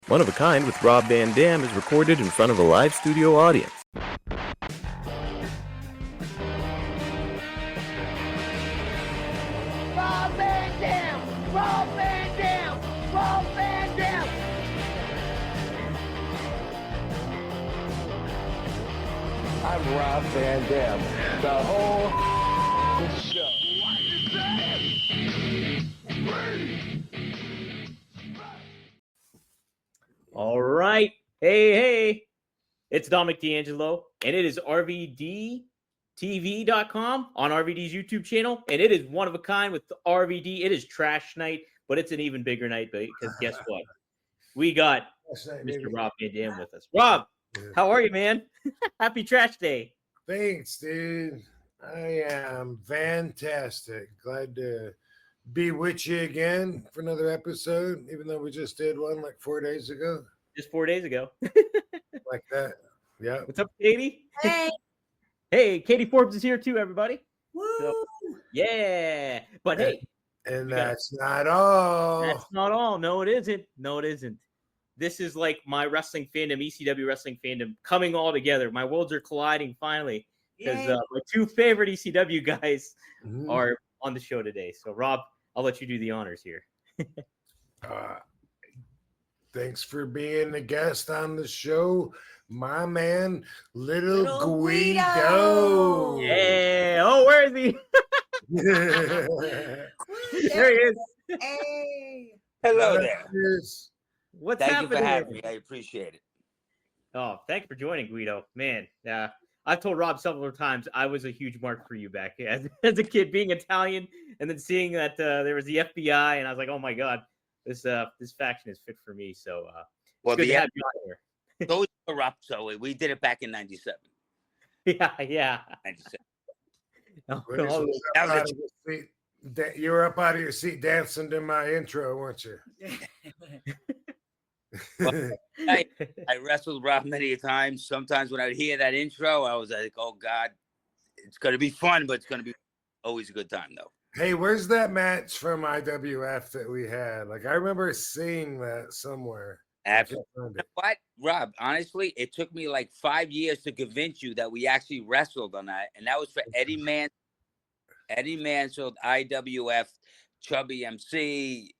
One of a Kind with Rob Van Dam is recorded in front of a live studio audience. Rob Van Dam! Rob Van Dam! Rob Van Dam! I'm Rob Van Dam. The whole show. All right. Hey. It's Dominic D'Angelo, and it is RVDTV.com on RVD's YouTube channel, and it is One of a Kind with RVD. It is trash night, but it's an even bigger night because guess what? We got Mr. Rob Van Dam with us. Rob, how are you, man? Happy Trash Day. Thanks, dude. I am fantastic. Glad to be with you again for another episode, even though we just did one like 4 days ago. Just 4 days ago. Like that. Yeah. What's up, Katie? Hey. Hey, Katie Forbes is here too, everybody. Woo. So, yeah. But hey. And that's not all. That's not all. No, it isn't. No, it isn't. This is like my wrestling fandom, ECW wrestling fandom, coming all together. My worlds are colliding finally because my two favorite ECW guys are on the show today. So, Rob, I'll let you do the honors here. Thanks for being a guest on the show, my man, Little Guido. Yeah. Oh, where is he? There he is. Hey. Hello there. What's Thank happening? you for having me. I appreciate it. Oh, thank you for joining, Guido. Man, I've told Rob several times I was a huge mark for you back as a kid, being Italian, and then seeing that there was the FBI, and I was like, oh my god, this faction is fit for me. So, Well, good the to have you on here. those are up, so we did it back in '97. Yeah. 97. You were up out of your seat dancing to my intro, weren't you? Well, I wrestled Rob many times. Sometimes when I would hear that intro, I was like, oh God, it's going to be fun, but it's going to be always a good time, though. Hey, where's that match from IWF that we had? Like, I remember seeing that somewhere. Absolutely. You know what, Rob? Honestly, it took me like 5 years to convince you that we actually wrestled on that, and that was for Eddie Mansfield, IWF, Chubby MC,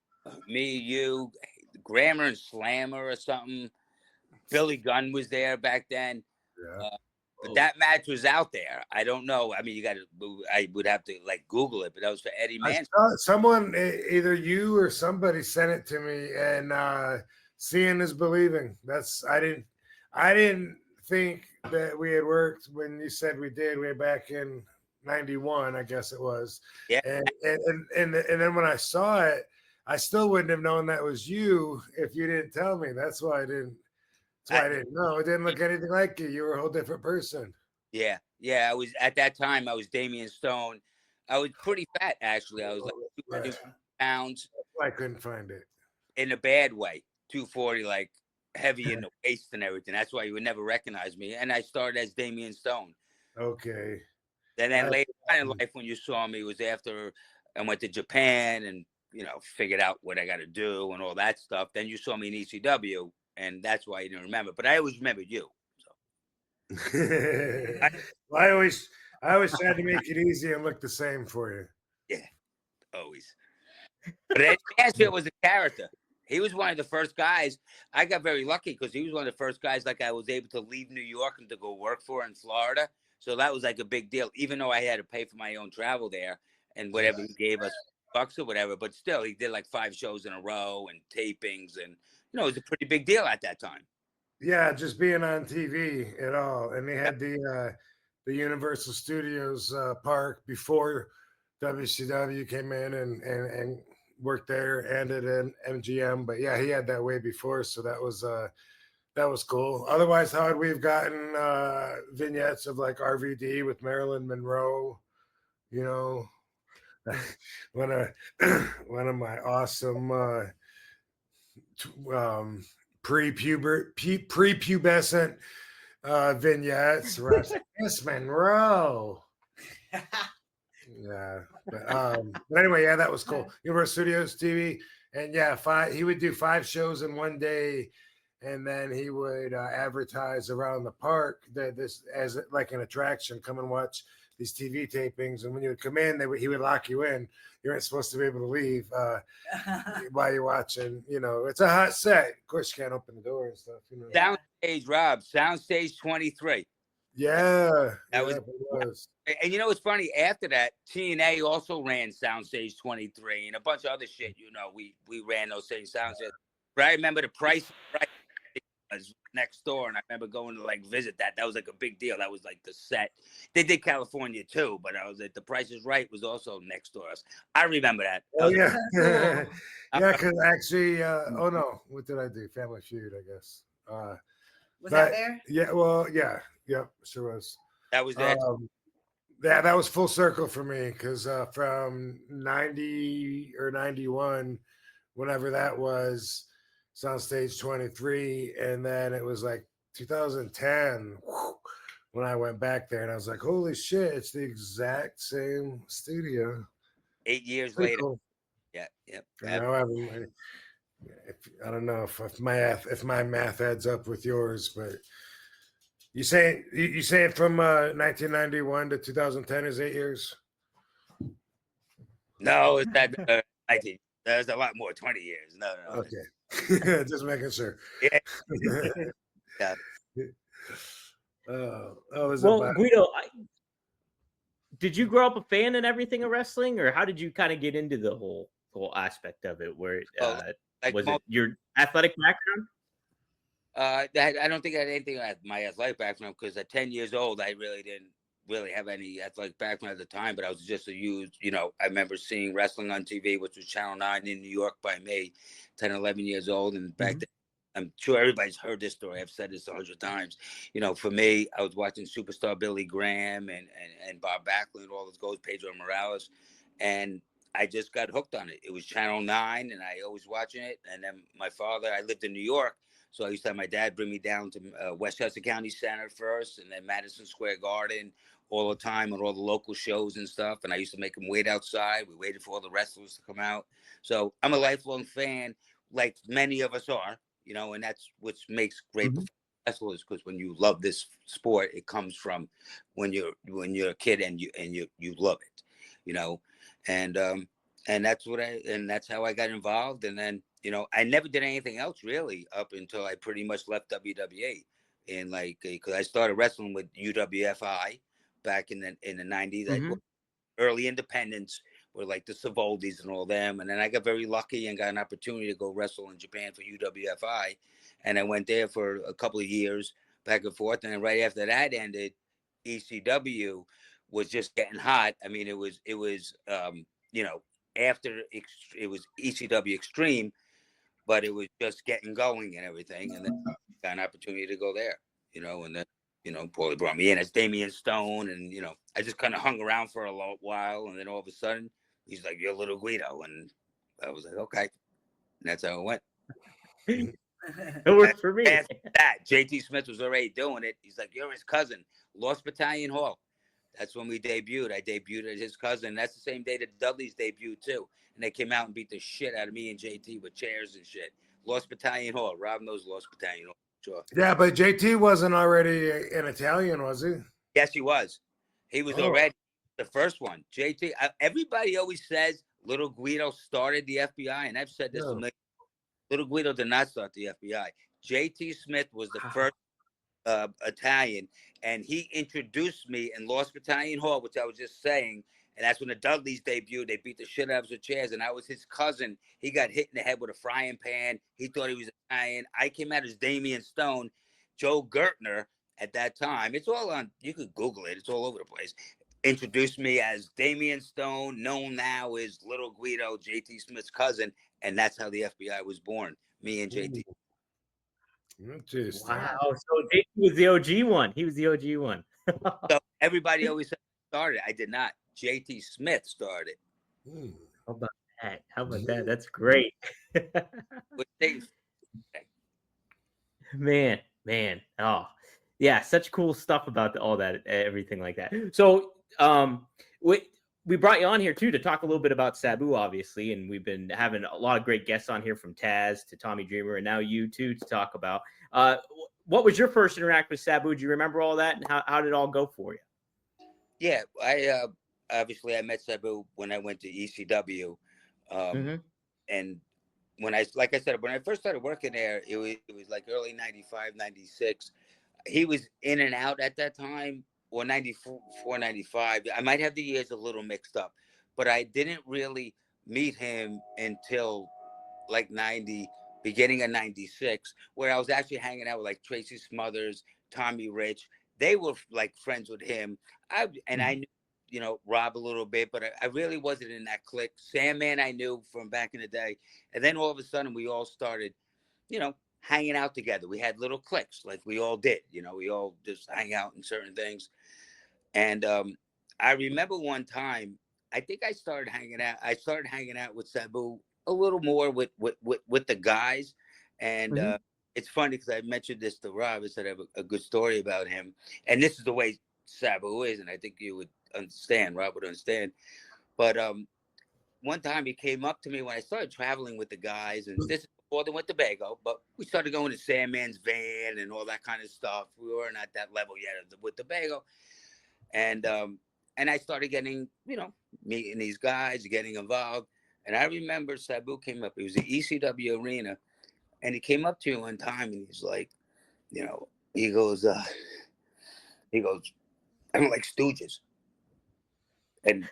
me, you, Grammar and Slammer or something. Billy Gunn was there back then. Yeah. But that match was out there. I don't know. I mean, I would have to like Google it, but that was for Eddie Mansfield. Someone, either you or somebody, sent it to me, and seeing is believing. I didn't think that we had worked when you said we did way back in '91, I guess it was. Yeah. And then when I saw it, I still wouldn't have known that was you if you didn't tell me. That's why I didn't know. It didn't look anything like you. You were a whole different person. Yeah. I was at that time. I was Damian Stone. I was pretty fat, actually. I was like 200 pounds. I couldn't find it. In a bad way. 240, like heavy in the waist and everything. That's why you would never recognize me. And I started as Damian Stone. Okay. And then later on in life, when you saw me, was after I went to Japan and figured out what I got to do and all that stuff. Then you saw me in ECW, and that's why you didn't remember. But I always remembered you. So. Well, I always tried to make it easy and look the same for you. Yeah, always. But Eddie Mansfield was a character. He was one of the first guys. I got very lucky because he was one of the first guys like I was able to leave New York and to go work for in Florida. So that was like a big deal, even though I had to pay for my own travel there and whatever he gave us bucks or whatever. But still, he did like 5 shows in a row and tapings. And, it was a pretty big deal at that time. Yeah, just being on TV at all. And they had the Universal Studios park before WCW came in and worked there and at MGM. But yeah, he had that way before. So that was cool. Otherwise, how would we have gotten vignettes of like RVD with Marilyn Monroe? One of my awesome prepubescent vignettes. Miss Monroe. Yeah, but anyway, yeah, that was cool. Universal Studios TV, and yeah, he would do 5 shows in one day, and then he would advertise around the park that this as like an attraction. Come and watch these TV tapings, and when you would come in, he would lock you in. You weren't supposed to be able to leave while you're watching. You know, it's a hot set. Of course, you can't open the door and stuff. You know. Soundstage, Rob. Soundstage 23. Yeah, That it was. And you know what's funny? After that, TNA also ran Soundstage 23 and a bunch of other shit. You know, we ran those same soundstages. But I remember the price was next door, and I remember going to like visit that. That was like a big deal. That was like the set. They did California too, but I was like, The Price is Right was also next door us. I remember that. Oh yeah, yeah. Because actually, oh no, what did I do? Family Feud, I guess. Was that there? Yeah, well, yeah, yep, sure was. That was that. Yeah, that was full circle for me because from 90 or 91, whenever that was, Soundstage 23, and then it was like 2010 when I went back there, and I was like, holy shit, it's the exact same studio. 8 years Pretty later. cool. Yeah, yeah. I don't know if my math adds up with yours, but you say from 1991 to 2010 is 8 years? No, it's that 19. There's a lot more. 20 years. No. Okay, just making sure. Yeah. Yeah. Well, Guido, did you grow up a fan and everything of wrestling, or how did you kind of get into the whole aspect of it? Where was it your athletic background? I don't think I had anything like my athletic background because at 10 years old, I really didn't have any athletic background at the time, but I was just a huge, I remember seeing wrestling on TV, which was Channel 9 in New York by me, 10, 11 years old. And back then, I'm sure everybody's heard this story. I've said this 100 times. For me, I was watching Superstar Billy Graham and Bob Backlund and all those goes, Pedro Morales. And I just got hooked on it. It was Channel 9 and I always watching it. And then my father, I lived in New York. So I used to have my dad bring me down to Westchester County Center first and then Madison Square Garden all the time on all the local shows and stuff. And I used to make him wait outside. We waited for all the wrestlers to come out. So I'm a lifelong fan, like many of us are, and that's what makes great wrestlers, because when you love this sport, it comes from when you're a kid and you love it, and that's how I got involved. And then, I never did anything else really up until I pretty much left WWE. And because I started wrestling with UWFI back in the 90s, early independents were like the Savoldis and all them. And then I got very lucky and got an opportunity to go wrestle in Japan for UWFI. And I went there for a couple of years back and forth. And then right after that ended, ECW was just getting hot. I mean, it was after it was ECW Extreme, but it was just getting going and everything. And then I got an opportunity to go there, and then, Paulie brought me in as Damian Stone. And, I just kind of hung around for a while. And then all of a sudden he's like, you're Little Guido. And I was like, okay. And that's how it went. It worked for me. After that, JT Smith was already doing it. He's like, you're his cousin. Lost Battalion Hall. That's when we debuted. I debuted as his cousin. That's the same day that Dudley's debuted too. And they came out and beat the shit out of me and JT with chairs and shit. Lost Battalion Hall. Rob knows Lost Battalion Hall. Sure. Yeah, but JT wasn't already an Italian, was he? Yes, he was. He was already the first one. JT. Everybody always says Little Guido started the FBI, and I've said this. Little Guido did not start the FBI. JT Smith was the first Italian, and he introduced me in Lost Battalion Hall, which I was just saying. And that's when the Dudleys debuted. They beat the shit out of us with chairs, and I was his cousin. He got hit in the head with a frying pan. He thought he was Italian. I came out as Damian Stone. Joe Gertner at that time, it's all on, you could Google it. It's all over the place. Introduced me as Damian Stone, known now as Little Guido, JT Smith's cousin. And that's how the FBI was born, me and JT. Wow. So JT was the OG one. He was the OG one. So everybody always said I started. I did not. JT Smith started. How about that? That's great. Man. Oh, yeah. Such cool stuff about all that, everything like that. So, we brought you on here too to talk a little bit about Sabu, obviously, and we've been having a lot of great guests on here, from Taz to Tommy Dreamer, and now you too, to talk about. What was your first interaction with Sabu? Do you remember all that, and how did it all go for you? Yeah, I obviously I met Sabu when I went to ECW, and when like I said, when I first started working there, it was like early 95, 96. He was in and out at that time, or 94, 95. I might have the years a little mixed up, but I didn't really meet him until like 90, beginning of 96, where I was actually hanging out with like Tracy Smothers, Tommy Rich. They were like friends with him. I knew, you know, Rob a little bit, but I really wasn't in that clique. Sandman I knew from back in the day. And then all of a sudden we all started, you know, hanging out together. We had little cliques like we all did, you know, we all just hang out in certain things. And I remember one time, I think I started hanging out with Sabu a little more with the guys. And it's funny because I mentioned this to Rob. I said I have a good story about him. And this is the way Sabu is, and I think you would understand, Rob would understand. But one time he came up to me when I started traveling with the guys, and this is before they went to Bago, but we started going to Sandman's van and all that kind of stuff. We weren't at that level yet with the Bago. And I started getting, you know, meeting these guys, getting involved. And I remember Sabu came up. It was the ECW arena. And he came up to me one time and he's like, you know, he goes, I don't like Stooges. And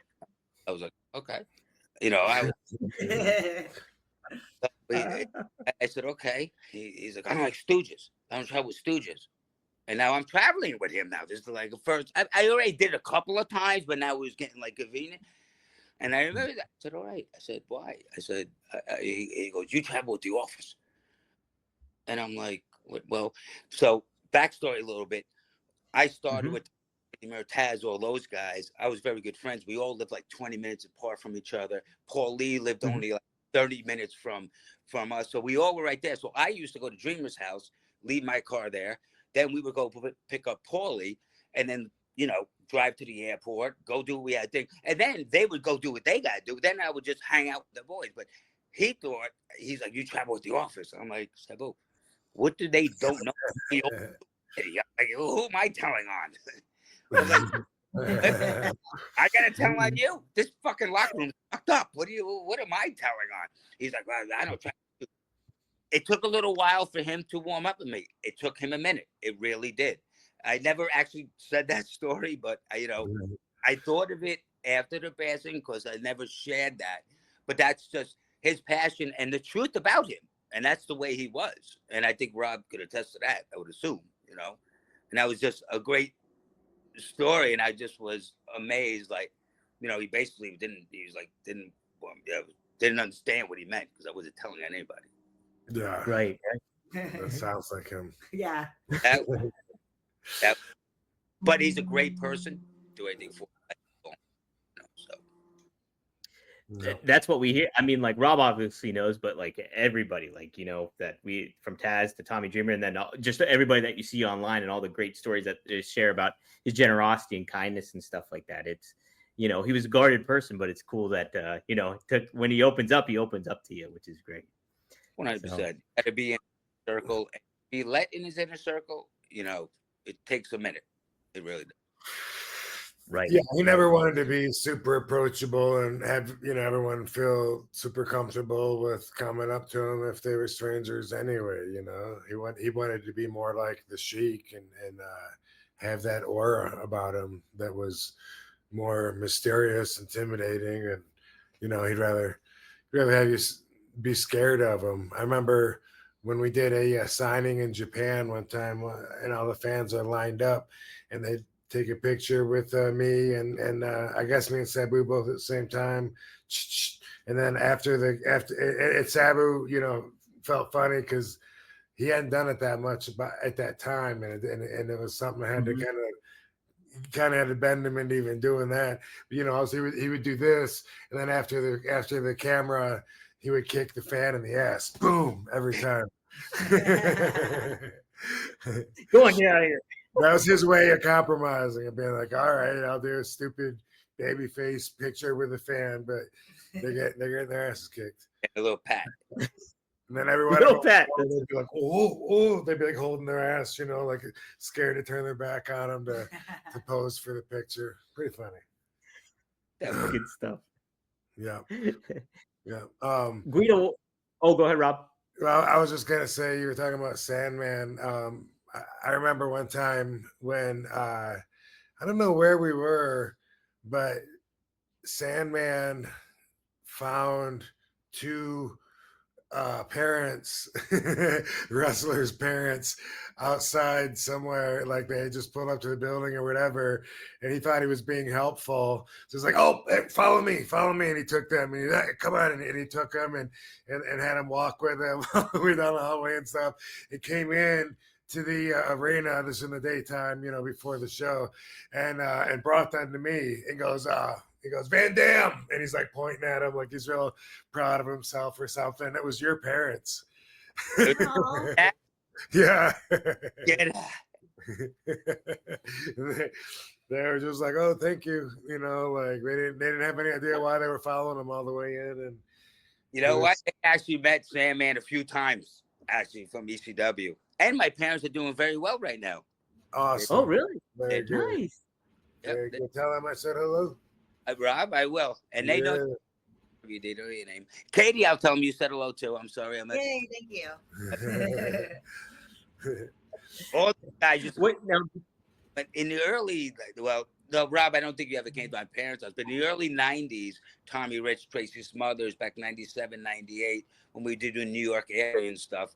I was like, okay. You know, I said, okay. He's like, I don't like Stooges. I don't travel with Stooges. And now I'm traveling with him now. This is like a first. I already did a couple of times, but now it was getting like convenient. And I remember that. I said, all right. I said, why? I said, he goes, you travel with the Office. And I'm like, well, so backstory a little bit. I started with Taz, all those guys. I was very good friends. We all lived like 20 minutes apart from each other. Paul Lee lived only like 30 minutes from us. So we all were right there. So I used to go to Dreamer's house, leave my car there. Then we would go pick up Paulie and then, you know, drive to the airport, go do what we had to do. And then they would go do what they got to do. Then I would just hang out with the boys. But he's like, you travel with the Office. I'm like, Sabu, what do they don't know? Like, who am I telling on? I gotta tell on you. This fucking locker room's fucked up. What am I telling on? He's like, well, I don't try. It took a little while for him to warm up with me. It took him a minute. It really did. I never actually said that story, but I thought of it after the passing because I never shared that. But that's just his passion and the truth about him. And that's the way he was. And I think Rob could attest to that, I would assume, you know. And that was just a great story. And I just was amazed. Like, you know, he basically didn't understand what he meant because I wasn't telling anybody. Yeah. Right. That sounds like him. Yeah. But he's a great person. Do anything for him. So. That's what we hear. I mean, like Rob obviously knows, but like everybody, like, you know, that we, from Taz to Tommy Dreamer, and then just everybody that you see online and all the great stories that they share about his generosity and kindness and stuff like that. It's, you know, he was a guarded person, but it's cool that, you know, when he opens up to you, which is great. 100%. Got to be in a circle. And be let in his inner circle, you know, it takes a minute. It really does. Right. Yeah, he never wanted to be super approachable and have, you know, everyone feel super comfortable with coming up to him if they were strangers anyway, you know. He wanted to be more like the Sheik and have that aura about him that was more mysterious, intimidating, and, you know, he'd rather have you be scared of him. I remember when we did a signing in Japan one time, and all the fans are lined up, and they take a picture with me and I guess me and Sabu both at the same time. And then after Sabu, you know, felt funny because he hadn't done it that much at that time, and it was something I had to kind of had to bend him into even doing that. But, you know, so he would do this, and then after the camera, he would kick the fan in the ass, boom, every time. Go on, get out of here. That was his way of compromising and being like, all right, I'll do a stupid baby face picture with a fan, but they're getting their asses kicked. A little pat. And then everyone Little Pat. they'd be like, oh, they'd be like holding their ass, like scared to turn their back on them to pose for the picture. Pretty funny. That's good stuff. Yeah. Yeah. Guido. Oh, go ahead, Rob. Well, I was just gonna say, you were talking about Sandman. I remember one time when I don't know where we were, but Sandman found two parents, wrestlers' parents, outside somewhere. Like they had just pulled up to the building or whatever, and he thought he was being helpful. So he's like, "Oh, hey, follow me," and he took them. And he, come on, and he took them and had him walk with him all the way down the hallway and stuff. It came in to the arena, this in the daytime, before the show, and brought them to me and goes, Van Dam, and he's like pointing at him like he's real proud of himself or something. It was your parents. Yeah. They were just like, oh, thank you. Like they didn't have any idea why they were following him all the way in. And You know what? I actually met Sandman a few times, actually, from ECW. And my parents are doing very well right now. Awesome. Oh, really? Very good. Nice. Very good. Tell them I said hello. Rob, I will. And they know you did know your name. Katie, I'll tell them you said hello too. I'm sorry. Yay, thank you. All the guys just Wait, now, but in the early, well, no, Rob, I don't think you ever came to my parents' house, but in the early 90s, Tommy Rich, Tracy Smothers, back 97, 98, when we did the New York area and stuff,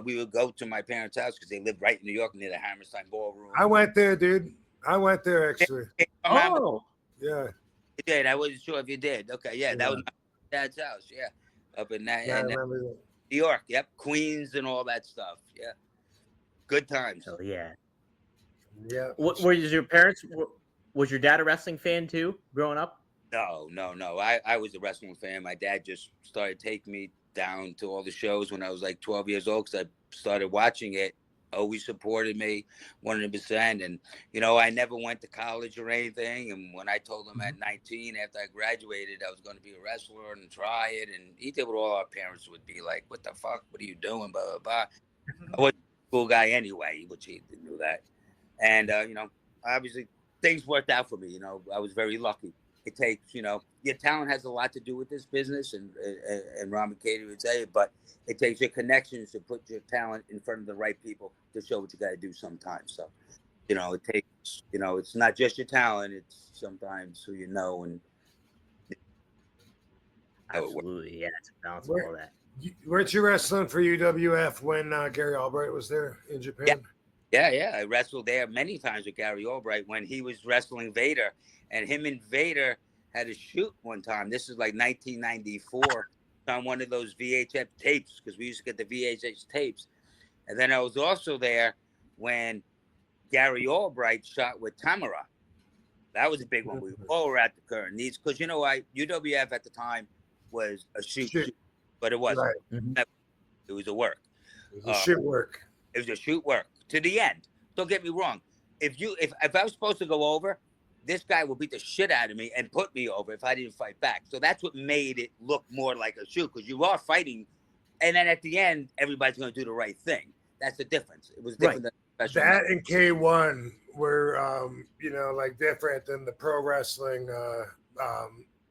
we would go to my parents' house because they lived right in New York near the Hammerstein Ballroom. I went there, dude. I went there, actually. oh, You Yeah. did. I wasn't sure if you did. Okay, yeah, that was my dad's house. Yeah, up in that, Yeah, I and, remember that. New York. Yep, Queens and all that stuff. Yeah, good times. oh yeah. Yeah. What were your parents? Was your dad a wrestling fan too, growing up? No. I was a wrestling fan. My dad just started taking me down to all the shows when I was like 12 years old because I started watching it. Always supported me 100%. And, I never went to college or anything. And when I told him at 19, after I graduated, I was going to be a wrestler and try it. And he did what all our parents would be like, what the fuck? What are you doing? Blah, blah, blah. I was a cool guy anyway, which he didn't do that. And, obviously things worked out for me. I was very lucky. It takes, your talent has a lot to do with this business, and Ron and Katie would say it, but it takes your connections to put your talent in front of the right people to show what you got to do sometimes. So, it takes, it's not just your talent, it's sometimes who you know and how it works. Absolutely, yeah. It's a balance of all that. Weren't you wrestling for UWF when Gary Albbright was there in Japan? Yeah. I wrestled there many times with Gary Albbright when he was wrestling Vader, and him and Vader had a shoot one time. This is like 1994 on one of those VHS tapes because we used to get the VHS tapes. And then I was also there when Gary Albbright shot with Tamara. That was a big one. We all were at the curtain. Because UWF at the time was a shoot, but it wasn't. Right. Mm-hmm. It was a work. It was a shoot work. It was a shoot work to the end. Don't get me wrong. If I was supposed to go over, this guy will beat the shit out of me and put me over if I didn't fight back. So that's what made it look more like a shoot, because you are fighting, and then at the end, everybody's going to do the right thing. That's the difference. It was different than special. That and K1 were, like different than the pro wrestling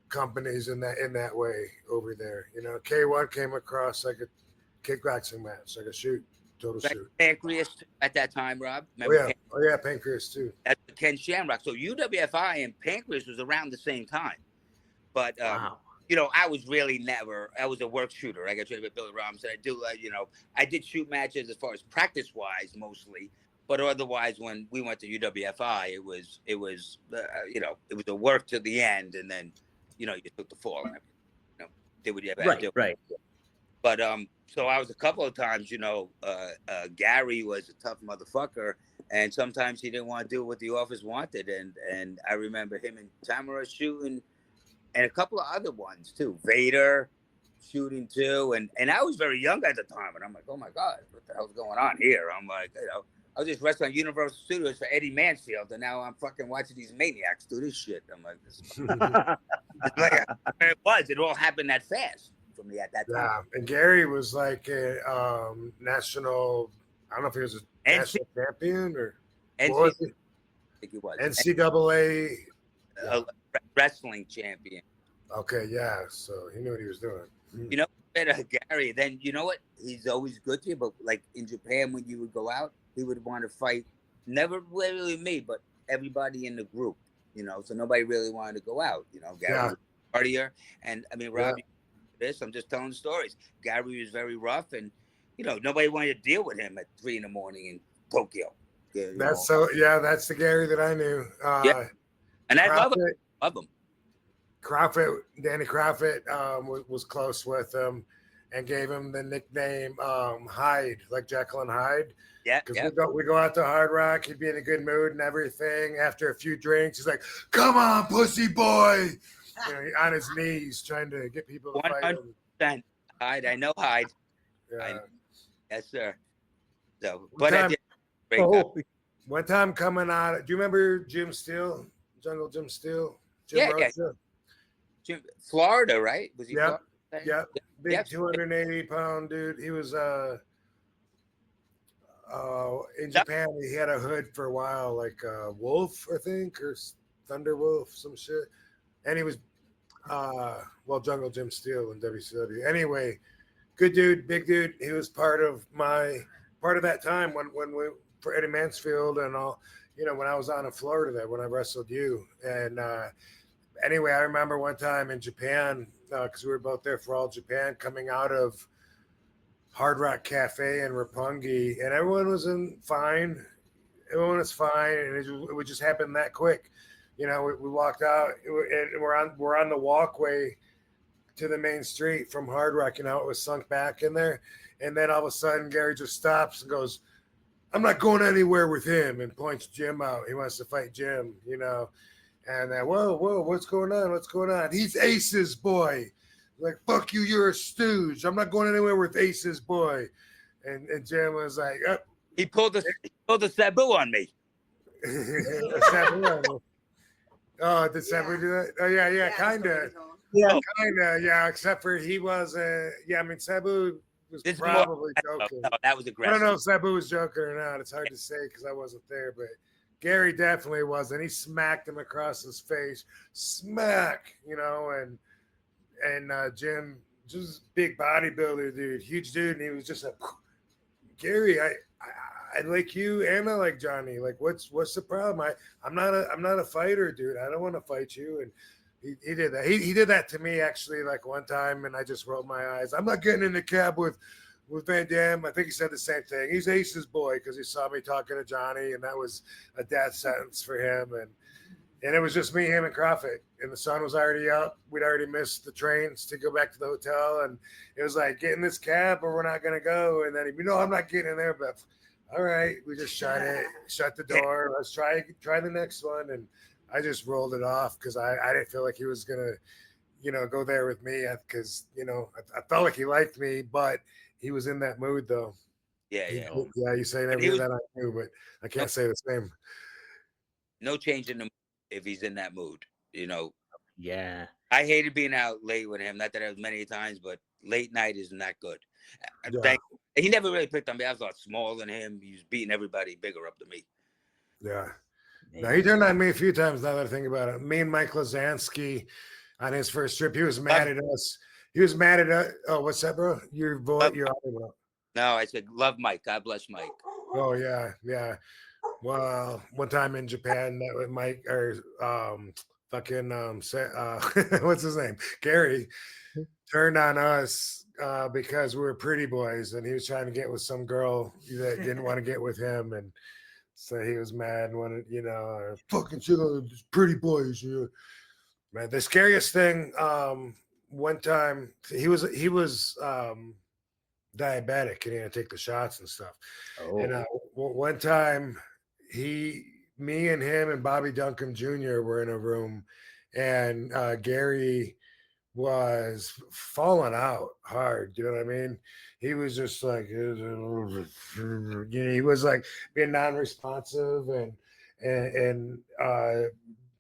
companies in that way over there. K1 came across like a kickboxing match, like a shoot. Total shoot. Pancreas at that time, Rob. Yeah, Pancreas too. That's Ken Shamrock. So UWFI and Pancreas was around the same time. But Wow. I was really I was a work shooter. I got trained by Billy Robinson. I did shoot matches as far as practice wise mostly, but otherwise when we went to UWFI, it was a work to the end, and then you took the fall and did what you had to do. Right. But so I was a couple of times, Gary was a tough motherfucker, and sometimes he didn't want to do what the office wanted. And I remember him and Tamara shooting, and a couple of other ones too. Vader shooting too, and I was very young at the time, and I'm like, oh my god, what the hell's going on here? I'm like, I was just wrestling on Universal Studios for Eddie Mansfield, and now I'm fucking watching these maniacs do this shit. I'm like, this it's like it was. It all happened that fast for me at that time. Yeah, and Gary was like a national. I don't know if he was a national champion or what was he? I think it was NCAA wrestling champion. Okay, yeah. So he knew what he was doing. You know, Gary. Then you know what? He's always good to you, but like in Japan, when you would go out, he would want to fight. Never really me, but everybody in the group. You know, so nobody really wanted to go out. You know, Gary was a partier, and I mean, Rob. This I'm just telling stories. Gary was very rough, and you know, nobody wanted to deal with him at 3 a.m. in Tokyo. That's that's the Gary that I knew. And I love him. Danny Croffett was close with him and gave him the nickname Hyde, like Jekyll and Hyde. Yeah, because we go out to Hard Rock, he'd be in a good mood and everything. After a few drinks, he's like, "Come on, pussy boy," you know, on his knees trying to get people to fight him. 100% Hyde. I know Hyde. Yeah. Yes, sir. So, one time coming out, do you remember Jim Steele, Jungle Jim Steele? Jim Rosa? Jim, Florida, right? Was he? Yeah, yeah, big 280-pound dude. He was in Japan. He had a hood for a while, like Wolf, I think, or Thunder Wolf, some shit. And he was, Jungle Jim Steele in WCW. Anyway, good dude, big dude. He was part of that time when we for Eddie Mansfield and all. You know, when I was on in Florida, there when I wrestled you. And anyway, I remember one time in Japan because we were both there for All Japan, coming out of Hard Rock Cafe in Roppongi, and everyone was fine. Everyone was fine, and it would just happen that quick. You know, we walked out, and we're on the walkway to the main street from Hard Rock. You know, it was sunk back in there, and then all of a sudden, Gary just stops and goes, "I'm not going anywhere with him," and points Jim out. He wants to fight Jim. You know, and then whoa, what's going on? What's going on? He's Ace's boy. Like, fuck you, you're a stooge. I'm not going anywhere with Ace's boy. And Jim was like, he pulled the Sabu on me. Oh, did Sabu do that? Oh, yeah, kind of. Yeah, except for he was, I mean, Sabu was probably joking. No, that was aggressive. I don't know if Sabu was joking or not. It's hard to say because I wasn't there, but Gary definitely was. And he smacked him across his face. Smack, you know, and Jim, just big bodybuilder dude, huge dude, and he was just like, Gary, I like you and I like Johnny. Like, what's the problem? I'm not a fighter, dude. I don't want to fight you. And he did that. He did that to me actually, like one time, and I just rolled my eyes. I'm not getting in the cab with Van Dam. I think he said the same thing. He's Ace's boy because he saw me talking to Johnny, and that was a death sentence for him. And it was just me, him, and Croffett. And the sun was already up. We'd already missed the trains to go back to the hotel. And it was like, get in this cab or we're not going to go. And then he'd be, no, I'm not getting in there. But all right, we just shut the door. Let's try the next one. And I just rolled it off because I didn't feel like he was going to, you know, go there with me because, you know, I felt like he liked me, but he was in that mood though. Yeah. You say everything that I knew, but I can't say the same. No change in the mood if he's in that mood, you know. Yeah. I hated being out late with him. Not that I was many times, but late night isn't that good. Yeah. He never really picked on me. I was a lot smaller than him. He was beating everybody bigger up than me. Yeah. Now, he turned on me a few times now that I think about it. Me and Mike Lazansky on his first trip, he was mad at us. He was mad at us. Oh, what's that, bro? Your voice, your audio. No, I said, love Mike. God bless Mike. Oh, yeah. Well, one time in Japan, met with Mike or what's his name? Gary turned on us because we were pretty boys, and he was trying to get with some girl that didn't want to get with him, and so he was mad and wanted, you know, fucking shit on these pretty boys. You know? Man, the scariest thing. One time he was diabetic and he had to take the shots and stuff. Oh. And one time me and him and Bobby Duncan Jr. were in a room, and Gary was falling out hard. You know what I mean? He was just like, he was like being non-responsive and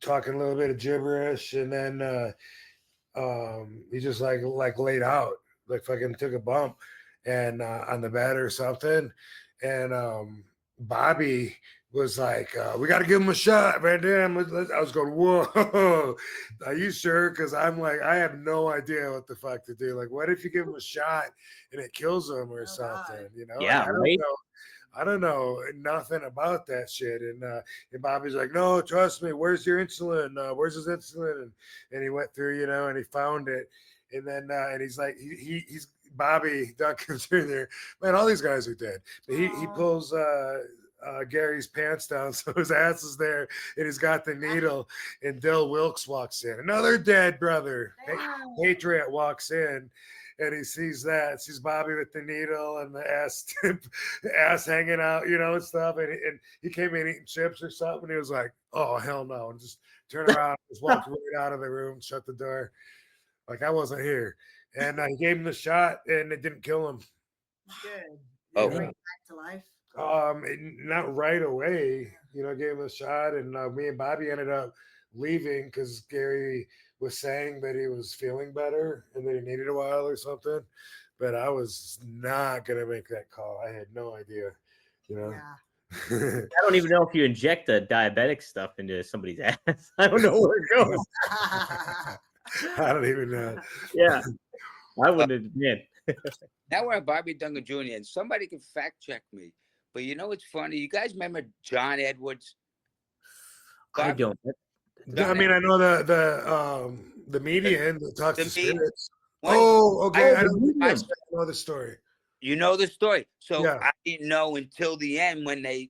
talking a little bit of gibberish, and then he just like laid out, like fucking took a bump and on the bed or something, and Bobby was like, we got to give him a shot, Van Dam. I was going, whoa, are you sure? Because I'm like, I have no idea what the fuck to do. Like, what if you give him a shot and it kills him or something? You know? Yeah, Like, right. I don't know nothing about that shit. And Bobby's like, no, trust me. Where's your insulin? Where's his insulin? And he went through, and he found it. And then and he's like, he's Bobby Duncan Jr. Man, all these guys are dead. But he pulls Gary's pants down, so his ass is there, and he's got the needle. And Dill Wilkes walks in, another dead brother. Patriot walks in, and he sees Bobby with the needle and the ass hanging out, and stuff. And he came in eating chips or something. And he was like, "Oh hell no!" And just turned around, just walked right out of the room, shut the door, like I wasn't here. And he gave him the shot, and it didn't kill him. Good. Oh. Bring him back to life. Not right away, gave him a shot, and me and Bobby ended up leaving because Gary was saying that he was feeling better and that he needed a while or something. But I was not gonna make that call. I had no idea, Yeah. I don't even know if you inject the diabetic stuff into somebody's ass. I don't know where it goes. I don't even know. Yeah, I wouldn't have been. Now we're at Bobby Duncan Jr. and somebody can fact check me. But you know what's funny? You guys remember John Edwards? I don't. I mean, I know the median that talks to spirits. What? Oh, okay. I know the story. You know the story. So Yeah. I didn't know until the end when the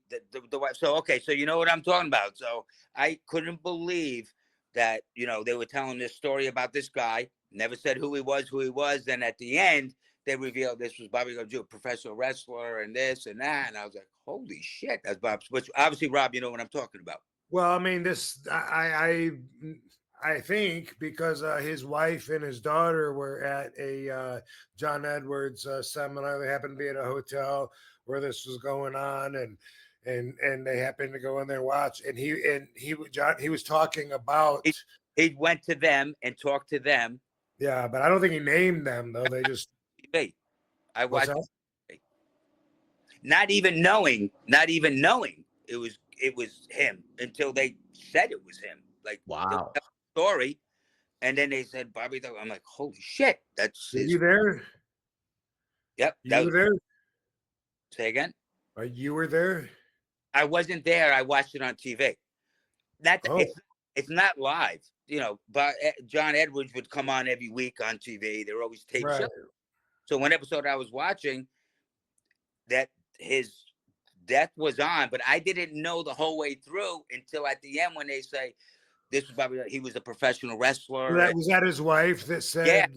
wife. So, okay. So you know what I'm talking about. So I couldn't believe that, they were telling this story about this guy, never said who he was. Then at the end, they revealed this was Bobby Duncan Jr., professional wrestler and this and that. And I was like, holy shit, that's Bob. Which obviously, Rob, you know what I'm talking about. Well, I mean, I think because his wife and his daughter were at a John Edwards seminar. They happened to be at a hotel where this was going on, and they happened to go in there and watch. And he was talking about. He went to them and talked to them. Yeah, but I don't think he named them though. They just. I watched. Not even knowing it was him until they said it was him. Like, wow, story, and then they said Bobby. I'm like, holy shit, that's. Are you there? Yep. You were there. Say again. You were there. I wasn't there. I watched it on TV. It's not live. But John Edwards would come on every week on TV. They're always taped shows. So one episode I was watching, that his death was on, but I didn't know the whole way through until at the end when they say this was Bobby. He was a professional wrestler. Was that his wife that said?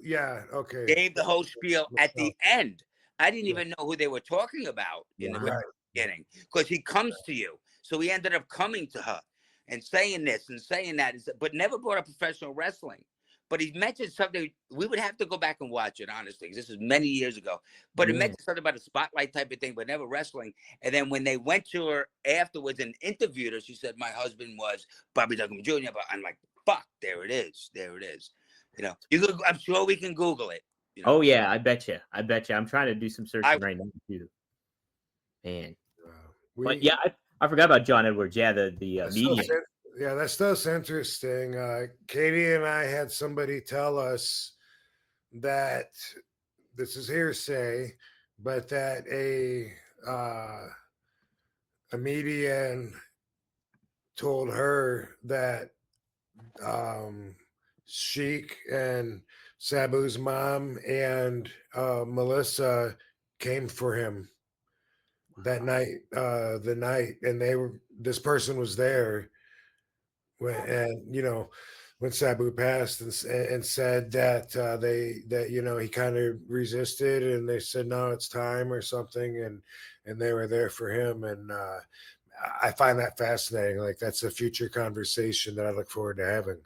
Yeah. Okay. Gave the whole spiel at the end. I didn't even know who they were talking about in the beginning because he comes to you. So he ended up coming to her and saying this and saying that, but never brought up professional wrestling. But he mentioned something. We would have to go back and watch it, honestly. This is many years ago. But it mentioned something about a spotlight type of thing, but never wrestling. And then when they went to her afterwards and interviewed her, she said, my husband was Bobby Duncan Jr. But I'm like, fuck, there it is. There it is. I'm sure we can Google it. Oh, yeah, I bet you. I'm trying to do some searching right now, too. Man. But yeah, I forgot about John Edwards. Yeah, the medium. Yeah, that stuff's interesting. Katie and I had somebody tell us that this is hearsay, but that a median told her that Sheik and Sabu's mom and Melissa came for him that night, and this person was there when Sabu passed and said that he kind of resisted, and they said no, it's time or something, and they were there for him, and I find that fascinating. Like, that's a future conversation that I look forward to having.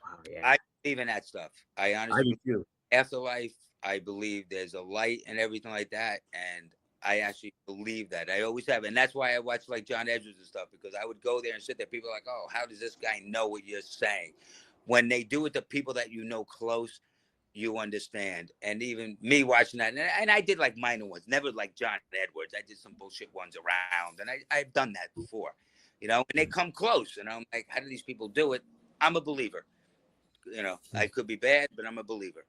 Wow, yeah. believe in that stuff. I I honestly do too. afterlife. I believe there's a light and everything like that, and I actually believe that. I always have, and that's why I watch like John Edwards and stuff, because I would go there and sit there. People are like, "Oh, how does this guy know what you're saying?" When they do it to people that you know close, you understand. And even me watching that, and I did like minor ones, never like John Edwards. I did some bullshit ones around, and I've done that before, you know. And they come close, and I'm like, how do these people do it? I'm a believer. You know, I could be bad, but I'm a believer.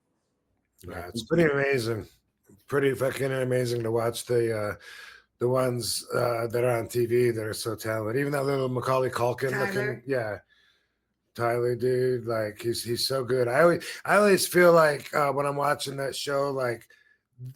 Yeah, it's pretty amazing. Pretty fucking amazing to watch the ones that are on TV that are so talented. Even that little Macaulay Culkin looking, yeah, Tyler, dude, like he's so good. I always feel like when I'm watching that show, like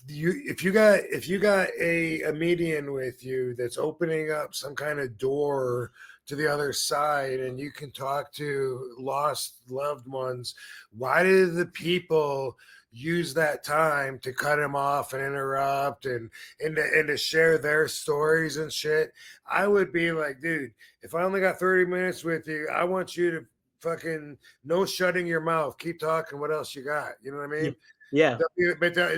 if you got a median with you that's opening up some kind of door to the other side, and you can talk to lost loved ones, why do the people use that time to cut him off and interrupt and to share their stories and shit? I would be like, dude, if I only got 30 minutes with you, I want you to fucking no shutting your mouth. Keep talking. What else you got? You know what I mean? Yeah.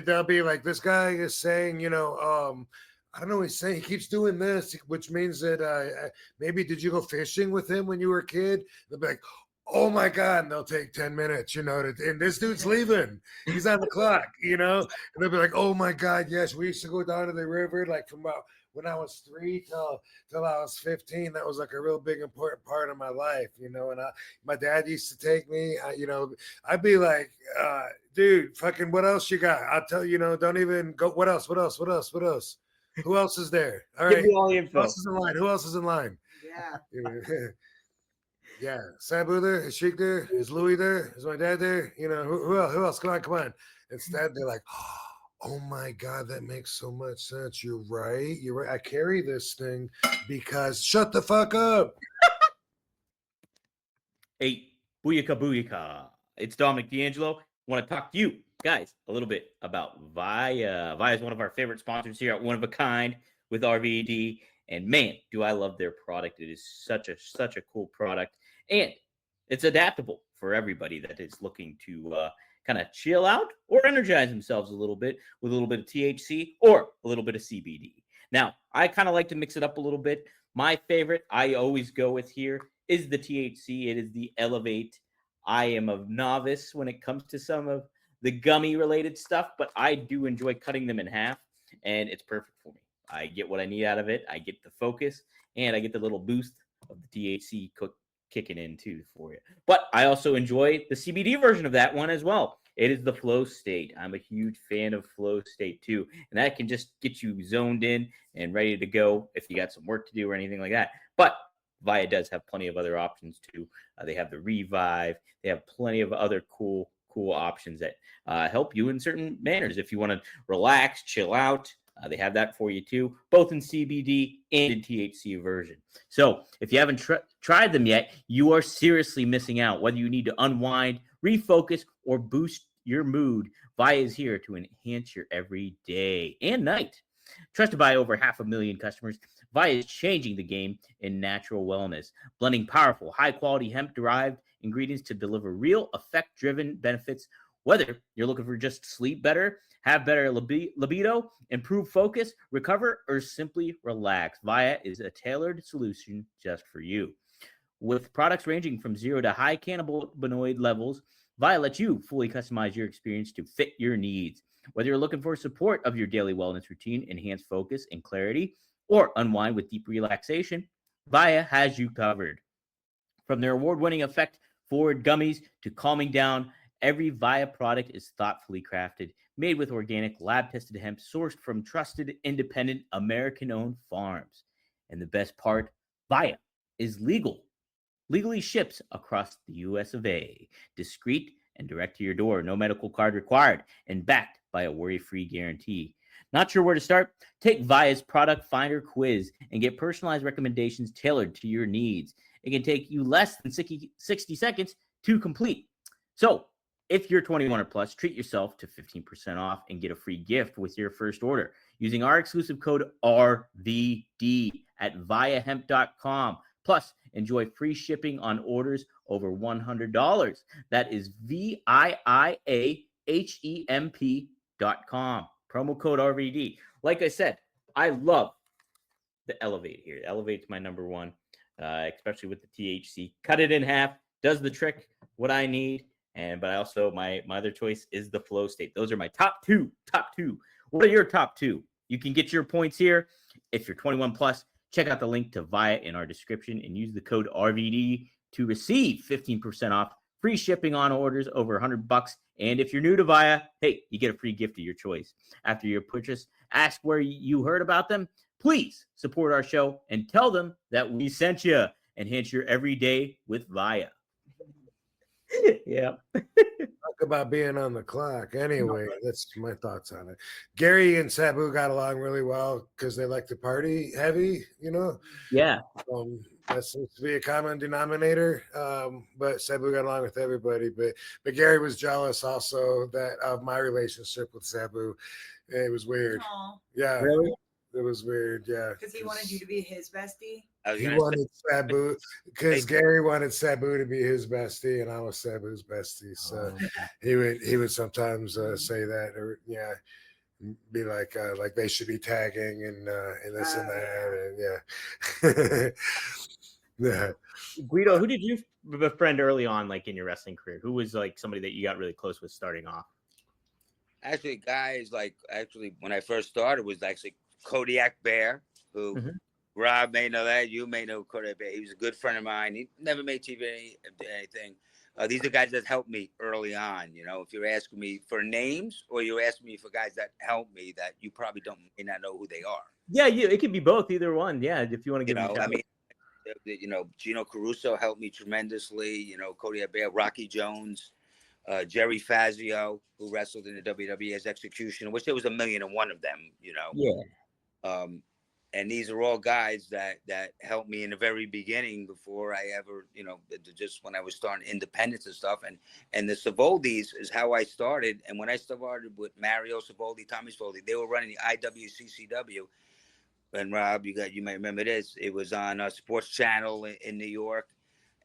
They'll be like, this guy is saying, you know, I don't know. He's saying he keeps doing this, which means that maybe did you go fishing with him when you were a kid? They'll be like, oh my God. And they'll take 10 minutes, you know, and this dude's leaving. He's on the clock, you know, and they'll be like, oh my God. Yes. We used to go down to the river, like from about when I was 3 till I was 15. That was like a real big, important part of my life, you know, and my dad used to take me, you know, I'd be like, dude, fucking what else you got? I'll tell you, know, don't even go. What else? Who else is there? All Give right. me all the info. Who else is in line? Who else is in line? Yeah. Yeah. Sabu there? Is Sheik there? Is Louis there? Is my dad there? You know, who else? Who else? Come on. Instead, they're like, oh my God, that makes so much sense. You're right. I carry this thing because shut the fuck up. Hey, booyaka. It's Dominic D'Angelo. Want to talk to you guys a little bit about Vaia. Vaia is one of our favorite sponsors here at One of a Kind with RVD. And man, do I love their product. It is such a cool product. And it's adaptable for everybody that is looking to kind of chill out or energize themselves a little bit with a little bit of THC or a little bit of CBD. Now, I kind of like to mix it up a little bit. My favorite I always go with here is the THC. It is the Elevate. I am a novice when it comes to some of the gummy related stuff, but I do enjoy cutting them in half, and it's perfect for me. I get what I need out of it. I get the focus, and I get the little boost of the THC kicking in too for you. But I also enjoy the CBD version of that one as well. It is the Flow State. I'm a huge fan of Flow State too, and that can just get you zoned in and ready to go if you got some work to do or anything like that. But Vaia does have plenty of other options too. They have the Revive. They have plenty of other cool options that help you in certain manners. If you want to relax, chill out, they have that for you too, both in CBD and in THC version. So if you haven't tried them yet, you are seriously missing out. Whether you need to unwind, refocus, or boost your mood, Vaia is here to enhance your every day and night. Trusted by over 500,000 customers, Vaia is changing the game in natural wellness, blending powerful, high-quality hemp-derived ingredients to deliver real, effect-driven benefits. Whether you're looking for just sleep better, have better libido, improve focus, recover, or simply relax, Vaia is a tailored solution just for you. With products ranging from 0 to high cannabinoid levels, Vaia lets you fully customize your experience to fit your needs. Whether you're looking for support of your daily wellness routine, enhanced focus and clarity, or unwind with deep relaxation, Vaia has you covered. From their award-winning effect-forward gummies to calming down, every Vaia product is thoughtfully crafted, made with organic, lab-tested hemp sourced from trusted, independent, American-owned farms. And the best part, Vaia is legal. Legally ships across the U.S. of A. Discreet and direct to your door. No medical card required. And backed by a worry-free guarantee. Not sure where to start? Take Vaia's Product Finder quiz and get personalized recommendations tailored to your needs. It can take you less than 60 seconds to complete. So, if you're 21 or plus, treat yourself to 15% off and get a free gift with your first order using our exclusive code RVD at viahemp.com. Plus, enjoy free shipping on orders over $100. That is VIIAHEMP.com. Promo code RVD. Like I said, I love the Elevate here. Elevate's my number one, especially with the THC. Cut it in half, does the trick, what I need. But I also, my other choice is the Flow State. Those are my top two. What are your top two? You can get your points here. If you're 21 plus, check out the link to Vaia in our description and use the code RVD to receive 15% off, free shipping on orders over $100. And if you're new to Vaia, hey, you get a free gift of your choice. After your purchase, ask where you heard about them. Please support our show and tell them that we sent you. Enhance your everyday with Vaia. Yeah. Talk about being on the clock. Anyway, that's my thoughts on it. Gary and Sabu got along really well because they like to party heavy, you know? Yeah. That seems to be a common denominator. But Sabu got along with everybody. But Gary was jealous also that of my relationship with Sabu. It was weird. Aw, Yeah. Really? It was weird, yeah. because he wanted you to be his bestie. He wanted Sabu because Gary wanted Sabu to be his bestie, and I was Sabu's bestie. So he would sometimes say that, or be like they should be tagging and this and that, and yeah. Guido, who did you befriend early on, like in your wrestling career? Who was like somebody that you got really close with starting off? Actually, guys, when I first started was actually Kodiak Bear, who Rob may know that. You may know Kodiak Bear. He was a good friend of mine. He never made TV anything. These are guys that helped me early on. You know, if you're asking me for names or you're asking me for guys that helped me that you probably may not know who they are. Yeah, it could be both, either one. Yeah, if you want to give them a shout. Gino Caruso helped me tremendously. You know, Kodiak Bear, Rocky Jones, Jerry Fazio, who wrestled in the WWE as Executioner, which there was 1,000,001 of them. You know. Yeah. And these are all guys that helped me in the very beginning before I ever, just when I was starting independence and stuff. And the Savoldis is how I started. And when I started with Mario Savoldi, Tommy Savoldi, they were running the IWCCW. And Rob, you might remember this. It was on a sports channel in New York.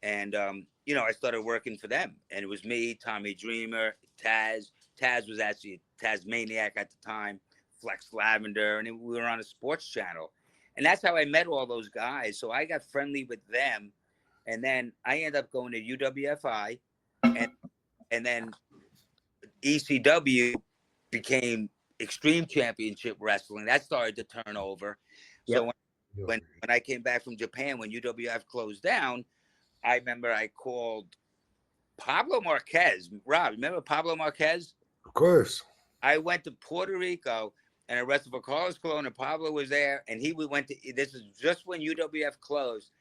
And, I started working for them. And it was me, Tommy Dreamer, Taz. Taz was actually a Tasmaniac at the time. Flex Lavender, and we were on a sports channel. And that's how I met all those guys. So I got friendly with them. And then I ended up going to UWFI. And then ECW became Extreme Championship Wrestling. That started to turn over. Yep. So when I came back from Japan, when UWF closed down, I remember I called Pablo Marquez. Rob, remember Pablo Marquez? Of course. I went to Puerto Rico and I wrestled for Carlos Colon, and Pablo was there, and this is just when UWF closed,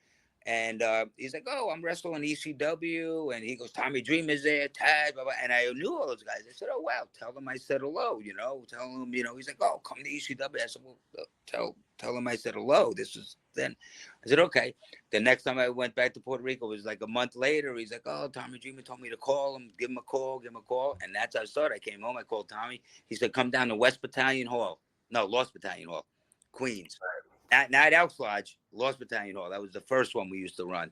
and he's like, "Oh, I'm wrestling ECW," and he goes, "Tommy Dream is there, Taz, blah, blah," and I knew all those guys. I said, "Oh, wow, tell them I said hello, tell them, he's like, "Oh, come to ECW." I said, "Well, tell them I said hello." This is then. I said, "Okay." The next time I went back to Puerto Rico was like a month later. He's like, "Oh, Tommy Dreamer told me to call him, give him a call. And that's how I started. I came home, I called Tommy. He said, "Come down to Lost Battalion Hall, Queens. Not Elks Lodge, Lost Battalion Hall. That was the first one we used to run.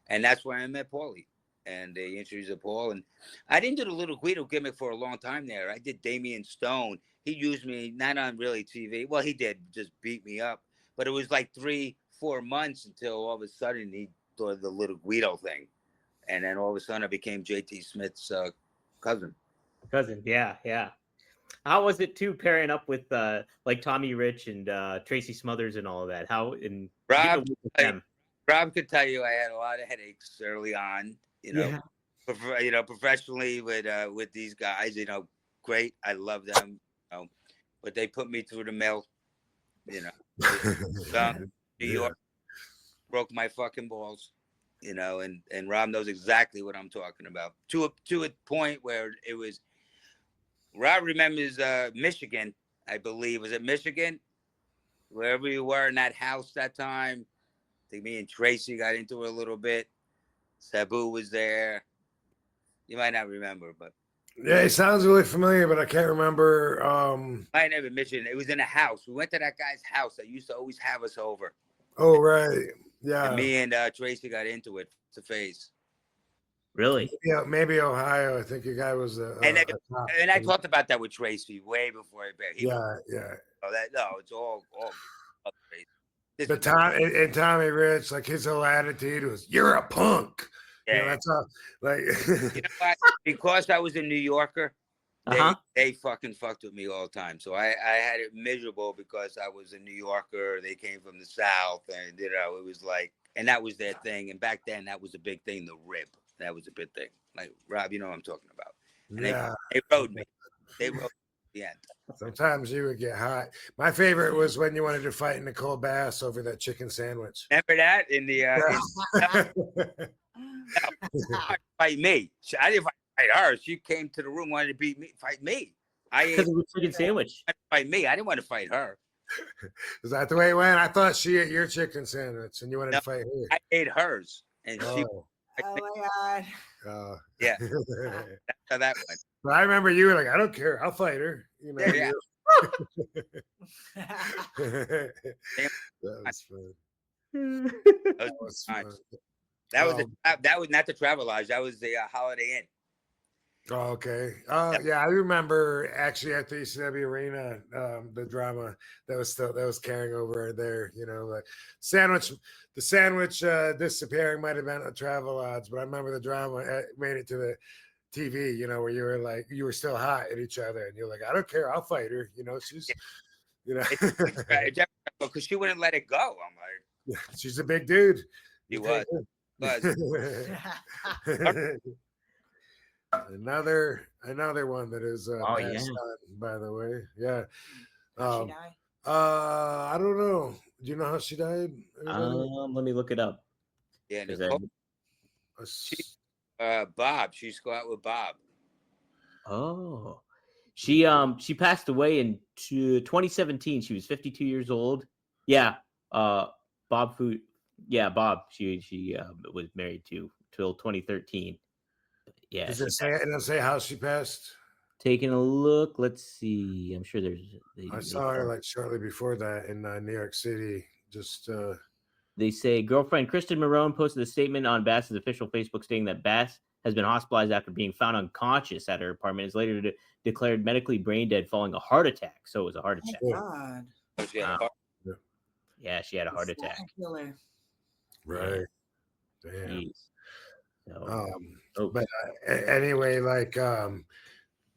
And that's where I met Paulie. And they introduced Paul. And I didn't do the Little Guido gimmick for a long time there. I did Damian Stone. He used me, not on really TV. Well, he did just beat me up. But it was like 3-4 months until all of a sudden he did the Little Guido thing. And then all of a sudden I became JT Smith's cousin. Yeah. How was it too pairing up with like Tommy Rich and Tracy Smothers and all of that? Rob could tell you I had a lot of headaches early on, professionally with these guys, great. I love them, but they put me through the mill, New York broke my fucking balls, and Rob knows exactly what I'm talking about to a point where it was. Rob remembers Michigan, I believe. Was it Michigan? Wherever you were in that house that time. I think me and Tracy got into it a little bit. Sabu was there. You might not remember, but. Yeah, it sounds really familiar, but I can't remember. I never mentioned it. It was in a house. We went to that guy's house that used to always have us over. Oh, right. Yeah. And me and Tracy got into it to face. Really? Yeah, maybe Ohio. I think your guy was And a cop. I talked about that with Tracy way before I bet. Yeah, yeah. It's all crazy. This But was- and Tommy Rich, like his whole attitude was, "You're a punk." You know, Yeah. that's all. Like, You know what? Because I was a New Yorker, they fucking fucked with me all the time. So I had it miserable because I was a New Yorker. They came from the South, and it was like, and that was their thing. And back then, that was a big thing. The rib, that was a big thing. Like Rob, you know what I'm talking about. And yeah. they rode me. They rode me at the end. Sometimes you would get hot. My favorite was when you wanted to fight Nicole Bass over that chicken sandwich. Remember that in the fight me. I didn't fight her. She came to the room, wanted to beat me, fight me. Because of the chicken sandwich. Fight me. I didn't want to fight her. Is that the way it went? I thought she ate your chicken sandwich and you wanted to fight her. I ate hers, and she. Oh, Oh my God. Yeah, that's how that went. but I remember you were like, "I don't care. I'll fight her." You know. Yeah. That was fun. That was was fun. fun. That was not the Travel Lodge. That was the Holiday Inn. Oh, okay. Yeah, I remember actually at the ECW arena, the drama that was carrying over there. You know, like the sandwich disappearing might have been a Travel Lodge, but I remember the drama made it to the TV. You know, where you were still hot at each other, and you're like, "I don't care, I'll fight her." You know, she's, you know, Because she wouldn't let it go. I'm like, she's a big dude. she was. Another one that is passed on, by the way. Yeah. She died? I don't know. Do you know how she died? Let me look it up. Yeah, Is Nicole, that- Bob. She's go out with Bob. Oh, she passed away in 2017. She was 52 years old. Yeah. Bob Food. Yeah, Bob. She was married to till 2013. Yeah. Does it say how she passed? Taking a look. Let's see. I'm sure I saw her like shortly before that in New York City. Just they say girlfriend Kristen Marone posted a statement on Bass's official Facebook stating that Bass has been hospitalized after being found unconscious at her apartment. Is later declared medically brain dead following a heart attack. So it was a heart attack. God. Wow. Yeah, she had a heart attack. Spectacular. right. Damn. Jeez. So, But anyway, like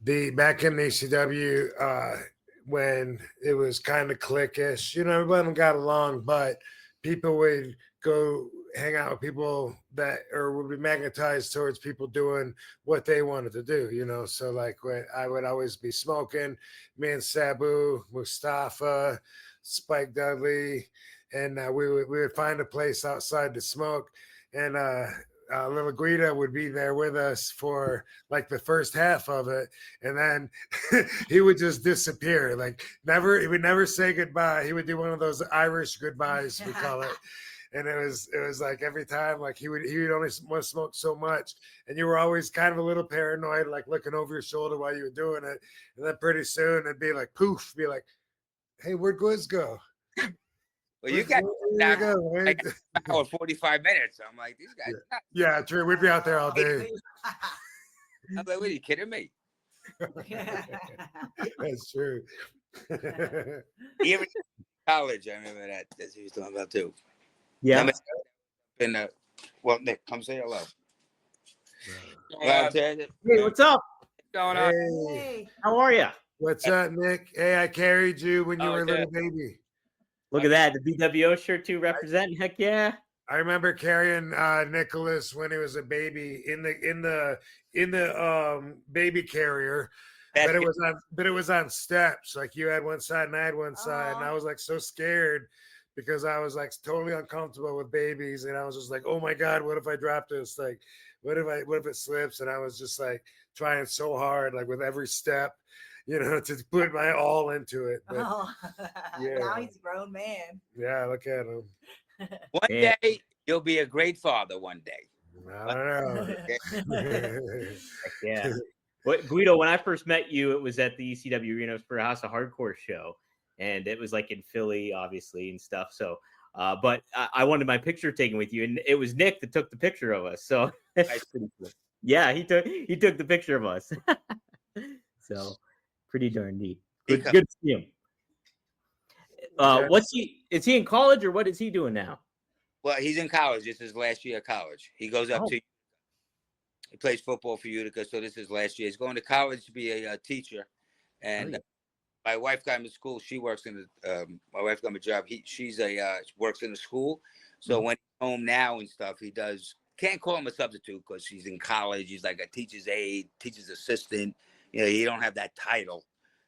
the back in the ECW, when it was kind of cliquish, you know, everyone got along, but people would go hang out with people that or would be magnetized towards people doing what they wanted to do, you know. So like when I would always be smoking, me and Sabu, Mustafa, Spike Dudley, and we would find a place outside to smoke, and Little Guido would be there with us for like the first half of it, and then he would just disappear. Like he would never say goodbye. He would do one of those Irish goodbyes, we call it. And it was like every time, like he would only want to smoke so much, and you were always kind of a little paranoid, like looking over your shoulder while you were doing it. And then pretty soon it'd be like poof, be like, "Hey, where'd Gwiz go?" Well, you got like an hour, 45 minutes. I'm like, these guys. Yeah, true. We'd be out there all day. I'm like, what are you kidding me? That's true. Even college, I remember that. That's what he was talking about too. yeah. Well, Nick, come say hello. Hey, what's up? What's going on? Hey, Hey. How are you? what's up, Nick? Hey, I carried you when you were a yeah. little baby. Look at that. The BWO shirt too representing. Heck yeah. I remember carrying Nicholas when he was a baby in the baby carrier. But it was on steps. Like you had one side and I had one side, and I was like so scared because I was like totally uncomfortable with babies, and I was just like, oh my god, what if I drop this? Like, what if it slips? And I was just like trying so hard, like with every step, you know, to put my all into it. But, yeah. Now he's a grown man. yeah, look at him. One day you'll be a great father. One day. I don't know. Heck yeah. What Guido, when I first met you, it was at the ECW arena for a House of Hardcore show, and it was like in Philly, obviously, and stuff. So, but I wanted my picture taken with you, and it was Nick that took the picture of us. So that's pretty cool. Yeah, he took the picture of us. So pretty darn neat. Good Because- good to see him. Yeah. What's he? Is he in college or what is he doing now? Well, he's in college. This is last year of college. He goes up Oh. to. He plays football for Utica, so this is last year. He's going to college to be a teacher, and Nice. my wife got him to school. She works in the. My wife got him a job. She's works in the school. So when he's home now and stuff, he does. Can't call him a substitute because he's in college. He's like a teacher's aide, teacher's assistant. You know, he don't have that title.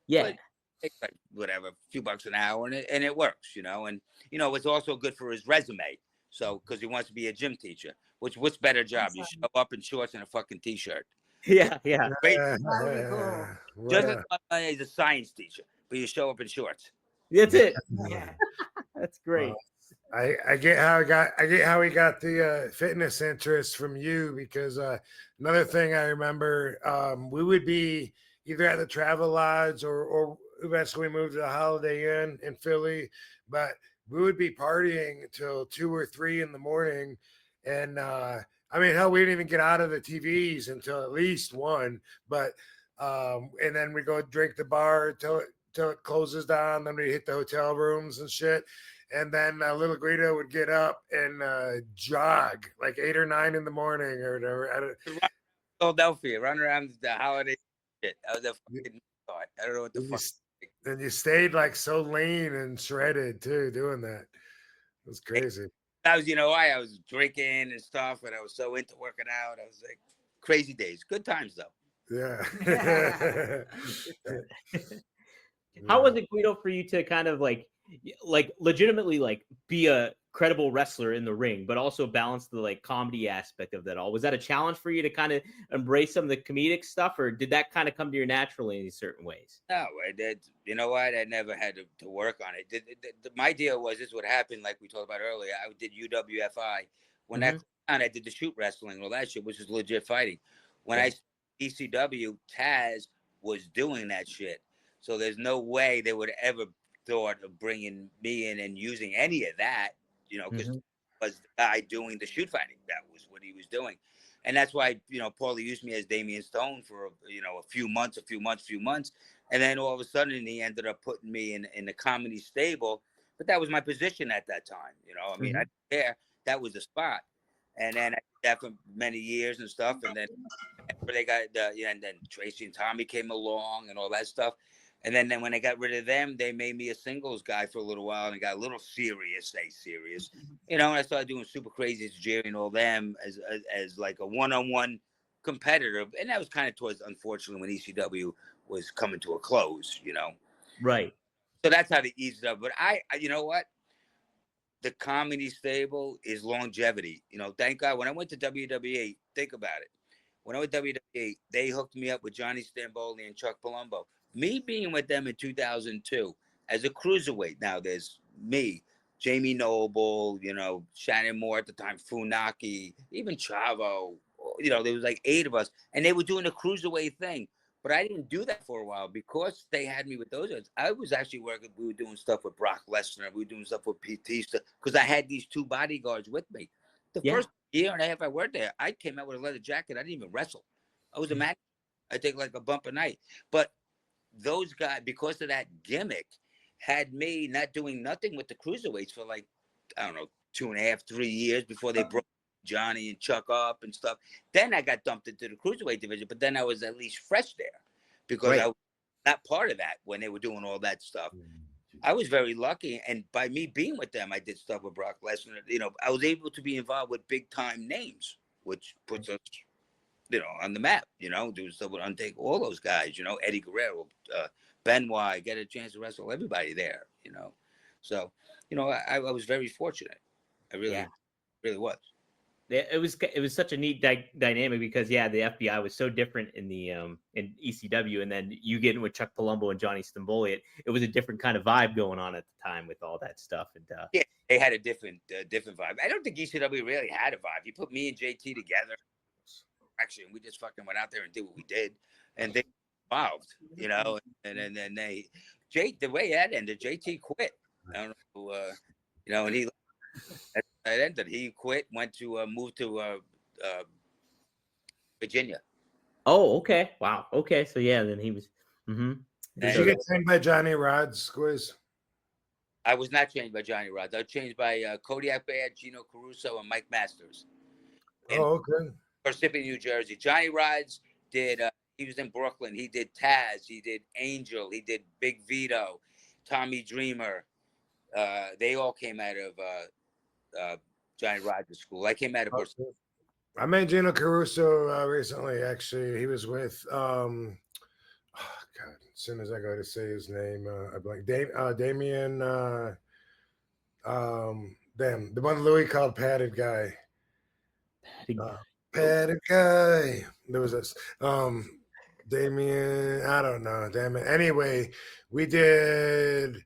Yeah. But it's like whatever, a few bucks an hour, and it works, you know. And you know, it's also good for his resume. So, because he wants to be a gym teacher, what's better job? You show up in shorts and a fucking t-shirt. Yeah. Yeah. Great. Just Yeah. as much money as a science teacher, but you show up in shorts. That's it. Yeah. That's great. I get how he got the fitness interest from you because another thing I remember we would be either at the Travel Lodge or eventually we moved to the Holiday Inn in Philly, but we would be partying till 2 or 3 in the morning, and I mean hell, we didn't even get out of the TVs until at least 1, but and then we go drink the bar till it closes down, then we hit the hotel rooms and shit. And then Little Guido would get up and jog like 8 or 9 in the morning or whatever. Philadelphia, run around the Holiday shit. That was a fucking thought. I don't know what the fuck. And you stayed like so lean and shredded too, doing that. It was crazy. That was, you know why? I was drinking and stuff, and I was so into working out. I was like, crazy days. Good times, though. Yeah. How was it, Guido, for you to kind of like legitimately like be a credible wrestler in the ring, but also balance the like comedy aspect of that all? Was that a challenge for you to kind of embrace some of the comedic stuff, or did that kind of come to you naturally in certain ways? No, I did. You know what? I never had to work on it. My deal was this would happen, like we talked about earlier. I did UWFI. When I did the shoot wrestling and all that shit, which was legit fighting. When I ECW, Taz was doing that shit. So there's no way they would ever thought of bringing me in and using any of that, you know, because was the guy doing the shoot fighting. That was what he was doing. And that's why, you know, Paulie used me as Damian Stone for, you know, a few months. And then all of a sudden he ended up putting me in the comedy stable. But that was my position at that time. You know, I mean, I didn't care. That was the spot. And then I did that for many years and stuff. And then they got and then Tracy and Tommy came along and all that stuff. And then when they got rid of them, they made me a singles guy for a little while, and it got a little serious, you know. And I started doing Super Crazy as Jerry and all them as like a one-on-one competitor, and that was kind of towards, unfortunately, when ECW was coming to a close, you know. Right. So that's how they eased it up. But I you know what? The comedy stable is longevity. You know, thank God. When I went to WWE, think about it. When I went to WWE, they hooked me up with Johnny Stamboli and Chuck Palumbo. Me being with them in 2002 as a cruiserweight. Now there's me, Jamie Noble, you know, Shannon Moore at the time, Funaki, even Chavo. You know, there was like 8 of us, and they were doing the cruiserweight thing. But I didn't do that for a while because they had me with those guys. I was actually working. We were doing stuff with Brock Lesnar. We were doing stuff with Batista because I had these 2 bodyguards with me. The first year and a half I worked there, I came out with a leather jacket. I didn't even wrestle. I was a man. I take like a bump a night. But those guys, because of that gimmick, had me not doing nothing with the cruiserweights for like, I don't know, 2.5, 3 years before they broke Johnny and Chuck up and stuff. Then I got dumped into the cruiserweight division, but then I was at least fresh there because I was not part of that when they were doing all that stuff. I was very lucky, and by me being with them, I did stuff with Brock Lesnar. You know, I was able to be involved with big time names, which puts us, you know, on the map. You know, do stuff with Undertaker, all those guys. You know, Eddie Guerrero, Benoit, get a chance to wrestle everybody there. You know, so you know, I was very fortunate. I really, really was. It was such a neat dynamic because the FBI was so different in the in ECW, and then you get in with Chuck Palumbo and Johnny Stamboli. It was a different kind of vibe going on at the time with all that stuff. And yeah, they had a different vibe. I don't think ECW really had a vibe. You put me and JT together, actually, and we just fucking went out there and did what we did, and they evolved, you know. And then the way that ended, JT quit. I don't know, you know, and he. It ended. He quit, went to move to Virginia. Oh, okay. Wow. Okay. So yeah, then he was. Mm-hmm. Did you get trained by Johnny Rod's Squiz? I was not trained by Johnny Rods. I was trained by Kodiak Bad, Gino Caruso, and Mike Masters. In Okay. Parsippany, New Jersey. Johnny Rods did. He was in Brooklyn. He did Taz. He did Angel. He did Big Vito, Tommy Dreamer. They all came out of Johnny Rods' school. I came out of Parsippany. I met Gino Caruso recently. Actually, he was with God. As soon as I go to say his name, I blank. Damien. Damn, the one Louis called Padded Guy. Padded Guy. There was this. Damien. I don't know. Damn it. Anyway, we did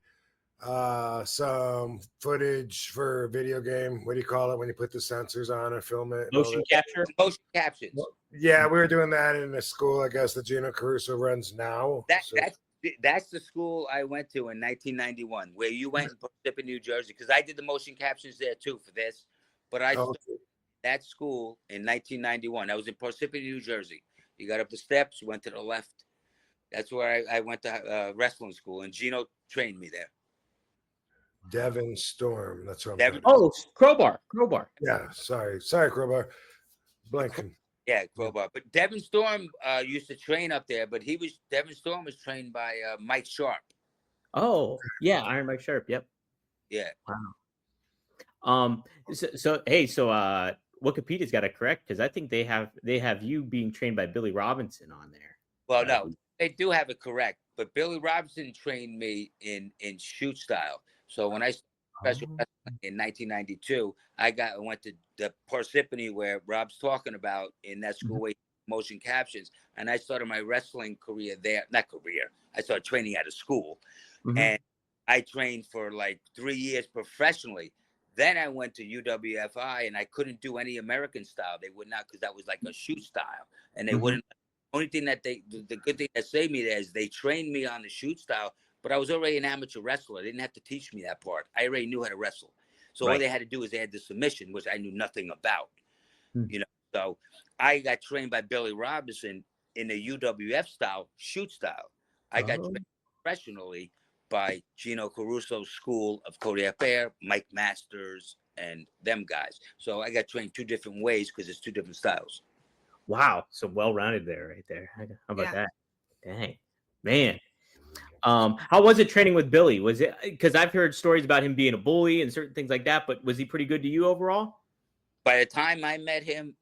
some footage for a video game. What do you call it when you put the sensors on and film it? Motion capture. Motion captions. Yeah, we were doing that in a school, I guess, that Gino Caruso runs now. That's the school I went to in 1991, where you went in Parsippany, New Jersey, because I did the motion captions there too for this. But I started that school in 1991. I was in Parsippany, New Jersey. You got up the steps, you went to the left. That's where I went to wrestling school, and Gino trained me there. Devin Storm. That's what I'm Crowbar. Yeah, sorry, Crowbar. Blanking. Yeah, Crowbar. But Devin Storm used to train up there, but Devin Storm was trained by Mike Sharp. Oh, yeah, Iron Mike Sharp. Yep. Yeah. Wow. So Wikipedia's got it correct, because I think they have you being trained by Billy Robinson on there. Well, no, they do have it correct, but Billy Robinson trained me in shoot style. So when I started special wrestling in 1992, I went to the Parsippany where Rob's talking about in that school way motion captions, and I started my wrestling career there. Not career. I started training out of school, and I trained for like 3 years professionally. Then I went to UWFI, and I couldn't do any American style. They would not, because that was like a shoot style, and they wouldn't. Only thing that the good thing that saved me there is they trained me on the shoot style, but I was already an amateur wrestler. They didn't have to teach me that part. I already knew how to wrestle. So all they had to do is add the submission, which I knew nothing about. You know, so I got trained by Billy Robinson in the UWF style, shoot style. I got trained professionally by Gino Caruso's school of Kodiak Bear, Mike Masters, and them guys. So I got trained 2 different ways because it's 2 different styles. Wow, so well-rounded there, right there. How about that? Dang, man. How was it training with Billy? Was it, because I've heard stories about him being a bully and certain things like that, but was he pretty good to you overall? By the time I met him,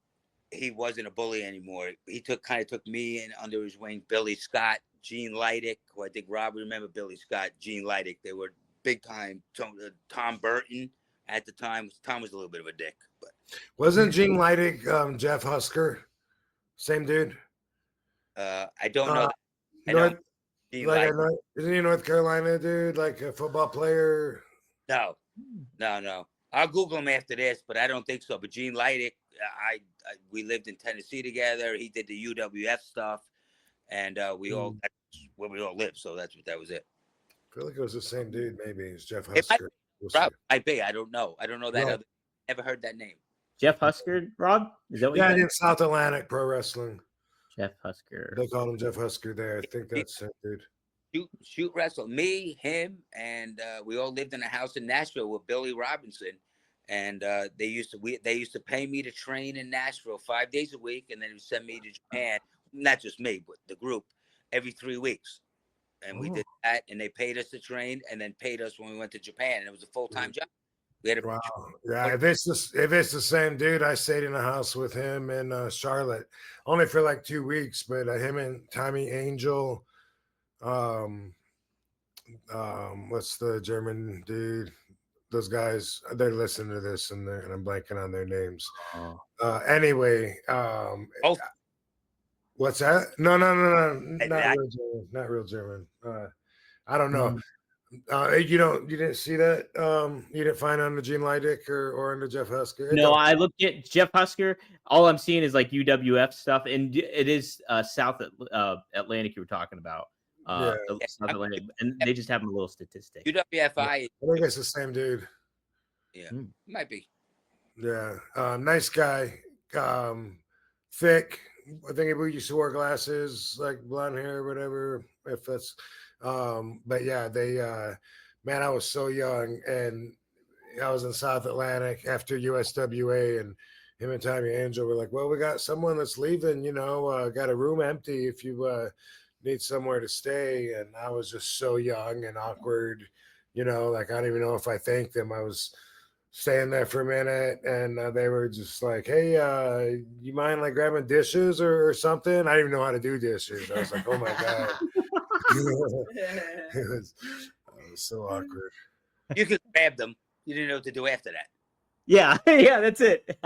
he wasn't a bully anymore. He kind of took me in under his wing. Billy Scott, Gene Leidick, who I think Rob remember Billy Scott, Gene Leidick. They were big time. Tom Burton at the time. Tom was a little bit of a dick, but wasn't Gene Leidick Jeff Husker? Same dude. I don't know. That. Isn't he North Carolina dude, like a football player? No. I'll Google him after this, but I don't think so. But Gene Leidick, we lived in Tennessee together. He did the UWF stuff, and that's where we all lived. So that was it. I feel like it was the same dude. Maybe it's Jeff Husker. Might be. I don't know. I don't know that. Never heard that name. Jeff Husker, Rob? Is that what you in South Atlantic Pro Wrestling. Jeff Husker. They called him Jeff Husker there. I think that's it, dude. Shoot wrestle. Me, him, and we all lived in a house in Nashville with Billy Robinson. And they used to pay me to train in Nashville 5 days a week, and then they would send me to Japan. Not just me, but the group every 3 weeks. And we did that, and they paid us to train, and then paid us when we went to Japan. And it was a full-time job. We had yeah, if it's the same dude, I stayed in a house with him in Charlotte, only for like 2 weeks. But him and Tommy Angel, what's the German dude? Those guys, they're listening to this, and I'm blanking on their names. Anyway, what's that? No, not real German. I don't know. You didn't see that? You didn't find under Gene Leidick or under Jeff Husker? No, I looked at Jeff Husker. All I'm seeing is like UWF stuff, and it is South Atlantic you were talking about. South Atlantic, and they just have a little statistic. UWFI. I think it's the same dude. Yeah, might be. Yeah, nice guy, thick, I think he used to wear glasses, like blonde hair or whatever. If that's, but yeah, they, man, I was so young, and I was in South Atlantic after USWA, and him and Tommy Angel were like, "Well, we got someone that's leaving. Got a room empty if you need somewhere to stay." And I was just so young and awkward, like I don't even know if I thanked them. I was staying there for a minute, and they were just like, "Hey, you mind like grabbing dishes or something?" I didn't even know how to do dishes. I was like, "Oh my god." it was so awkward. You could grab them. You didn't know what to do after that. Yeah, yeah, that's it.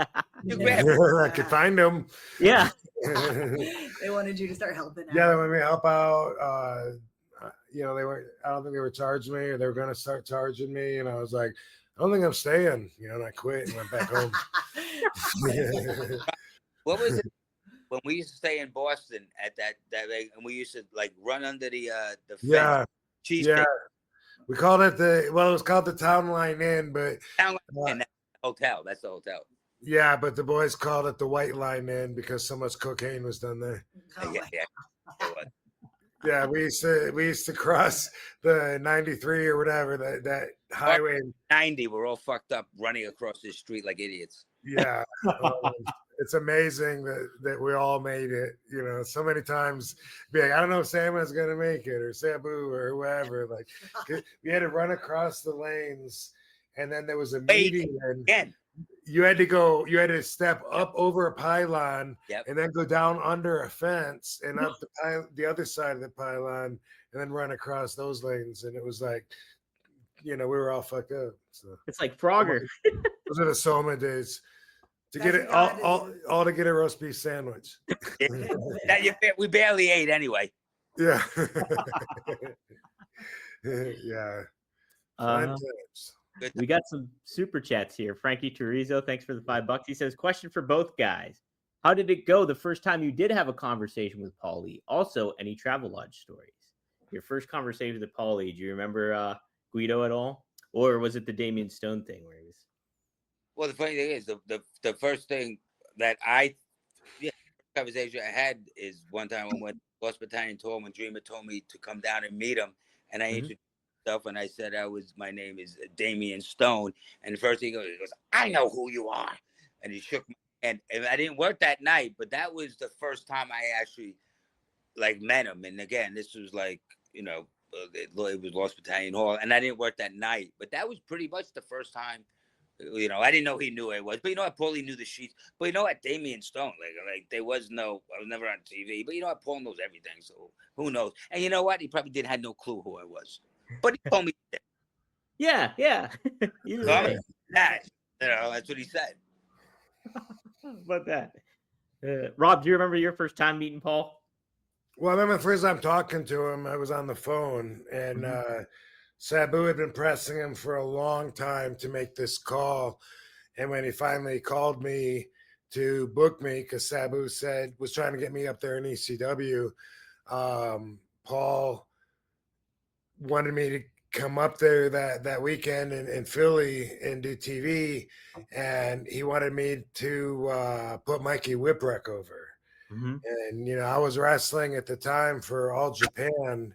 You grab them. I could find them. Yeah. They wanted you to start helping out. Yeah, they wanted me to help out. They were. I don't think they were charging me, or they were going to start charging me, and I was like, "I don't think I'm staying." And I quit and went back home. What was it when we used to stay in Boston at that and we used to like run under the fence? Yeah, Cheese yeah. We called it it was called the Town Line Inn, but and that hotel. That's the hotel. yeah, but the boys called it the White Line Inn because so much cocaine was done there. Oh yeah, my yeah. It was. Yeah, we used to cross the 93 or whatever that highway. 90, we're all fucked up running across this street like idiots. Yeah, it's amazing that we all made it. So many times, be like, I don't know if Sam is gonna make it or Sabu or whoever. Like, we had to run across the lanes, and then there was a meeting, and Again. you had to step up over a pylon, Yep. and then go down under a fence and up the other side of the pylon, and then run across those lanes. And it was like, we were all fucked up. So It's like Frogger. those are the Soma days. To That's get it what God all to get a roast beef sandwich. We barely ate anyway. Yeah. Yeah. Fun times. We got some super chats here. Frankie Chorizo, thanks for the $5. He says, question for both guys. How did it go the first time you did have a conversation with Paulie? Also, any travel lodge stories? Your first conversation with Paulie, do you remember Guido at all? Or was it the Damian Stone thing where he was? Well, the funny thing is, the first thing that conversation I had is one time I went to Lost Battalion tour when Dreamer told me to come down and meet him, and I introduced myself and I said my name is Damian Stone, and the first thing he goes, I know who you are, and he shook my hand, and I didn't work that night, but that was the first time I actually like met him, and again, this was like it was Lost Battalion Hall, and I didn't work that night, but that was pretty much the first time. I didn't know he knew who I was, but Paulie knew the sheets. But Damian Stone, like there was no, I was never on TV, but Paul knows everything, so who knows? And you know what? He probably had no clue who I was, but he told me. Yeah. So right. That's what he said. How about that? Rob, do you remember your first time meeting Paul? Well, I remember the first time talking to him, I was on the phone, and Sabu had been pressing him for a long time to make this call. And when he finally called me to book me, because Sabu was trying to get me up there in ECW, Paul wanted me to come up there that weekend in Philly and do TV. And he wanted me to put Mikey Whipwreck over. And, I was wrestling at the time for All Japan,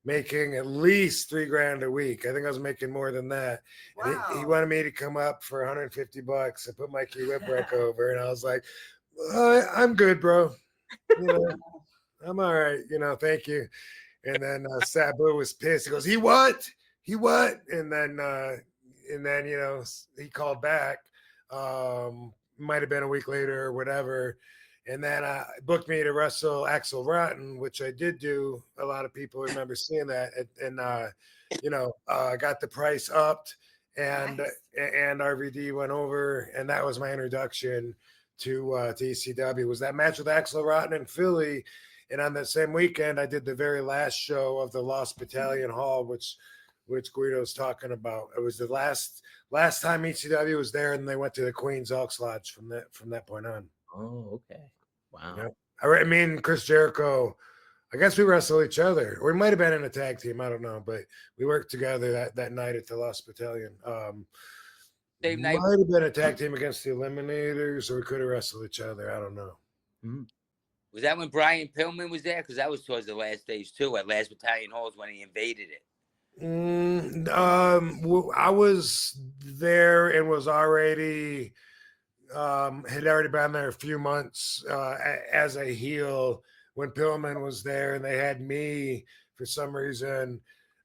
making at least $3,000 a week. I think I was making more than that. Wow. He wanted me to come up for $150 and put Mikey Whipwreck over. And I was like, I'm good, bro. I'm all right. Thank you. And then Sabu was pissed. He goes, he what? And then, he called back. Might have been a week later or whatever. And then booked me to wrestle Axel Rotten, which I did do. A lot of people remember seeing that. And got the price upped, and RVD went over. And that was my introduction to ECW. Was that match with Axel Rotten in Philly. And on that same weekend, I did the very last show of the Lost Battalion Hall, which Guido's talking about. It was the last time ECW was there, and they went to the Queen's Elks Lodge from that point on. Oh, okay. Wow. Yep. I mean, Chris Jericho, I guess we wrestled each other. We might have been in a tag team. I don't know, but we worked together that night at the Lost Battalion. Same night. Might have been a tag team against the Eliminators, or we could have wrestled each other. I don't know. Was that when Brian Pillman was there? Because that was towards the last days too, at Last Battalion Halls when he invaded it. I was there and was already had already been there a few months as a heel when Pillman was there, and they had me for some reason.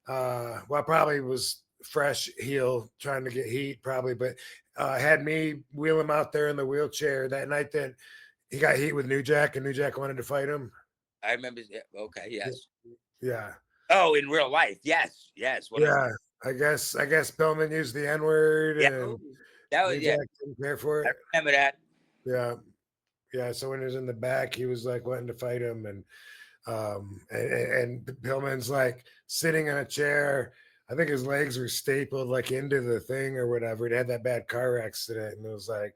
Well, I probably was fresh heel trying to get heat, probably, but had me wheel him out there in the wheelchair that night that he got heat with New Jack, and New Jack wanted to fight him. I remember. Okay, yes. Yeah. Oh, in real life, yes. Yeah, I guess Pillman used the N-word, Yeah. and That was New Jack didn't care for it. I remember that. Yeah. So when he was in the back, he was like wanting to fight him, and Pillman's like sitting in a chair. I think his legs were stapled like into the thing or whatever. He had that bad car accident, and it was like,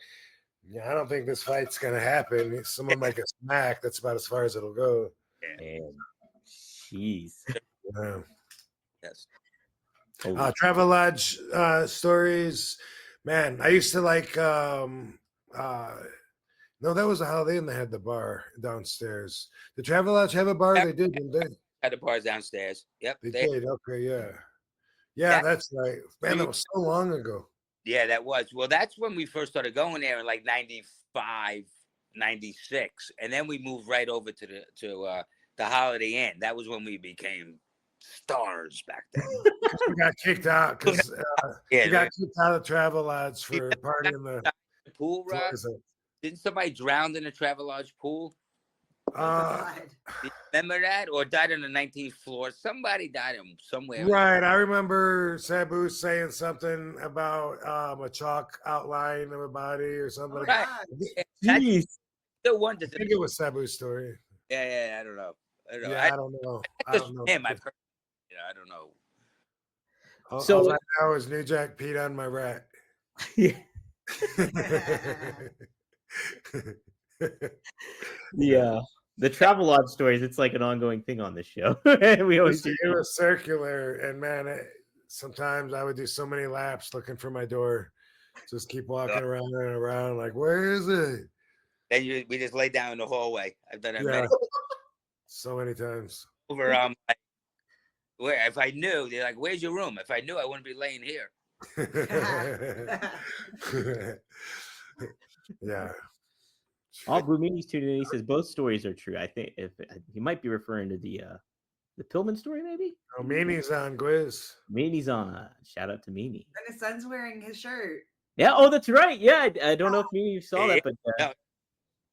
yeah, I don't think this fight's gonna happen. Someone might get smacked. That's about as far as it'll go. Man. Jeez. Yeah. Yes. Travel Lodge stories. Man, I used to like no, that was a Holiday Inn. They had the bar downstairs. The Travel Lodge have a bar? They did, didn't they? Had the bars downstairs. Yep. They did. Okay, yeah, that's right. Man, that was so long ago. Yeah, that was. Well, that's when we first started going there in like 95, 96. And then we moved right over to the Holiday Inn. That was when we became stars back then. We got kicked out because we got kicked out of Travel Lodge for partying the pool, Rob. Didn't somebody drown in the Travel Lodge pool? Do you remember that? Or died on the 19th floor? Somebody died somewhere. Right. I remember Sabu saying something about a chalk outline of a body or something. Right. Jeez. The one I think it was Sabu's story. Yeah, I don't know. I don't know. I don't know. Him, I've heard. I don't know. So all I know is New Jack peed on my rat. Yeah. The Travel Lodge stories, it's like an ongoing thing on this show. We always do. It was circular, and man, sometimes I would do so many laps looking for my door, just keep walking around and around, like, where is it? Then we just lay down in the hallway. I've done that so many times. Over where if I knew, they're like, "Where's your room?" If I knew, I wouldn't be laying here. Yeah. All Blumini's tuning in. He says both stories are true. I think if he might be referring to the Pillman story, maybe. Oh, Meanie's on Gwiz. Meanie's on. Shout out to Meanie. And his son's wearing his shirt. Yeah. Oh, that's right. Yeah. I don't know if Meanie saw that, but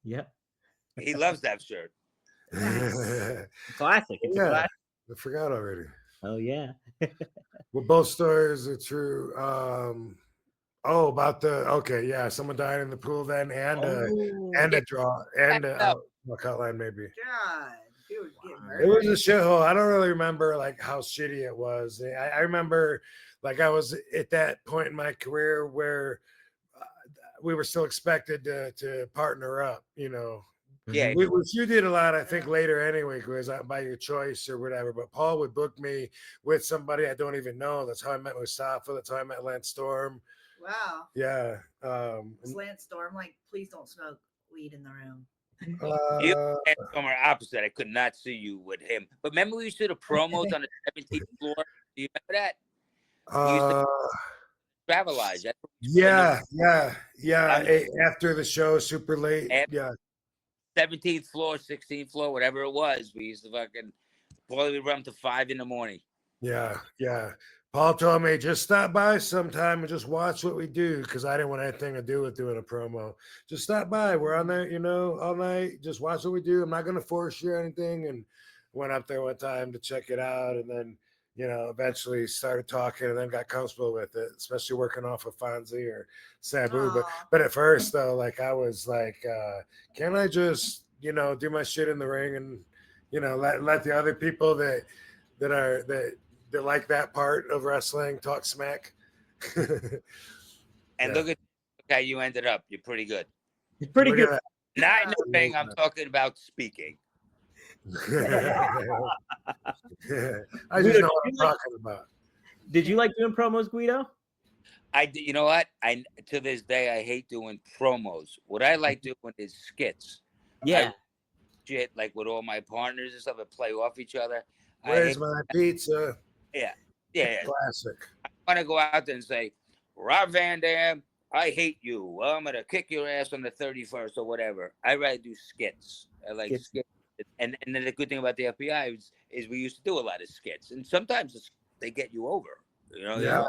yeah. He loves that shirt. Classic. It's a classic. I forgot already. Oh yeah. Well, both stories are true. About someone died in the pool then, and a draw and a knockout line maybe. God, dude, it was a shithole. I don't really remember like how shitty it was. I remember like I was at that point in my career where we were still expected to partner up, you know. Yeah, which you did a lot, I think, later anyway, because by your choice or whatever. But Paul would book me with somebody I don't even know. That's how I met Mustafa. That's how I met Lance Storm. Wow. Yeah. Was Lance Storm like, please don't smoke weed in the room? You and Storm are opposite. I could not see you with him. But remember we used to do the promos on the 17th floor? Do you remember that? We used to Travel Lodge. Yeah. After the show, super late. Yeah. 17th floor, 16th floor, whatever it was. We used to fucking probably run to 5 a.m. Yeah. Paul told me just stop by sometime and just watch what we do because I didn't want anything to do with doing a promo. Just stop by. We're on there, all night. Just watch what we do. I'm not going to force you or anything. And went up there one time to check it out, and then eventually started talking and then got comfortable with it, especially working off of Fonzie or Sabu. But at first though, like I was like, can I just, do my shit in the ring and, let the other people that like that part of wrestling talk smack. And look at how you ended up. You're pretty good. You're pretty good. Not in the ring. I'm talking about speaking. I just know what I'm talking about. Did you like doing promos, Guido? You know what? To this day I hate doing promos. What I like doing is skits. Yeah. shit like with all my partners and stuff and play off each other. Where's my pizza? Yeah. Classic. I want to go out there and say, Rob Van Dam, I hate you. Well, I'm gonna kick your ass on the 31st or whatever. I rather do skits. I like skits. And then the good thing about the FBI is we used to do a lot of skits, and sometimes they get you over. You know, Yeah.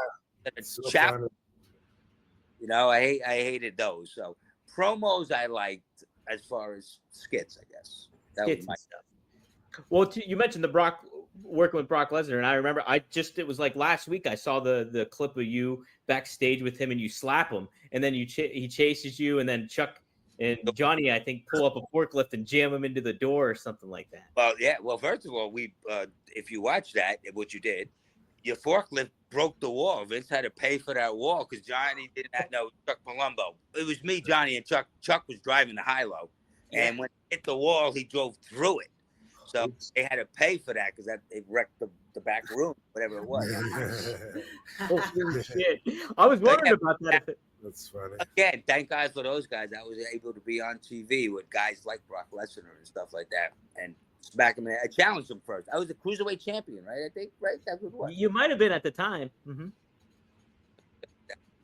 So funny. You know, I hated those. So promos I liked as far as skits, I guess. That was my stuff. Well, you mentioned working with Brock Lesnar, and I remember it was like last week I saw the clip of you backstage with him, and you slap him, and then he chases you, and then Chuck and Johnny, I think, pull up a forklift and jam him into the door or something like that. Well, yeah. Well, first of all, if you watch that, what you did, your forklift broke the wall. Vince had to pay for that wall because Johnny did not know Chuck Palumbo. It was me, Johnny, and Chuck. Chuck was driving the high-low, and when he hit the wall, he drove through it. So they had to pay for that because it wrecked the back room, whatever it was. Oh, shit. I was wondering about that. That's funny. Again, thank God for those guys. I was able to be on TV with guys like Brock Lesnar and stuff like that, and smack him in. I challenged him first. I was a cruiserweight champion, right? I think, right? That's what it was. You might have been at the time. Mm-hmm.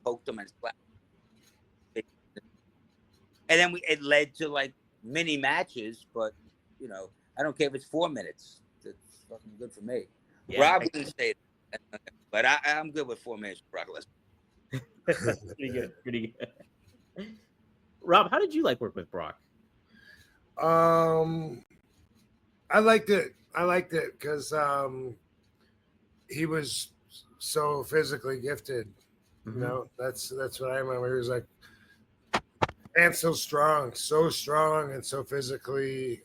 Poked him and slapped. And then it led to like mini matches, but you know, I don't care if it's 4 minutes. It's fucking good for me. Yeah, Rob didn't say that, but I'm good with 4 minutes for Brock Lesnar. Pretty good. Rob, how did you like work with Brock? I liked it because he was so physically gifted. You know, that's what I remember. He was like, and so strong, and so physically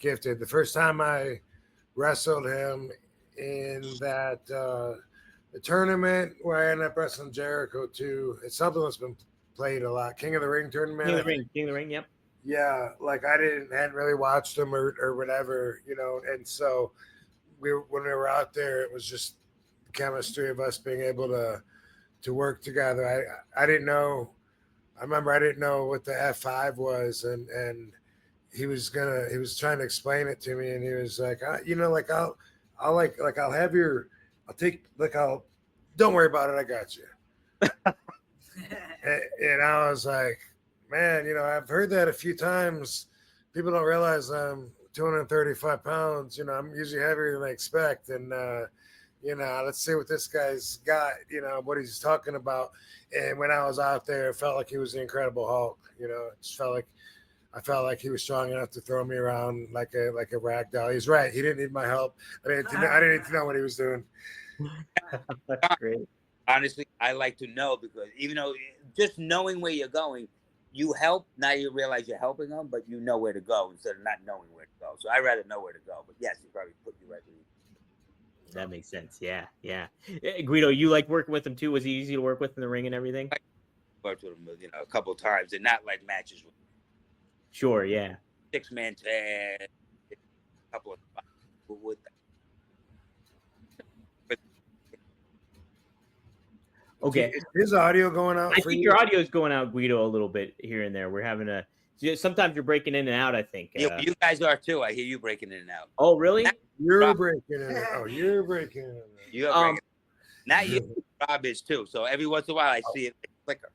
gifted. The first time I wrestled him in that the tournament where I ended up wrestling Jericho too, it's something that's been played a lot. King of the Ring tournament. King of the Ring, yep. Yeah, like I hadn't really watched them or whatever, you know, and so when we were out there, it was just the chemistry of us being able to work together. I didn't know. I remember I didn't know what the F5 was, and he was trying to explain it to me, and he was like, you know, like I'll have your, don't worry about it, I got you. and I was like, man, you know, I've heard that a few times. People don't realize I'm 235 pounds. You know, I'm usually heavier than I expect, and you know, let's see what this guy's got, you know, what he's talking about. And when I was out there, it felt like he was the Incredible Hulk, you know. I felt like he was strong enough to throw me around like a rag doll. He's right. He didn't need my help. I didn't need to know what he was doing. That's great. Honestly, I like to know because even though just knowing where you're going, you help. Now you realize you're helping them, but you know where to go instead of not knowing where to go. So I'd rather know where to go. But yes, he probably put you right where you. That makes sense. Yeah. Guido, you like working with him too? Was he easy to work with in the ring and everything? I worked with him, you know, a couple of times, and not like matches with. Sure. Yeah. 6-man tag, a couple of with that. Okay. Is his audio going out? I think your audio is going out, Guido, a little bit here and there. We're having sometimes you're breaking in and out, I think. You guys are too. I hear you breaking in and out. Oh, really? You're breaking it. Oh, you're breaking it. You're breaking. Not you. Rob is too. So every once in a while, I see it flicker.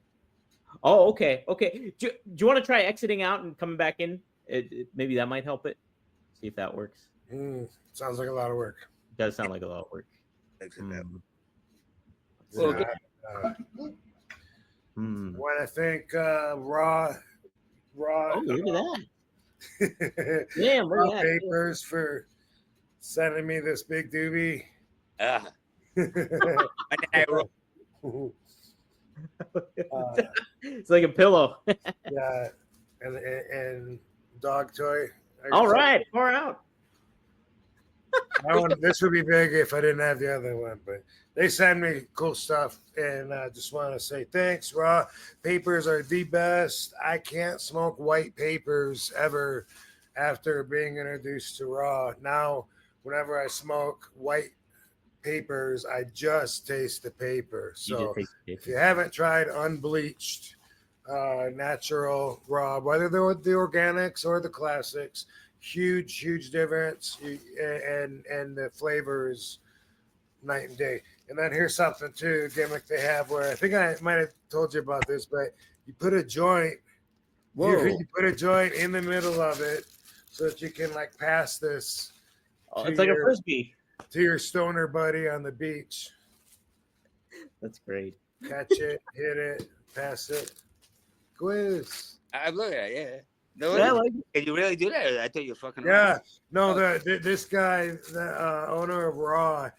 Oh, okay. Do you want to try exiting out and coming back in? Maybe that might help it. See if that works. Sounds like a lot of work. It does sound like a lot of work. When I think Raw. Oh, look at that. Damn, look at that. Papers for sending me this big doobie. It's like a pillow. Yeah, and dog toy. All right, pour out. This would be big if I didn't have the other one, but they send me cool stuff, and I just want to say thanks. Raw papers are the best. I can't smoke white papers ever after being introduced to Raw. Now, whenever I smoke white papers, I just taste the paper. So if you haven't tried unbleached natural, raw, whether they're the organics or the classics. Huge difference, and the flavors night and day. And then here's something too, gimmick they have where I think I might have told you about this, but you put a joint, you put a joint in the middle of it so that you can like pass this. Oh, it's like a frisbee to your stoner buddy on the beach. That's great. Catch it, hit it, pass it. Quiz. I'm looking at it, yeah. No, Yeah, I like it. can you really do that? I thought you were fucking Yeah. around. No, this guy, the owner of Raw,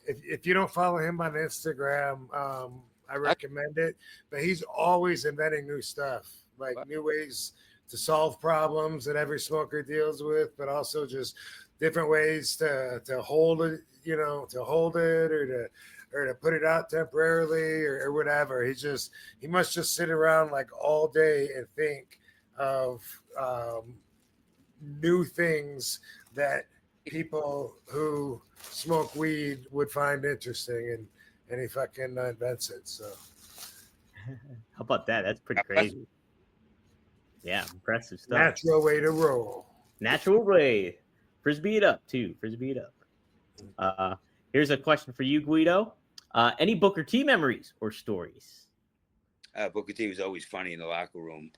if you don't follow him on Instagram, I recommend it. But he's always inventing new stuff, like new ways to solve problems that every smoker deals with, but also just different ways to hold it, to hold it or to put it out temporarily or whatever. He must just sit around like all day and think of new things that people who smoke weed would find interesting, and he fucking invents it. So How about that? That's pretty crazy. Yeah, impressive stuff. natural way to roll. Natural way. Frisbee it up too. Frisbee it up. Here's a question for you, Guido. Any Booker T memories or stories? Booker T was always funny in the locker room.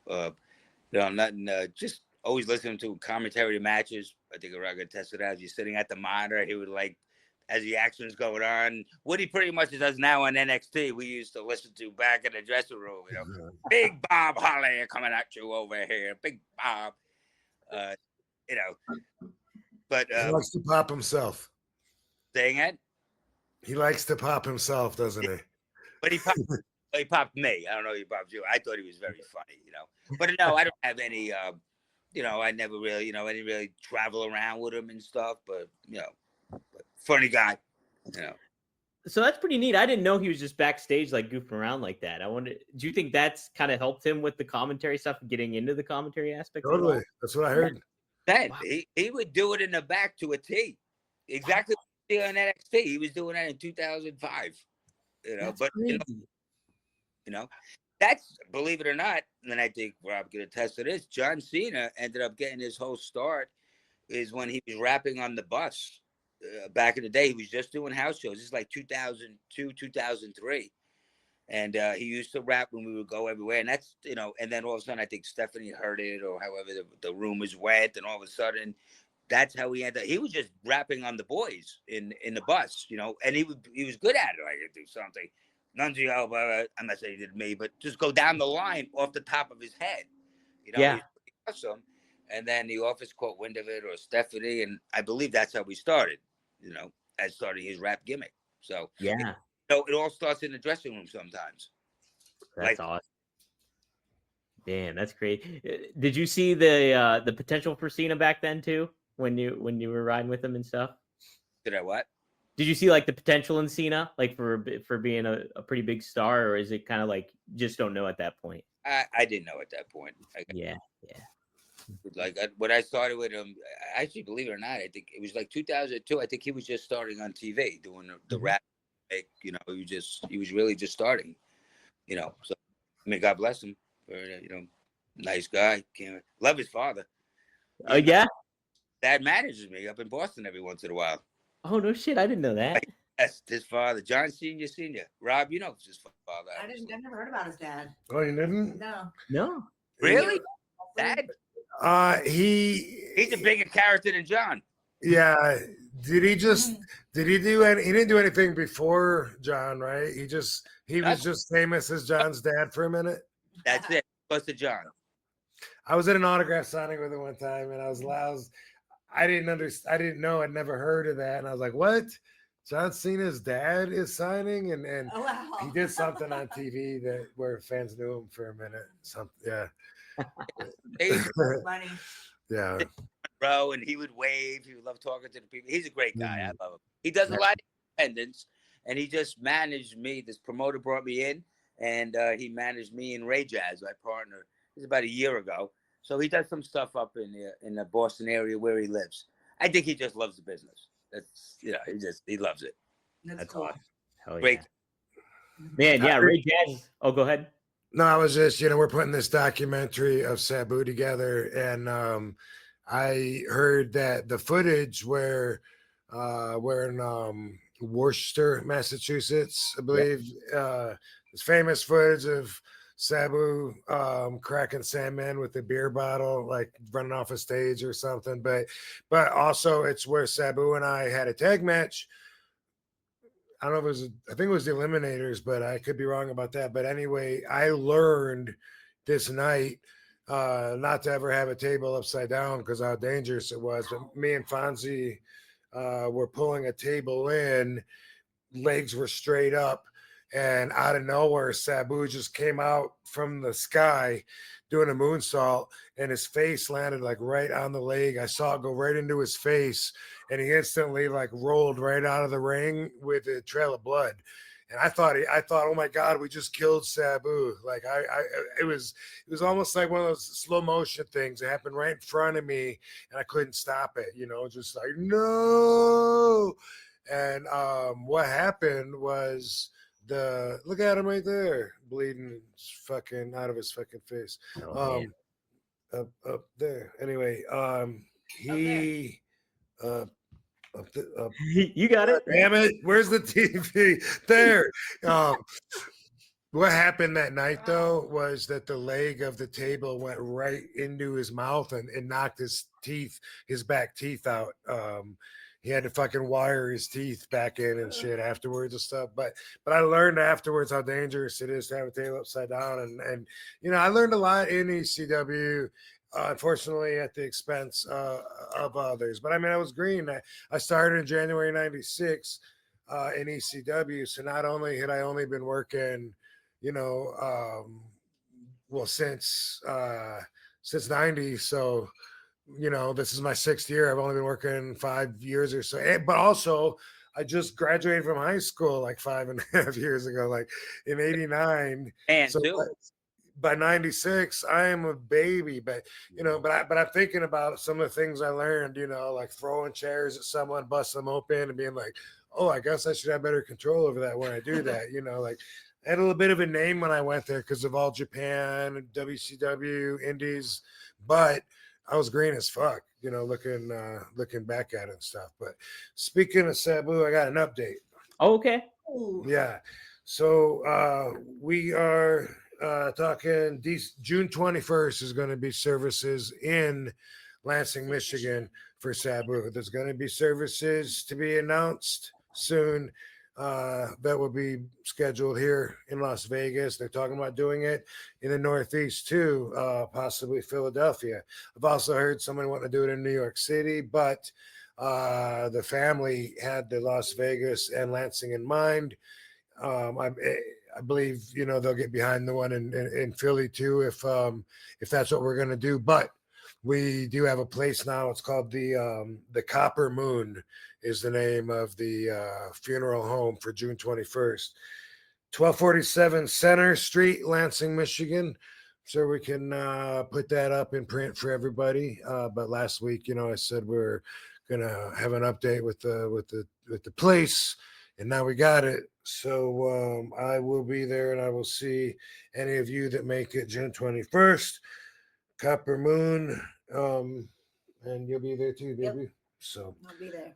Nothing. Just always listening to commentary matches. I think Raga tested out. You're sitting at the monitor. He would like, as the action's going on, what he pretty much does now on NXT. We used to listen to back in the dressing room. Big Bob Holly coming at you over here. Big Bob. But he likes to pop himself. Saying it. He likes to pop himself, doesn't he? But he popped me. I don't know if he popped you. I thought he was very funny, But no, I don't have any. I never really, I didn't really travel around with him and stuff. But funny guy, So that's pretty neat. I didn't know he was just backstage, like goofing around like that. I wonder, do you think that's kind of helped him with the commentary stuff, getting into the commentary aspect? Totally, that's what I heard. Then he would do it in the back to a T, exactly what he did on NXT. He was doing that in 2005. That's but crazy. That's, believe it or not, and I think Rob can attest to this. John Cena ended up getting his whole start is when he was rapping on the bus. Back in the day, he was just doing house shows. This is like 2002, 2003. And he used to rap when we would go everywhere. And that's, and then all of a sudden, I think Stephanie heard it or however the rumors went. And all of a sudden, that's how he ended up. He was just rapping on the boys in the bus, and he was good at it. Like, do something. None of you, I'm not saying he did me, but just go down the line off the top of his head. Yeah. Awesome. And then the office caught wind of it, or Stephanie, and I believe that's how we started, as starting his rap gimmick. So yeah, it all starts in the dressing room sometimes. That's awesome. Damn, that's great. Did you see the potential for Cena back then too, when you were riding with him and stuff? Did I what? Did you see like the potential in Cena, like for being a pretty big star, or is it kind of like just don't know at that point? I didn't know at that point. Yeah. Like when I started with him, actually, believe it or not, I think it was like 2002. I think he was just starting on TV doing the rap. He was really just starting. So God bless him. Nice guy. Love his father. Oh yeah. Dad manages me up in Boston every once in a while. Oh no shit! I didn't know that. Yes, his father, John Senior. Rob, his father. I never heard about his dad. Oh, you didn't? No. Really? Dad? He's a bigger character than John. Yeah. Did he do any? He didn't do anything before John, right? He was just famous as John's dad for a minute. That's it. Close to John. I was at an autograph signing with him one time, and I didn't understand. I didn't know. I'd never heard of that, and I was like, "What? John Cena's dad is signing?" And Oh, wow. he did something on TV where fans knew him for a minute. Yeah. Funny. Yeah. Bro, and he would wave. He would love talking to the people. He's a great guy. I love him. He does a lot of independence, and he just managed me. This promoter brought me in, and he managed me and Ray Jazz, my partner. It was about a year ago. So he does some stuff up in the Boston area where he lives. I think he just loves the business. That's he loves it. That's cool. Awesome. Hell Great. yeah. Man, yeah, Ray Jazz. Oh, go ahead. No, I was just, we're putting this documentary of Sabu together, and I heard that the footage where we're in Worcester, Massachusetts, I believe, this famous footage of Sabu cracking Sandman with a beer bottle, like running off a stage or something. But also it's where Sabu and I had a tag match. I don't know if it was, I think it was the Eliminators, but I could be wrong about that. But anyway, I learned this night not to ever have a table upside down because how dangerous it was. But me and Fonzie were pulling a table in, legs were straight up, and out of nowhere, Sabu just came out from the sky doing a moonsault, and his face landed like right on the leg. I saw it go right into his face, and he instantly like rolled right out of the ring with a trail of blood. And I thought, oh my God, we just killed Sabu. Like it was almost like one of those slow motion things. It happened right in front of me, and I couldn't stop it. Just like no. And what happened was look at him right there, bleeding fucking out of his fucking face. Up there. Anyway, he you got it. Damn it! Where's the TV? There. What happened that night though was that the leg of the table went right into his mouth and knocked his back teeth out. He had to fucking wire his teeth back in and shit afterwards and stuff. But I learned afterwards how dangerous it is to have a table upside down. And I learned a lot in ECW, unfortunately at the expense of others. But I mean, I was green. I started in January 96 in ECW. So not only had I only been working, since 90. So, this is my 6th year. I've only been working 5 years or so. But also, I just graduated from high school like 5.5 years ago, like in '89. And so by 96, I am a baby. But but I'm thinking about some of the things I learned. Like throwing chairs at someone, busting them open, and being like, "Oh, I guess I should have better control over that when I do that." Like I had a little bit of a name when I went there because of All Japan, WCW, Indies, but I was green as fuck, looking back at it and stuff. But speaking of Sabu, I got an update. Oh, okay. Yeah. So we are talking June 21st is going to be services in Lansing, Michigan for Sabu. There's going to be services to be announced soon that will be scheduled here in Las Vegas. They're talking about doing it in the Northeast too, possibly Philadelphia. I've also heard someone wanting to do it in New York City, but the family had the Las Vegas and Lansing in mind. I believe they'll get behind the one in Philly too if that's what we're going to do. But we do have a place now. It's called the Copper Moon is the name of the funeral home for June 21st. 1247 Center Street, Lansing, Michigan. So we can put that up in print for everybody. But last week, I said we're gonna have an update with the place, and now we got it. So I will be there, and I will see any of you that make it June 21st. Copper Moon, and you'll be there too, baby. Yep. So I'll be there.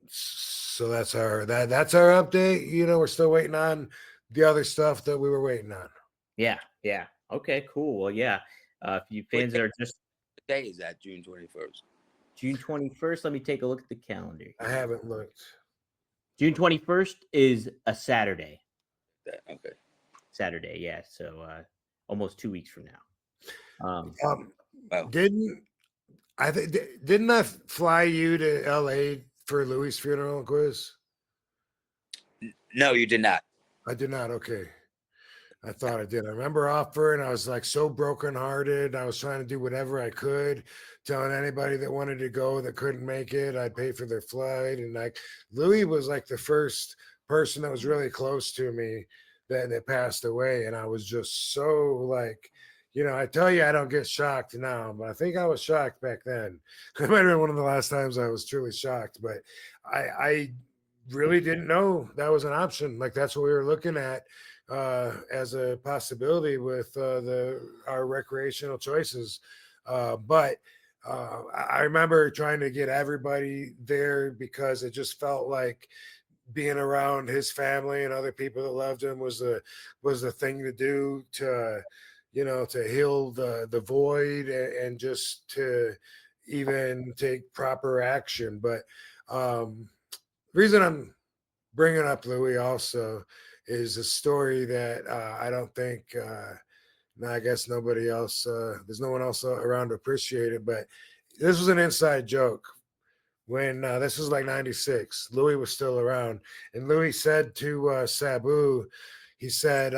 So that's our update. We're still waiting on the other stuff that we were waiting on. Yeah. Okay, cool. Well, yeah. If you fans that are just what day is that? June 21st. June 21st. Let me take a look at the calendar. I haven't looked. June 21st is a Saturday. Okay. Saturday, yeah. So almost 2 weeks from now. Wow. Didn't I fly you to LA for Louis' funeral quiz? No, you did not. I did not. Okay. I thought I did. I remember offering. I was like so brokenhearted. I was trying to do whatever I could, telling anybody that wanted to go that couldn't make it, I'd pay for their flight. And like Louis was like the first person that was really close to me that passed away. And I was just so like, I tell you, I don't get shocked now, but I think I was shocked back then. It might have been one of the last times I was truly shocked, but I really didn't know that was an option. Like that's what we were looking at. as a possibility with our recreational choices. But I remember trying to get everybody there because it just felt like being around his family and other people that loved him was the thing to do to, to heal the void and just to even take proper action. But the reason I'm bringing up Louis also is a story that I don't think, I guess nobody else, there's no one else around to appreciate it, but this was an inside joke. When this was like 96, Louis was still around. And Louis said to Sabu, he said,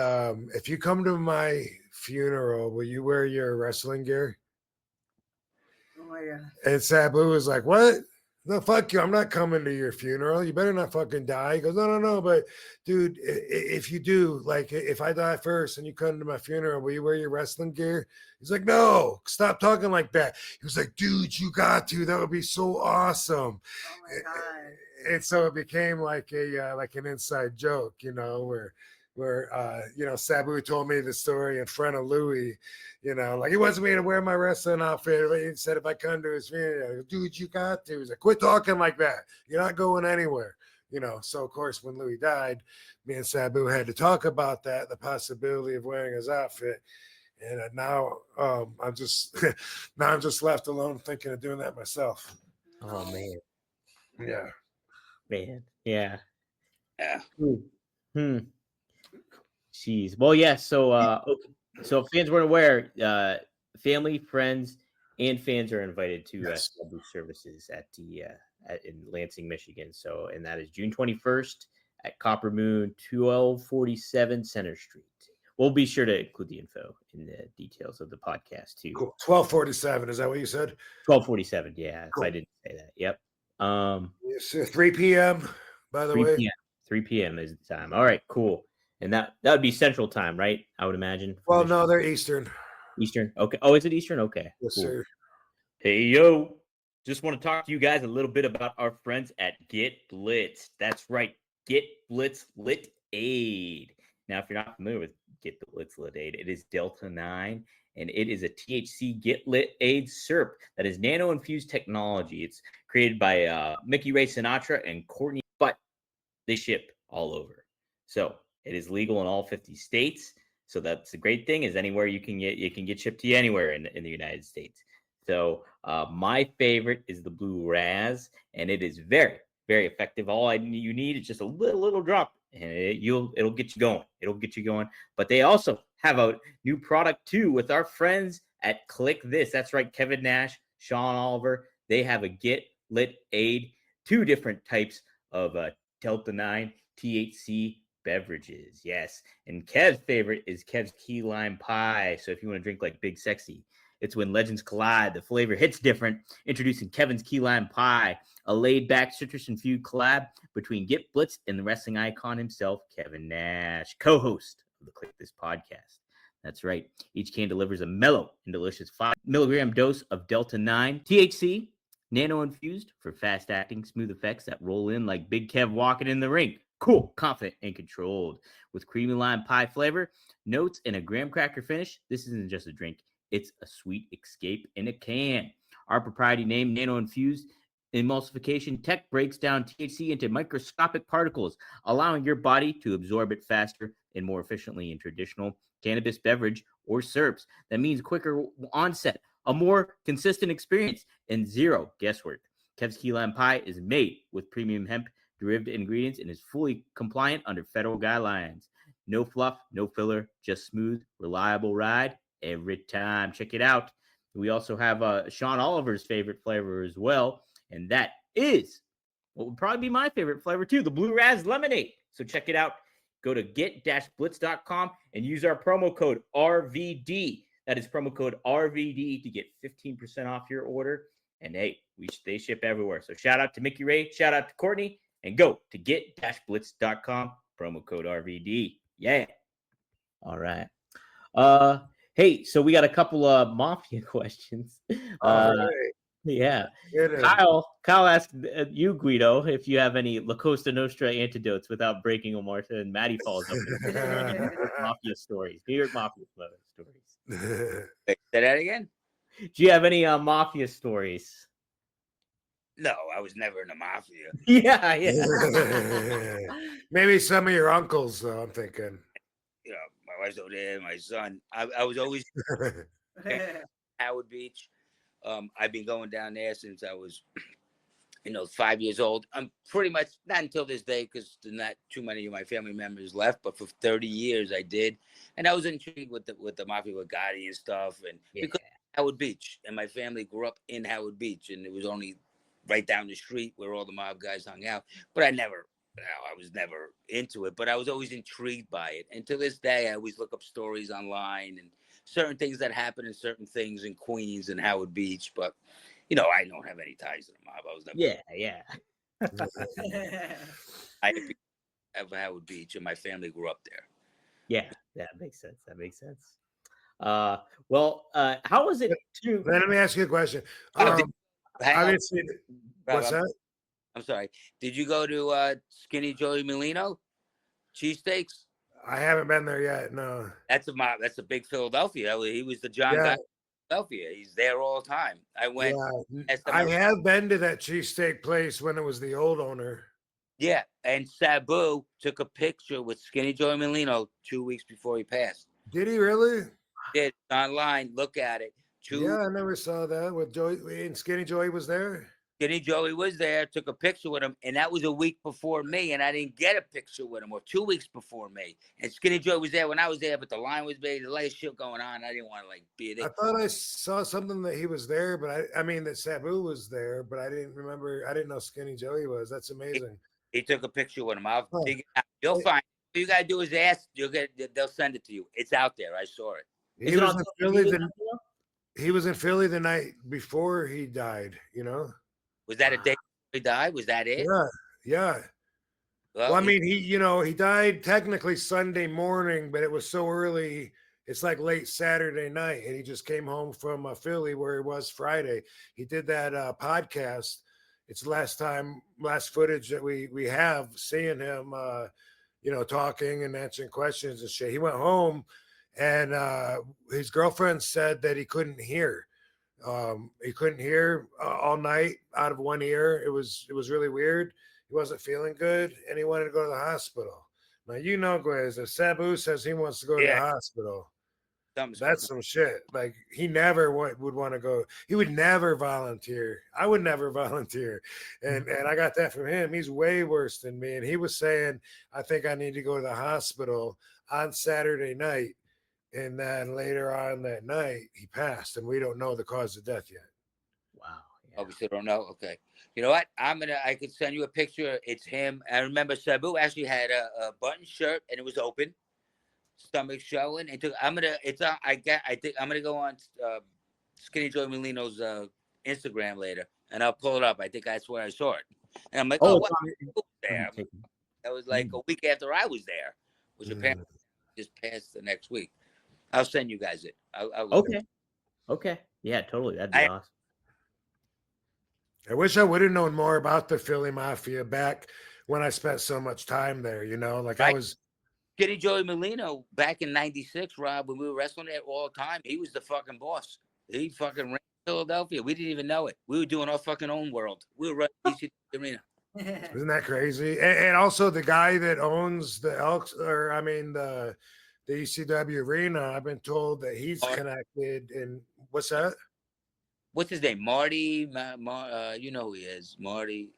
if you come to my funeral, will you wear your wrestling gear? Oh my God. And Sabu was like, what? No, fuck you. I'm not coming to your funeral. You better not fucking die. He goes, no. But dude, if you do, like, if I die first and you come to my funeral, will you wear your wrestling gear? He's like, no, stop talking like that. He was like, dude, you got to. That would be so awesome. Oh my God. And so it became like like an inside joke, where Sabu told me the story in front of Louis, like he wants me to wear my wrestling outfit. He said if I come to his funeral, dude, you got to. He's like, quit talking like that. You're not going anywhere. So of course when Louis died, me and Sabu had to talk about that, the possibility of wearing his outfit. And now I'm just left alone thinking of doing that myself. Oh man. Yeah. Man. Yeah. Yeah. Jeez. Well, yeah. So, okay. So if fans weren't aware, family, friends, and fans are invited to Sabu services at in Lansing, Michigan. So, and that is June 21st at Copper Moon, 1247 Center Street. We'll be sure to include the info in the details of the podcast too. Cool. 1247. Is that what you said? 1247. Yeah. Cool. If I didn't say that. Yep. It's 3 p.m. By the 3 way. p.m. 3 p.m. is the time. All right. Cool. And that would be Central Time, right? I would imagine. Well, no, they're Eastern. Eastern. Okay. Oh, is it Eastern? Okay. Yes, cool. sir. Hey, yo. Just want to talk to you guys a little bit about our friends at Get Blitz. That's right. Get Blitz Lit Aid. Now, if you're not familiar with Get the Blitz Lit Aid, it is Delta 9, and it is a THC Get Lit Aid syrup that is nano-infused technology. It's created by Mickey Ray Sinatra and Courtney, but they ship all over. So it is legal in all 50 states. So that's the great thing, is anywhere you can get shipped to you anywhere in the United States. So my favorite is the Blue Raz, and it is very, very effective. All you need is just a little drop, and it'll get you going. It'll get you going. But they also have a new product too with our friends at Click This. That's right, Kevin Nash, Sean Oliver. They have a Get Lit Aid, 2 different types of Delta 9 THC beverages. Yes. And Kev's favorite is Kev's Key Lime Pie. So if you want to drink like Big Sexy, it's when legends collide. The flavor hits different. Introducing Kevin's Key Lime Pie, a laid-back citrus-infused collab between Get Blitz and the wrestling icon himself, Kevin Nash, co-host of the Click This podcast. That's right. Each can delivers a mellow and delicious 5 milligram dose of Delta 9 THC, nano-infused for fast-acting, smooth effects that roll in like Big Kev walking in the ring. Cool, confident, and controlled. With creamy lime pie flavor, notes, and a graham cracker finish, this isn't just a drink. It's a sweet escape in a can. Our proprietary name, nano-infused emulsification tech, breaks down THC into microscopic particles, allowing your body to absorb it faster and more efficiently in traditional cannabis beverage or syrups. That means quicker onset, a more consistent experience, and zero guesswork. Kev's Key Lime Pie is made with premium hemp derivative ingredients and is fully compliant under federal guidelines. No fluff, no filler, just smooth, reliable ride every time. Check it out. We also have Sean Oliver's favorite flavor as well, and that is what would probably be my favorite flavor too, the Blue Raz Lemonade. So check it out. Go to get-blitz.com and use our promo code RVD. That is promo code RVD to get 15% off your order. And hey, they ship everywhere. So shout out to Mickey Ray, shout out to Courtney, and go to get-blitz.com, promo code RVD. Yeah. All right. Hey, so we got a couple of Mafia questions. All right. Yeah. It is. Kyle asked you, Guido, if you have any La Costa Nostra antidotes without breaking a Martha, and Maddie follows up with Mafia stories, New York Mafia stories. Wait, say that again? Do you have any Mafia stories? No, I was never in the mafia. Yeah. Maybe some of your uncles, though, I'm thinking. You know, my wife's over there, my son. I was always Howard Beach. I've been going down there since I was, 5 years old. I'm pretty much not until this day because there's not too many of my family members left. But for 30 years, I did, and I was intrigued with the mafia, with Gotti and stuff, and because Howard Beach, and my family grew up in Howard Beach, and it was only right down the street where all the mob guys hung out. But I was never into it, but I was always intrigued by it. And to this day, I always look up stories online and certain things that happen in certain things in Queens and Howard Beach. But, I don't have any ties to the mob. I was never. Yeah. I have Howard Beach, and my family grew up there. Yeah, that makes sense. Well, how was it to? Let me ask you a question. Obviously, what's that? I'm sorry. Did you go to Skinny Joey Molino cheesesteaks? I haven't been there yet. No. That's a big Philadelphia. He was the John guy in Philadelphia. He's there all the time. I went. Yeah. I have been to that cheesesteak place when it was the old owner. Yeah, and Sabu took a picture with Skinny Joey Molino 2 weeks before he passed. Did he really? Did online? Look at it. Yeah, I never saw that. With Joey and Skinny Joey was there. Skinny Joey was there, took a picture with him, and that was a week before me, and I didn't get a picture with him, or 2 weeks before me. And Skinny Joey was there when I was there, but the line was big, the last shit going on. I didn't want to be there. I thought I saw something that he was there, but I mean that Sabu was there, but I didn't remember. I didn't know Skinny Joey was. That's amazing. He took a picture with him. Dig it out. You'll find it. All you gotta do is ask. They'll send it to you. It's out there. I saw it. He was in Philly. He was in Philly the night before he died. Was that a day he died? Was that it? Yeah. Well, I mean, he died technically Sunday morning, but it was so early. It's like late Saturday night, and he just came home from Philly where he was Friday. He did that podcast. It's the last footage that we have seeing him, talking and answering questions and shit. He went home, and his girlfriend said that he couldn't hear. He couldn't hear all night out of one ear. It was really weird. He wasn't feeling good, and he wanted to go to the hospital. Now, Gwiz, if Sabu says he wants to go to the hospital, that's some shit. Like, he never would want to go. He would never volunteer. I would never volunteer. And I got that from him. He's way worse than me. And he was saying, I think I need to go to the hospital on Saturday night. And then later on that night, he passed, and we don't know the cause of death yet. Wow. Oh, we still don't know? Okay. You know what? I could send you a picture. It's him. I remember Sabu actually had a button shirt, and it was open. Stomach showing. I think I'm gonna go on Skinny Joey Molino's Instagram later, and I'll pull it up. I think that's where I saw it, and I'm like, oh, what? There. That was like a week after I was there, which apparently just passed the next week. I'll send you guys it. Okay. Yeah, totally. That'd be awesome. I wish I would have known more about the Philly Mafia back when I spent so much time there. I was. Skinny Joey Molino back in '96, Rob, when we were wrestling there all the time, he was the fucking boss. He fucking ran Philadelphia. We didn't even know it. We were doing our fucking own world. We were running ECW Arena. Isn't that crazy? And also the guy that owns the Elks, the ECW Arena, I've been told that he's connected. And what's that? What's his name? Marty. You know who he is, Marty.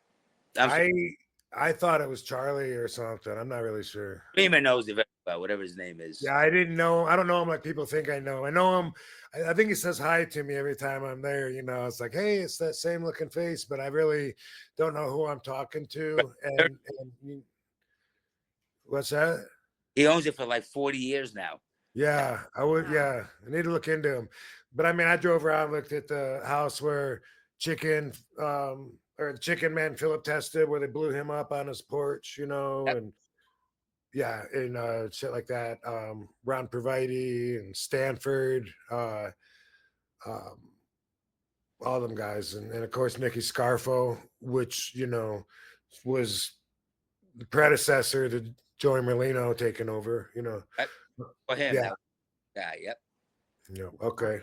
I thought it was Charlie or something. I'm not really sure. Freeman knows it very well, whatever his name is. Yeah, I didn't know. I don't know him like people think I know. I know him. I think he says hi to me every time I'm there. It's like, hey, it's that same looking face, but I really don't know who I'm talking to. And what's that? He owns it for like 40 years now. Yeah, I would. Yeah, I need to look into him. But I mean, I drove around, looked at the house where Chicken Man Philip tested, where they blew him up on his porch, and shit like that. Ron Provide and Stanford. all them guys, and of course Nicky Scarfo, which was the predecessor to Joey Merlino taking over. For him, Yeah. that guy. Yep. Okay.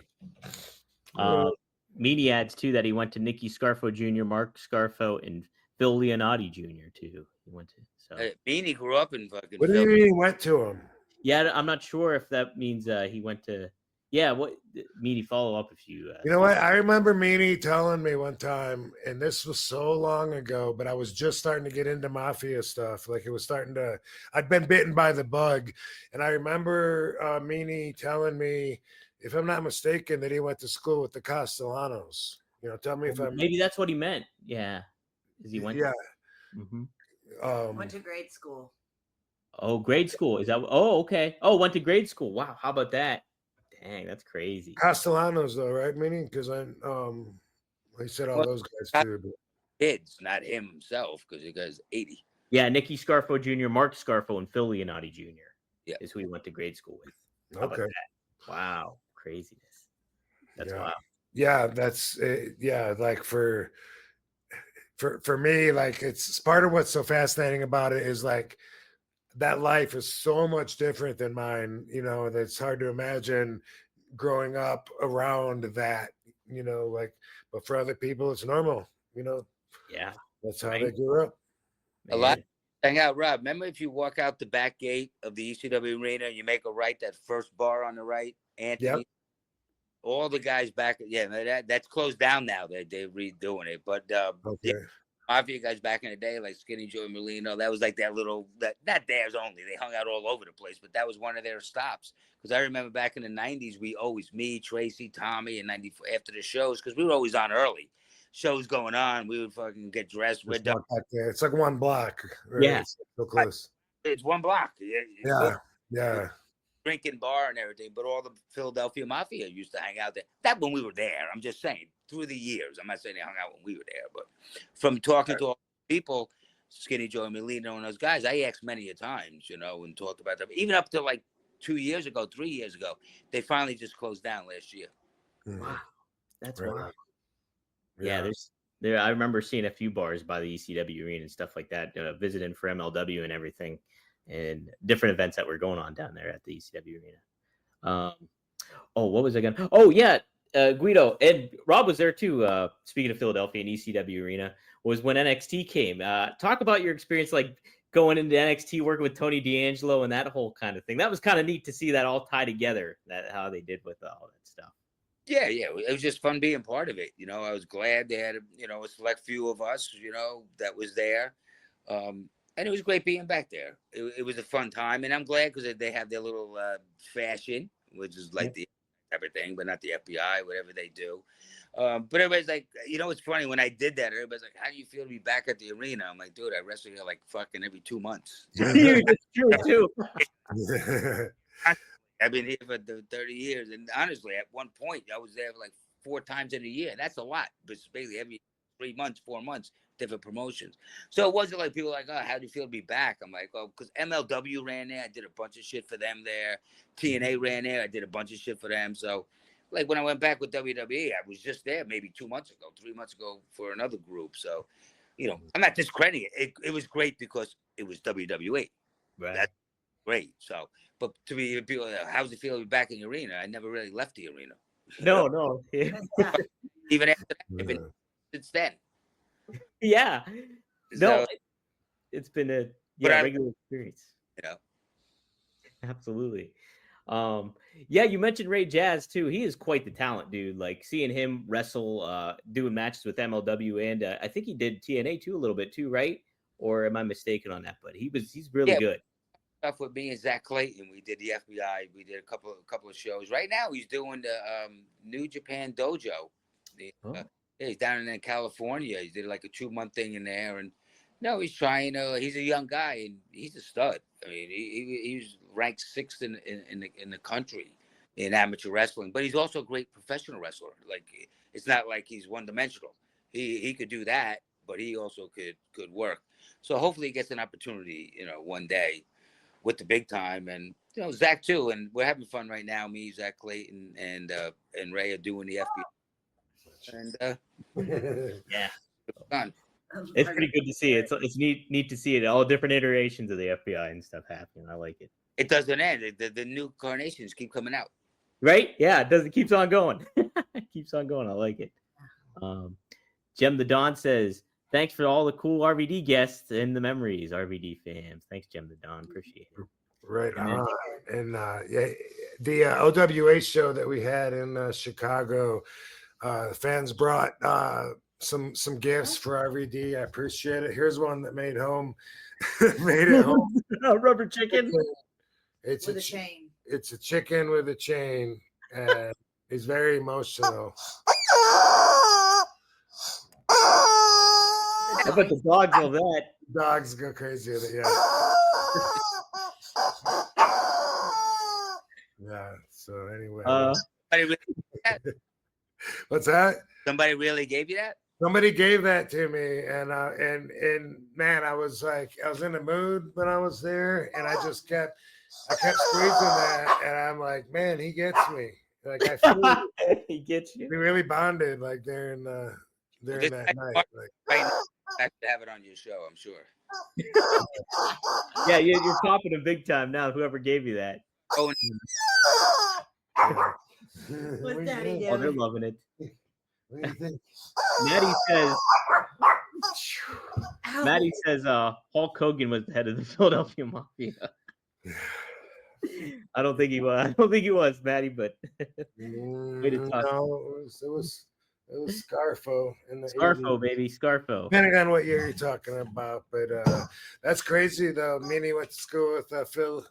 Meanie adds too that he went to Nicky Scarfo Jr., Mark Scarfo, and Phil Leonardi Jr. too. He went to Beanie grew up in fucking. What do you mean he went to him? Yeah, I'm not sure if that means he went to. Yeah, what Meanie, follow up if you. You know what? I remember Meanie telling me one time, and this was so long ago, but I was just starting to get into mafia stuff. Like it was starting to. I'd been bitten by the bug, and I remember Meanie telling me, if I'm not mistaken, that he went to school with the Castellanos. Tell me if I'm. Maybe that's what he meant. Yeah, is he went? Yeah. Went to grade school. Oh, grade school. Is that? Oh, okay. Oh, went to grade school. Wow, how about that? Dang, that's crazy. Castellanos, though, right? Meaning, because he said all those guys too. But... Kids, not him himself, because he goes 80. Yeah, Nicky Scarfo Jr., Mark Scarfo, and Phil Leonardi Jr. Yeah, is who he went to grade school with. How okay. about that? Wow, craziness. That's wild. Yeah, that's yeah. Like for me, like it's part of what's so fascinating about it is like that life is so much different than mine. That's hard to imagine growing up around that. Like, but for other people, it's normal. Yeah, that's how they grew up. A lot. Hang out, Rob. Remember, if you walk out the back gate of the ECW arena, you make a right, that first bar on the right, Anthony. Yep. All the guys back, that's closed down now. They're redoing it, but okay. Mafia guys back in the day, like Skinny Joe Merlino, that was like that little, not theirs only. They hung out all over the place, but that was one of their stops. Because I remember back in the 90s, we always, me, Tracy, Tommy, and 94 after the shows, because we were always on early. Shows going on, we would fucking get dressed. We're done. It's like one block. Right? Yeah. It's so close. It's one block. Yeah. Drinking bar and everything, but all the Philadelphia Mafia used to hang out there. That when we were there, I'm just saying, through the years. I'm not saying they hung out when we were there, but from talking to all the people, Skinny Joe, Melino, and those guys, I asked many a times, and talked about them. Even up to like 3 years ago, they finally just closed down last year. Wow, that's Right. wild. Yeah, I remember seeing a few bars by the ECW arena and stuff like that, visiting for MLW and everything, and different events that were going on down there at the ECW arena. What was I gonna? Oh yeah, Guido and Rob was there too. Speaking of Philadelphia and ECW arena, was when NXT came. Talk about your experience, like going into NXT, working with Tony D'Angelo and that whole kind of thing. That was kind of neat to see that all tie together. That how they did with all that stuff. Yeah, it was just fun being part of it. I was glad they had, a select few of us, that was there. And it was great being back there. It was a fun time. And I'm glad because they have their little fashion, which is like the everything, but not the FBI, whatever they do. But everybody's like, it's funny when I did that, everybody's like, how do you feel to be back at the arena? I'm like, dude, I wrestle here like fucking every 2 months. It's true too. I've been here for 30 years. And honestly, at one point, I was there like 4 times in a year. That's a lot. But it's basically every 3 months, 4 months, different promotions. So it wasn't like people were like, oh, how do you feel to be back? I'm like, oh, because MLW ran there. I did a bunch of shit for them there. TNA ran there. I did a bunch of shit for them. So like when I went back with WWE, I was just there maybe 2 months ago, 3 months ago for another group. So, I'm not discrediting it. It was great because it was WWE. Right. That's great. So, but to be people, how's it feel to be back in the arena? I never really left the arena. No. Even after that, even since then. Yeah. No, it's been a regular experience. Absolutely. Yeah, you mentioned Ray Jazz too. He is quite the talent, dude. Like seeing him wrestle, doing matches with MLW, and I think he did TNA too a little bit too, right? Or am I mistaken on that? But he's really good. Stuff with me and Zach Clayton. We did the FBI. We did a couple of shows. Right now, he's doing the New Japan Dojo. He's down in California. He did like a 2-month thing in there, and he's trying. He's a young guy, and he's a stud. I mean, he's ranked 6th in the country in amateur wrestling, but he's also a great professional wrestler. Like it's not like he's one dimensional. He could do that, but he also could work. So hopefully he gets an opportunity, one day with the big time, and Zach too. And we're having fun right now. Me, Zach Clayton, and Ray are doing the FBI. And Yeah, fun. it's pretty good to see. It's neat to see it. All different iterations of the FBI and stuff happening. I like it. It doesn't end. The new carnations keep coming out. Right? Yeah, it does. It keeps on going. It keeps on going. I like it. Jem the Don says, thanks for all the cool RVD guests and the memories, RVD fans. Thanks, Jem the Don. Appreciate it. Right on. And yeah, the OWA show that we had in Chicago, fans brought some gifts for RVD. I appreciate it. Here's one that made it home. A rubber chicken. It's With a chain. It's a chicken with a chain, and he's very emotional. I bet the dogs love that. Dogs go crazy with it, yeah. Yeah. So anyway, what's that? Somebody really gave you that? Somebody gave that to me, and man, I was in the mood when I was there, and I kept squeezing that, and I'm like, man, he gets me. Like I feel he gets you. we really bonded like during that night. Like, Right now, to have it on your show, I'm sure. Yeah, you're topping him big time now. Whoever gave you that. Oh, What's Daddy Oh, they're doing? loving it. what do you think? Maddie says Hulk Hogan was the head of the Philadelphia Mafia. I don't think he was, Maddie, but way to talk. No, it was Scarfo in the Scarfo, 80s. baby, Scarfo. Depending on what year you're talking about, but that's crazy though. Minnie went to school with Phil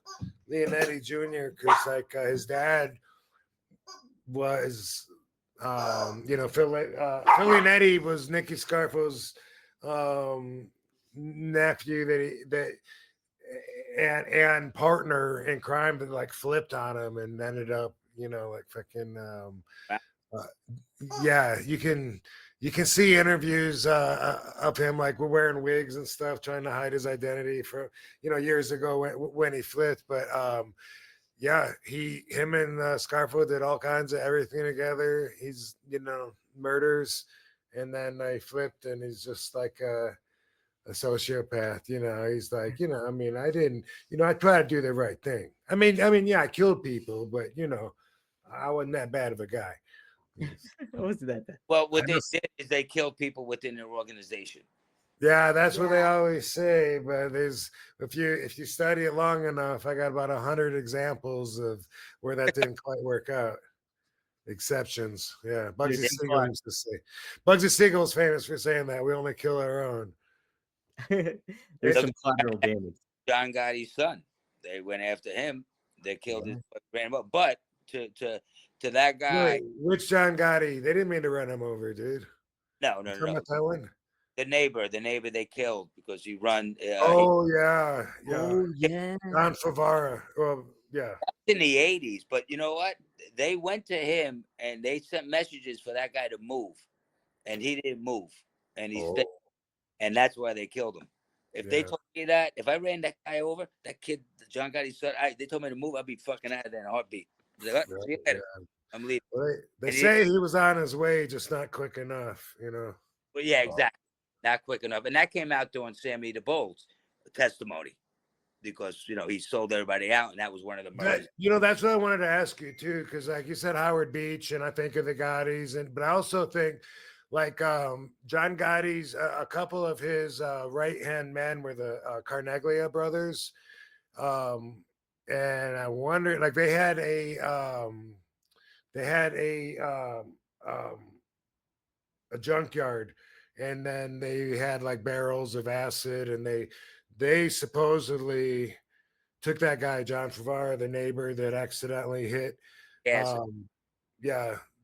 Leonetti Jr. because his dad was, Phil Leonetti was Nicky Scarfo's nephew and partner in crime that like flipped on him and ended up, fucking. Yeah, you can see interviews of him like we're wearing wigs and stuff, trying to hide his identity for years ago when he flipped. But yeah, him and Scarfo did all kinds of everything together. He's murders, and then they flipped, and he's just like a sociopath. He's like I didn't. I try to do the right thing. I mean, yeah, I killed people, but I wasn't that bad of a guy. What's that? well, what they did is they killed people within their organization. Yeah, that's what they always say. But if you study it long enough, I got about 100 examples of where that didn't quite work out. Exceptions. Yeah, Bugsy Siegel used to say. Bugsy Siegel is famous for saying that we only kill our own. There's some collateral damage. John Gotti's son. They went after him. They killed his ran him up. But to that guy. Wait, which John Gotti? They didn't mean to run him over, dude. No. That one? The neighbor they killed because he run. Yeah. Oh yeah. Don Favara. Well, yeah. In the 80s, but you know what? They went to him and they sent messages for that guy to move, and he didn't move, and he stayed, and that's why they killed him. If they told me that, if I ran that guy over, that kid, John Gotti's son, they told me to move, I'd be fucking out of there in a heartbeat. Like, see you later. I'm leaving. Well, they say he was on his way, just not quick enough, But yeah, exactly. Not quick enough. And that came out during Sammy the Bull's testimony because, he sold everybody out, and that was one of the murders. That's what I wanted to ask you, too, because like you said, Howard Beach, and I think of the Gottis, but I also think like John Gotti's, a couple of his right-hand men were the Carneglia brothers. And I wonder, like they had a junkyard, and then they had like barrels of acid, and they supposedly took that guy John Favara, the neighbor that accidentally hit the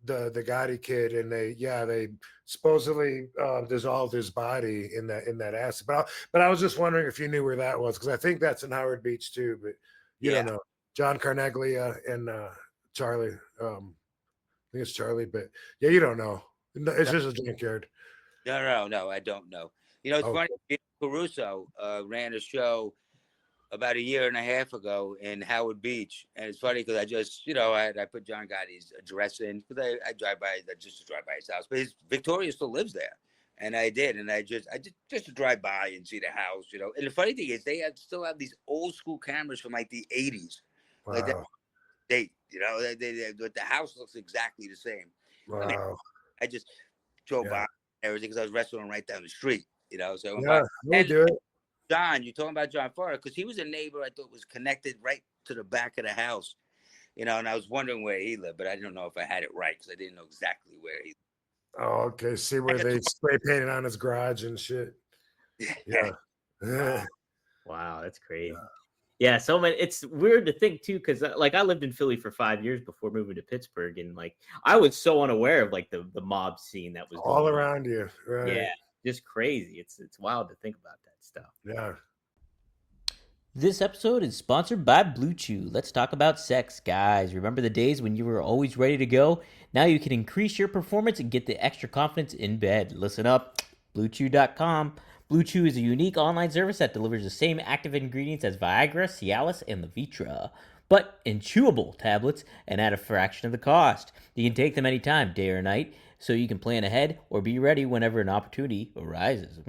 Gotti kid, and they supposedly dissolved his body in that acid. But I was just wondering if you knew where that was, because I think that's in Howard Beach too, but you don't know. John Carneglia and Charlie. I think it's Charlie, but yeah, you don't know. It's just a junkyard. No, I don't know. It's funny. Caruso ran a show about a year and a half ago in Howard Beach. And it's funny because I just, I put John Gotti's address in because I drive by, just to drive by his house. But Victoria still lives there. And I did. And I just to drive by and see the house, And the funny thing is they still have these old school cameras from like the 80s. Wow. Like that date, the house looks exactly the same. Wow. I mean, I just drove by and everything because I was wrestling right down the street, So we'll do it. John, you're talking about John Farrar because he was a neighbor I thought was connected right to the back of the house, and I was wondering where he lived, but I didn't know if I had it right because I didn't know exactly where he lived. Oh, okay. See where they spray painted on his garage and shit. Yeah. Wow, that's crazy. Yeah, so many. It's weird to think too, because like I lived in Philly for 5 years before moving to Pittsburgh, and like I was so unaware of like the mob scene that was all going around you. Right. Yeah, just crazy. It's wild to think about that stuff. Yeah. This episode is sponsored by Blue Chew. Let's talk about sex, guys. Remember the days when you were always ready to go? Now you can increase your performance and get the extra confidence in bed. Listen up, BlueChew.com. Blue Chew is a unique online service that delivers the same active ingredients as Viagra, Cialis, and Levitra, but in chewable tablets and at a fraction of the cost. You can take them anytime, day or night, so you can plan ahead or be ready whenever an opportunity arises.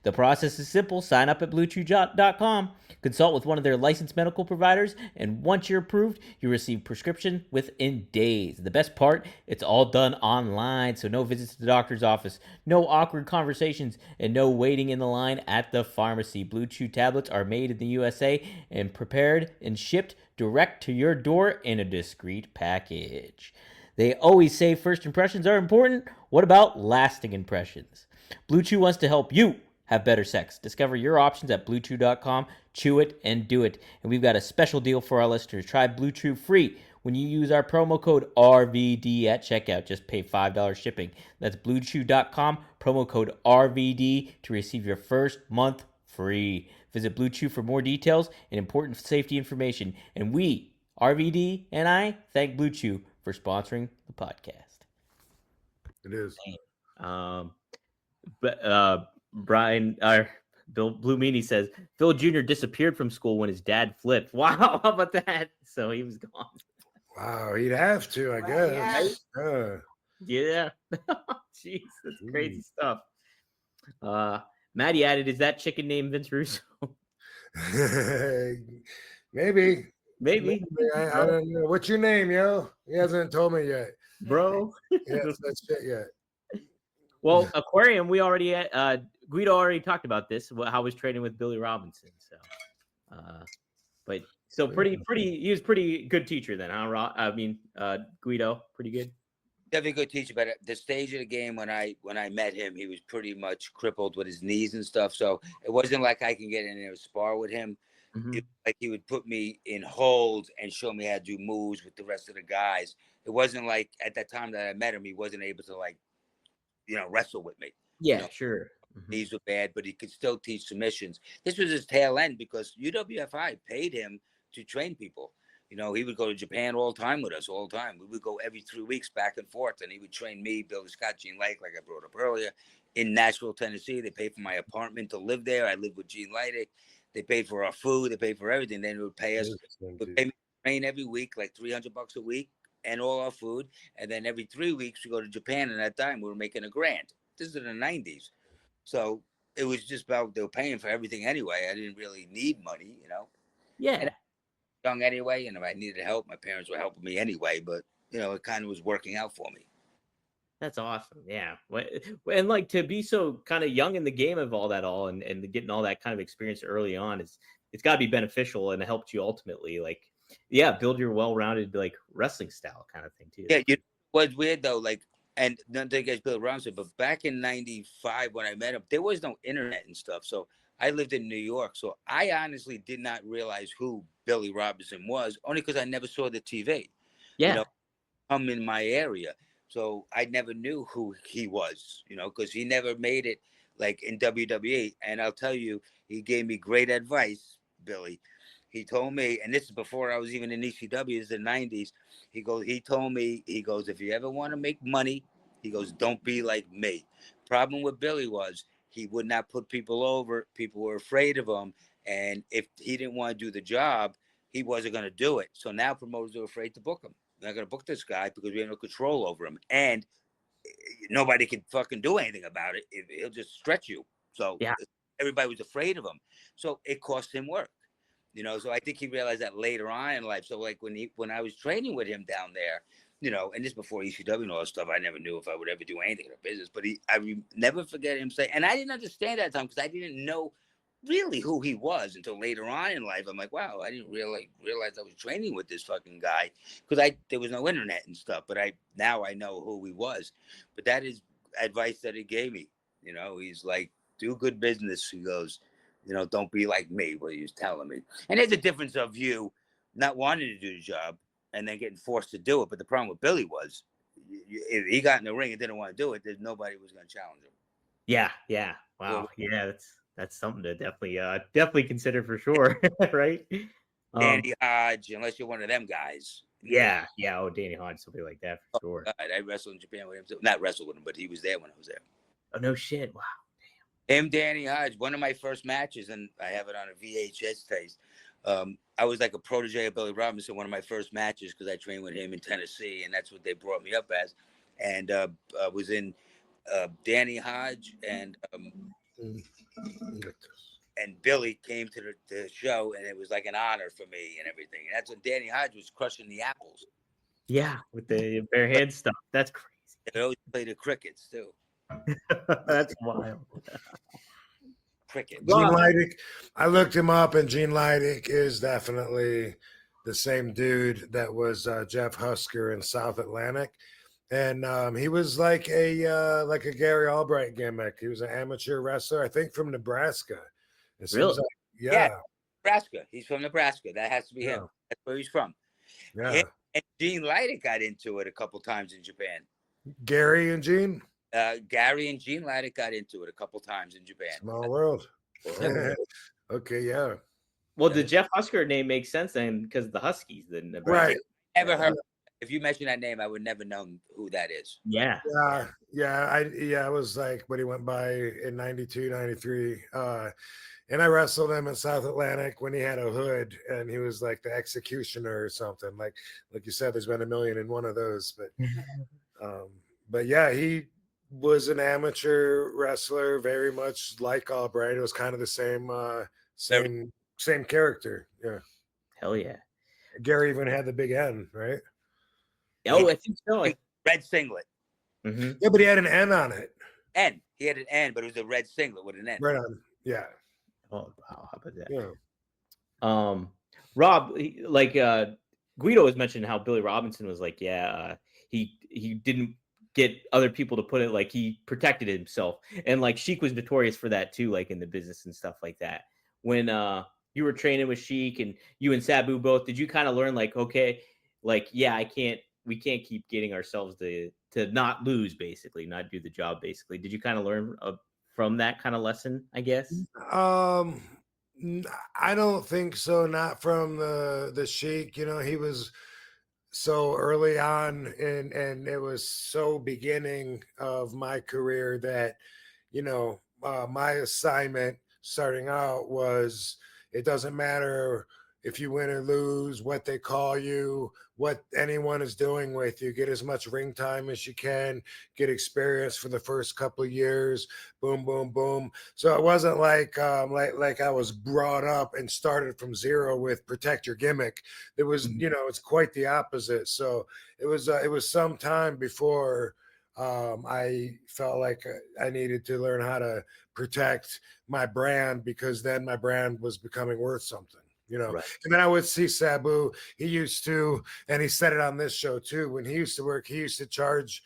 The process is simple. Sign up at BlueChew.com, consult with one of their licensed medical providers, and once you're approved, you receive prescription within days. The best part, it's all done online, so no visits to the doctor's office, no awkward conversations, and no waiting in the line at the pharmacy. Blue Chew tablets are made in the USA and prepared and shipped direct to your door in a discreet package. They always say first impressions are important. What about lasting impressions? Blue Chew wants to help you have better sex. Discover your options at BlueChew.com. Chew it and do it. And we've got a special deal for our listeners. Try Blue Chew free when you use our promo code RVD at checkout. Just pay $5 shipping. That's BlueChew.com, promo code RVD to receive your first month free. Visit Blue Chew for more details and important safety information. And we, RVD and I, thank Blue Chew for sponsoring the podcast. It is. But Brian, Bill Blue Meanie says Phil Jr. disappeared from school when his dad flipped. Wow, how about that? So he was gone. Wow, he'd have to, I guess. Yeah. Jeez, that's crazy stuff. Maddie added, "Is that chicken named Vince Russo?" Maybe. I don't know. What's your name, yo? He hasn't told me yet, bro. That's shit yet. Well, Aquarium, we already Guido already talked about this. How he was training with Billy Robinson. So, pretty. He was pretty good teacher then, huh? Guido, pretty good. Definitely good teacher, but at the stage of the game when I met him, he was pretty much crippled with his knees and stuff. So it wasn't like I can get in there and spar with him. Mm-hmm. Like he would put me in holds and show me how to do moves with the rest of the guys. It wasn't like at that time that I met him, he wasn't able to wrestle with me. Yeah, sure. Mm-hmm. Knees were bad, but he could still teach submissions. This was his tail end because UWFI paid him to train people. He would go to Japan all the time with us, all the time. We would go every 3 weeks back and forth, and he would train me, Billy Scott, Gene Lake, like I brought up earlier, in Nashville, Tennessee. They paid for my apartment to live there. I lived with Gene Leidick. They paid for our food. They paid for everything. Then they would pay us. Would pay me to train every week, like $300 a week, and all our food. And then every 3 weeks we go to Japan. And at that time we were making $1,000. This is in the 90s, so it was just about they were paying for everything anyway. I didn't really need money, Yeah. And young anyway, I needed help. My parents were helping me anyway, but it kind of was working out for me. That's awesome. Yeah. And like to be so kind of young in the game of all that and getting all that kind of experience early on it's got to be beneficial, and it helped you ultimately build your well-rounded wrestling style kind of thing too. Yeah. It was weird though. And none of you guys Bill Robinson, but back in 95 when I met him, there was no internet and stuff. So I lived in New York. So I honestly did not realize who Billy Robinson was, only because I never saw the TV. Yeah. Come in my area. So I never knew who he was, because he never made it in WWE. And I'll tell you, he gave me great advice, Billy. He told me, and this is before I was even in ECW, it's the 90s. He told me, if you ever want to make money, he goes, don't be like me. Problem with Billy was he would not put people over. People were afraid of him. And if he didn't want to do the job, he wasn't going to do it. So now promoters are afraid to book him. They're not going to book this guy because we have no control over him. And nobody can fucking do anything about it. He'll just stretch you. So everybody was afraid of him. So it cost him work. You know, so I think he realized that later on in life. So like when I was training with him down there, you know, and this before ECW and all that stuff, I never knew if I would ever do anything in the business. But never forget him saying, and I didn't understand that time because I didn't know really who he was until later on in life. I'm like, wow, I didn't realize I was training with this fucking guy because there was no internet and stuff. But now I know who he was. But that is advice that he gave me. You know, he's like, do good business. He goes, you know, don't be like me, what he was telling me. And there's a difference of you not wanting to do the job and then getting forced to do it. But the problem with Billy was, if he got in the ring and didn't want to do it, there's nobody was going to challenge him. Yeah. Wow. Yeah, that's something to definitely consider for sure, right? Danny Hodge, unless you're one of them guys. Yeah. Oh, Danny Hodge, something like that for sure. God, I wrestled in Japan with him. Not wrestled with him, but he was there when I was there. Oh, no shit. Wow. Him, Danny Hodge, one of my first matches, and I have it on a VHS tape. I was like a protege of Billy Robinson, one of my first matches, because I trained with him in Tennessee, and that's what they brought me up as. And I was in Danny Hodge and Billy came to the show, and it was like an honor for me and everything. And that's when Danny Hodge was crushing the apples. Yeah, with the bare hand stuff. That's crazy. They always play the crickets too. That's wild. Cricket. Gene Leidick. I looked him up, and Gene Leidick is definitely the same dude that was Jeff Husker in South Atlantic, and he was like a Gary Albbright gimmick. He was an amateur wrestler, I think, from Nebraska. It Really? seems like, yeah, Nebraska. He's from Nebraska. That has to be him. That's where he's from. Yeah. And Gene Leidick got into it a couple times in Japan. Gary and Gene. Gary and Gene Leidick got into it a couple times in Japan. Small world. Okay, yeah. Well, the Jeff Husker name makes sense then because of the Huskies, the Nebraska. Right. Never heard. If you mention that name, I would never know who that is. Yeah. I was like when he went by in 92, 93. And I wrestled him in South Atlantic when he had a hood and he was like the executioner or something. Like you said, there's been a million in one of those. But yeah, he was an amateur wrestler, very much like Albbright. It was kind of the same character. Yeah. Hell yeah. Gary even had the big N, right? Oh, I think so. Red singlet. Mm-hmm. Yeah, but he had an N on it. N. He had an N, but it was a red singlet with an N. Right on. Yeah. Oh, wow. How about that? Yeah. Rob, Guido was mentioning how Billy Robinson was like, he didn't get other people to put it, like he protected himself, and like Sheik was notorious for that too, like in the business and stuff like that. When you were training with Sheik and you and Sabu both, did you kind of learn like, okay, like we can't keep getting ourselves to not lose, basically, not do the job, basically? Did you kind of learn from that kind of lesson, I guess? I don't think so. Not from the Sheik. You know, he was so early on and it was so beginning of my career that, you know, my assignment starting out was, it doesn't matter if you win or lose, what they call you, what anyone is doing with you. Get as much ring time as you can, get experience for the first couple of years, boom, boom, boom. So it wasn't like I was brought up and started from zero with protect your gimmick. It was, you know, it's quite the opposite. So it was some time before I felt like I needed to learn how to protect my brand, because then my brand was becoming worth something. You know, right. And then I would see Sabu. He used to, and he said it on this show too. When he used to work, he used to charge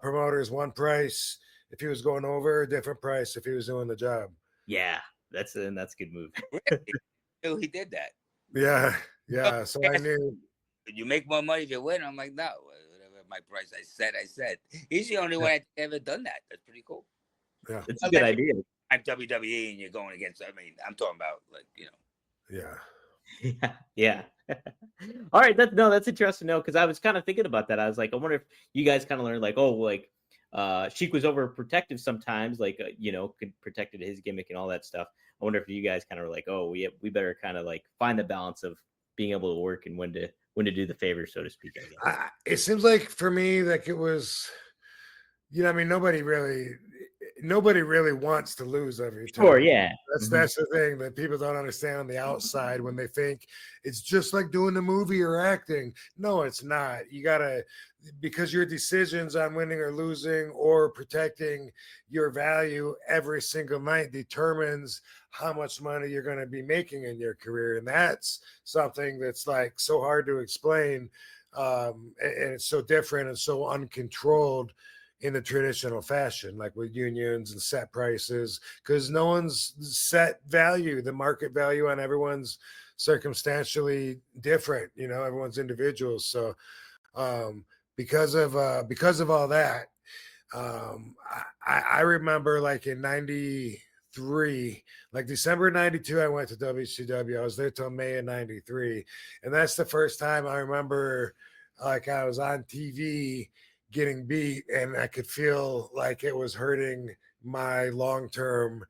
promoters one price if he was going over, a different price if he was doing the job. Yeah, that's a good move. Really? He did that. Yeah. So I knew. You make more money if you win. I'm like, no, whatever my price I said. He's the only one that's ever done that. That's pretty cool. Yeah, it's a good idea. I'm WWE and you're going against. I mean, I'm talking about like, you know. Yeah. All right, that's interesting to know, because I was kind of thinking about that. I was like, I wonder if you guys kind of learned like, oh, like Sheik was overprotective sometimes, like you know, protected his gimmick and all that stuff. I wonder if you guys kind of were like, oh, we better kind of like find the balance of being able to work and when to do the favor, so to speak. I guess. It seems like for me, like it was, I mean, nobody really wants to lose every time. Sure, yeah. That's the thing that people don't understand on the outside when they think it's just like doing the movie or acting. No, it's not. You gotta, because your decisions on winning or losing or protecting your value every single night determines how much money you're going to be making in your career, and that's something that's like so hard to explain, and it's so different and so uncontrolled in the traditional fashion, like with unions and set prices, because no one's set value. The market value on everyone's circumstantially different. Everyone's individual. So because of all that, I remember like in '93, like December '92, I went to WCW. I was there till May of '93, and that's the first time I remember like I was on TV getting beat, and I could feel like it was hurting my long-term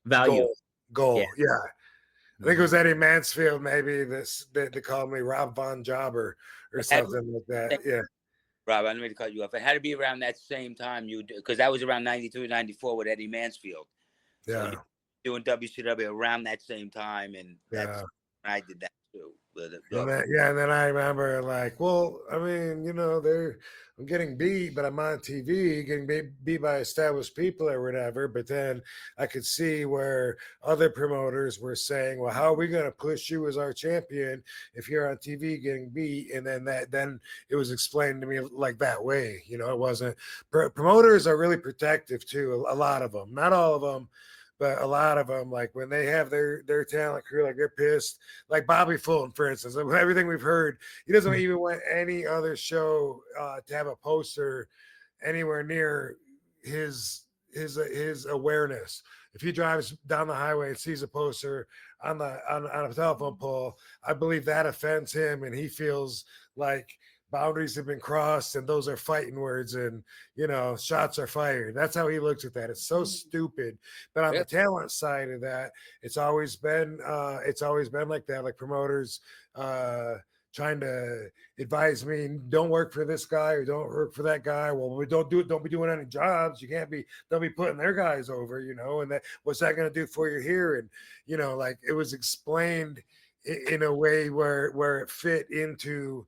Value. goal. Yeah. I think it was Eddie Mansfield, maybe they called me Rob Von Jobber or something like that. Yeah. Rob, I didn't mean to cut you off. It had to be around that same time because that was around 93, 94 with Eddie Mansfield. Yeah. So doing WCW around that same time, and that's when I did that too. And then I remember like, well, I mean, I'm getting beat, but I'm on TV, getting beat by established people or whatever. But then I could see where other promoters were saying, well, how are we going to push you as our champion if you're on TV getting beat? And then it was explained to me like that way. It wasn't. Promoters are really protective too. A lot of them, not all of them, but a lot of them, like when they have their talent crew, like they're pissed. Like Bobby Fulton, for instance, everything we've heard, he doesn't even want any other show to have a poster anywhere near his awareness. If he drives down the highway and sees a poster on a telephone pole, I believe that offends him, and he feels like boundaries have been crossed and those are fighting words, and shots are fired. That's how he looks at that. It's so stupid. But on the talent side of that, it's always been like that. Like promoters trying to advise me, don't work for this guy or don't work for that guy. Well, we don't be doing any jobs. Don't be putting their guys over, and that what's that going to do for you here? And like it was explained in a way where it fit into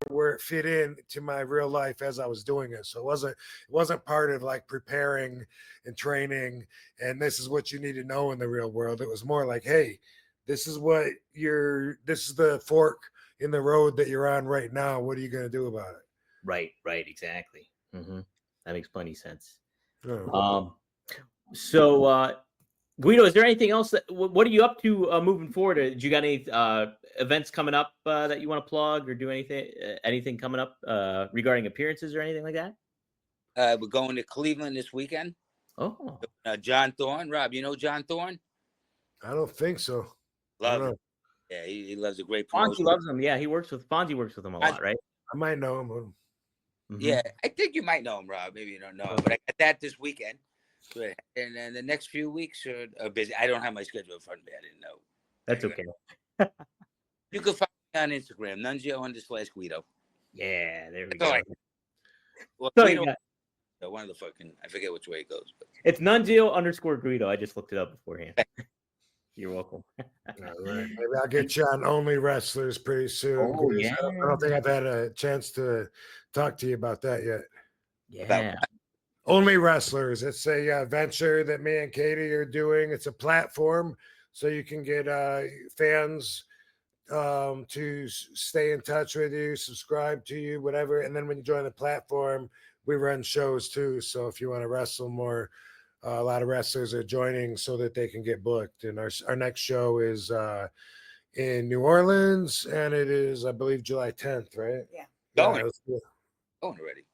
where it fit into my real life as I was doing it. So it wasn't part of like preparing and training and this is what you need to know in the real world. It was more like, hey, this is the fork in the road that you're on right now. What are you going to do about it? Right, exactly. That makes plenty of sense. Oh. So Guido, is there anything else what are you up to moving forward? Did you got any events coming up that you want to plug or do anything coming up regarding appearances or anything like that? We're going to Cleveland this weekend. Oh, John Thorne. Rob, you know John Thorne? I don't think so. Love him. Yeah, he loves a great promotion. Fonzie loves him. Yeah, Fonzie works with him a lot, right? I might know him. Mm-hmm. Yeah, I think you might know him, Rob. Maybe you don't know him, but I got that this weekend. And then the next few weeks are busy. I don't have my schedule in front of me. I didn't know. That's okay. You can find me on Instagram, Nunzio_Guido. Yeah, there we go. Well, so Guido, one of the fucking, I forget which way it goes. But. It's Nunzio_Guido. I just looked it up beforehand. You're welcome. All right. Maybe I'll get you on Only Wrestlers pretty soon. Oh, yeah. I don't think I've had a chance to talk to you about that yet. Yeah. Only Wrestlers. It's a venture that me and Katie are doing. It's a platform so you can get fans to stay in touch with you, subscribe to you, whatever. And then when you join the platform, we run shows too. So if you want to wrestle more, a lot of wrestlers are joining so that they can get booked. And our next show is in New Orleans, and it is, I believe, July 10th, right? Yeah. Going already.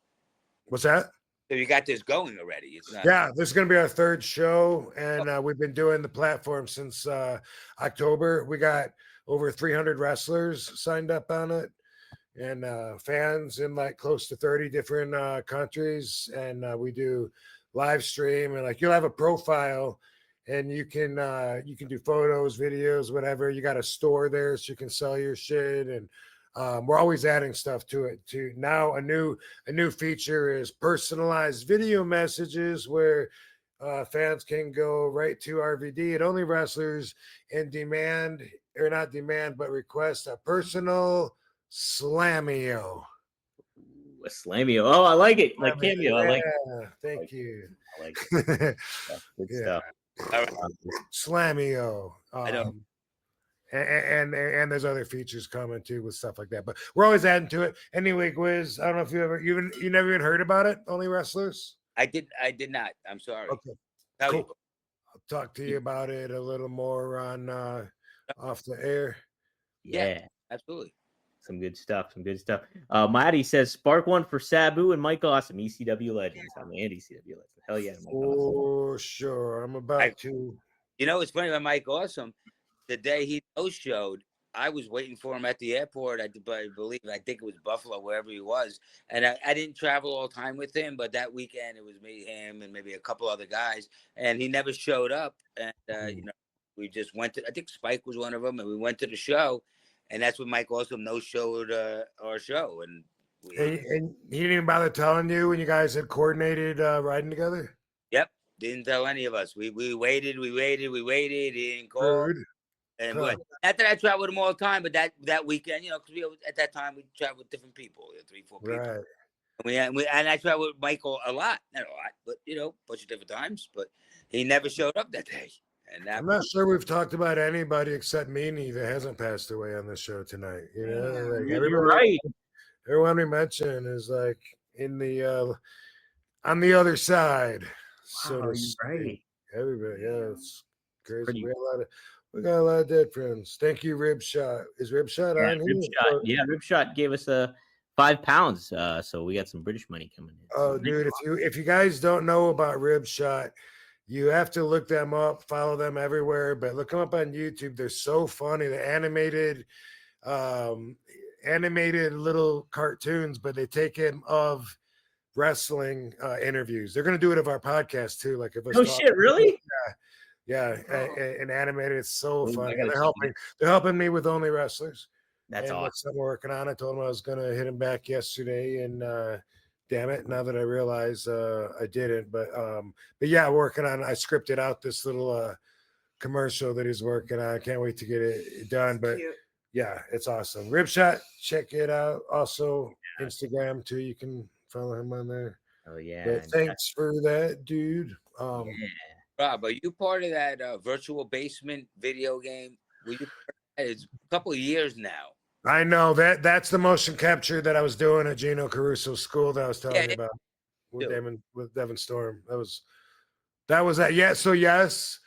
What's that? So you got this going already. It's not. Yeah, this is going to be our third show, and we've been doing the platform since October. We got over 300 wrestlers signed up on it, and fans in like close to 30 different countries. And we do live stream, and like you'll have a profile and you can do photos, videos, whatever. You got a store there, so you can sell your shit, and we're always adding stuff to it. To now, a new feature is personalized video messages where fans can go right to RVD and only wrestlers and demand, or not demand, but request a personal slameo. A slameo. Oh, I like it. Like cameo. I like it. Yeah, thank you. I like it. Good Yeah. stuff. Slameo. I know. And there's other features coming too with stuff like that. But we're always adding to it. Anyway, Gwiz, I don't know if you never even heard about it. Only wrestlers. I did not. I'm sorry. Okay. Tell you. Cool. I'll talk to you about it a little more on off the air. Yeah. Absolutely. Some good stuff. Some good stuff. Maddie says spark one for Sabu and Mike Awesome, ECW legends. I'm an ECW legend. Hell yeah. Mike Awesome. For sure. I'm about to. You know, it's funny about Mike Awesome. The day he no-showed, I was waiting for him at the airport. I think it was Buffalo, wherever he was. And I didn't travel all the time with him, but that weekend it was me, him, and maybe a couple other guys. And he never showed up. And, you know, we just went to, I think Spike was one of them, and we went to the show. And that's when Mike Awesome no-showed our show. And he didn't even bother telling you when you guys had coordinated riding together? Yep. Didn't tell any of us. We waited. He didn't call. Rude. And not that I traveled with him all the time, but that weekend, you know, because at that time we traveled with different people, 3, 4 people. Right. And I traveled with Michael a lot, not a lot, but you know, a bunch of different times. But he never showed up that day. And I'm not sure we've talked about anybody except Meanie that hasn't passed away on the show tonight. You know, like You're right. Everyone we mention is like in the on the other side. So Wow, you're right. Everybody, yeah, it's crazy. We got a lot of dead friends. Thank you, Ribshot. Is Ribshot on here? Ribshot. Yeah, Ribshot gave us £5. So we got some British money coming in. Oh, dude, if you guys don't know about Ribshot, you have to look them up, follow them everywhere. But look them up on YouTube. They're so funny. They're animated little cartoons, but they take in of wrestling interviews. They're gonna do it of our podcast too. Like if oh shit, really? Yeah, and animated. It's so funny. They're helping me with Only Wrestlers. That's awesome. I'm working on. I told him I was gonna hit him back yesterday, and damn it, now that I realize I didn't. But yeah, working on. I scripted out this little commercial that he's working on. I can't wait to get it done. But yeah, it's awesome. Ribshot, check it out. Also Instagram too. You can follow him on there. Oh yeah. But thanks for that, dude. Rob, are you part of that virtual basement video game? It's a couple of years now. I know that's the motion capture that I was doing at Gino Caruso's school that I was telling you about with Devin Storm. That was that. Yeah. So yes.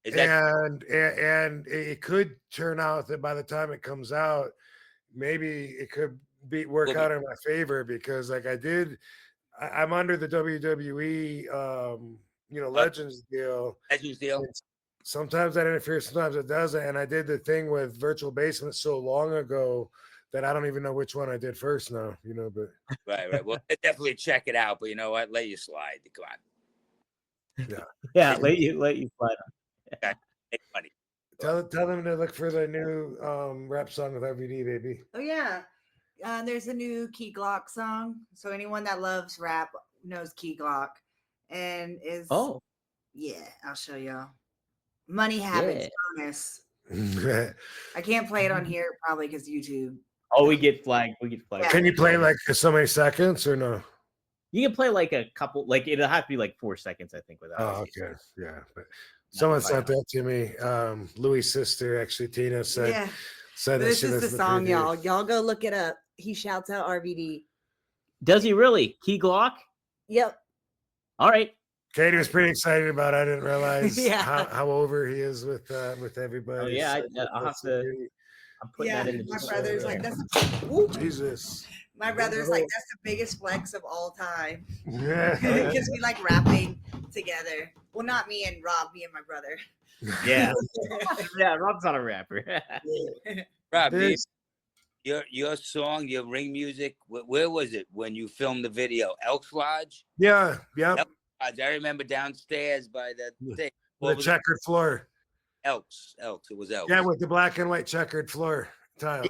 And it could turn out that by the time it comes out, maybe it could work out in my favor because like I'm under the WWE Legends deal. Sometimes that interferes, sometimes it doesn't. And I did the thing with virtual basement so long ago that I don't even know which one I did first now, but right. Well, definitely check it out, but you know what? Let you slide. Come on. Yeah. Let you slide on. Okay. Make money. Tell them to look for the new rap song with RVD, baby. Oh yeah. There's a new Key Glock song. So anyone that loves rap knows Key Glock. And is yeah, I'll show y'all. Money Habits bonus. I can't play it on here probably because YouTube. Oh, we get flagged. Yeah. Can you play like so many seconds or no? You can play like a couple, like it'll have to be like 4 seconds, I think. Without. Oh, okay, yeah. But someone sent that to me. Louis' sister, actually, Tina said this is the song, y'all. Y'all go look it up. He shouts out RVD. Does he really? Key Glock? Yep. All right. Katie was pretty excited about it. I didn't realize how over he is with everybody. Oh, yeah, I'll have to. I'm putting that in. My brother's like, that's Jesus. My brother's like, that's the biggest flex of all time. Because we like rapping together. Well, not me and Rob, me and my brother. Yeah. Yeah, Rob's not a rapper. Rob, your song, your ring music, where was it when you filmed the video? Elks Lodge? Yeah. Elks Lodge. I remember downstairs by the thing. The checkered floor. Elks. It was Elks. Yeah, with the black and white checkered floor tile.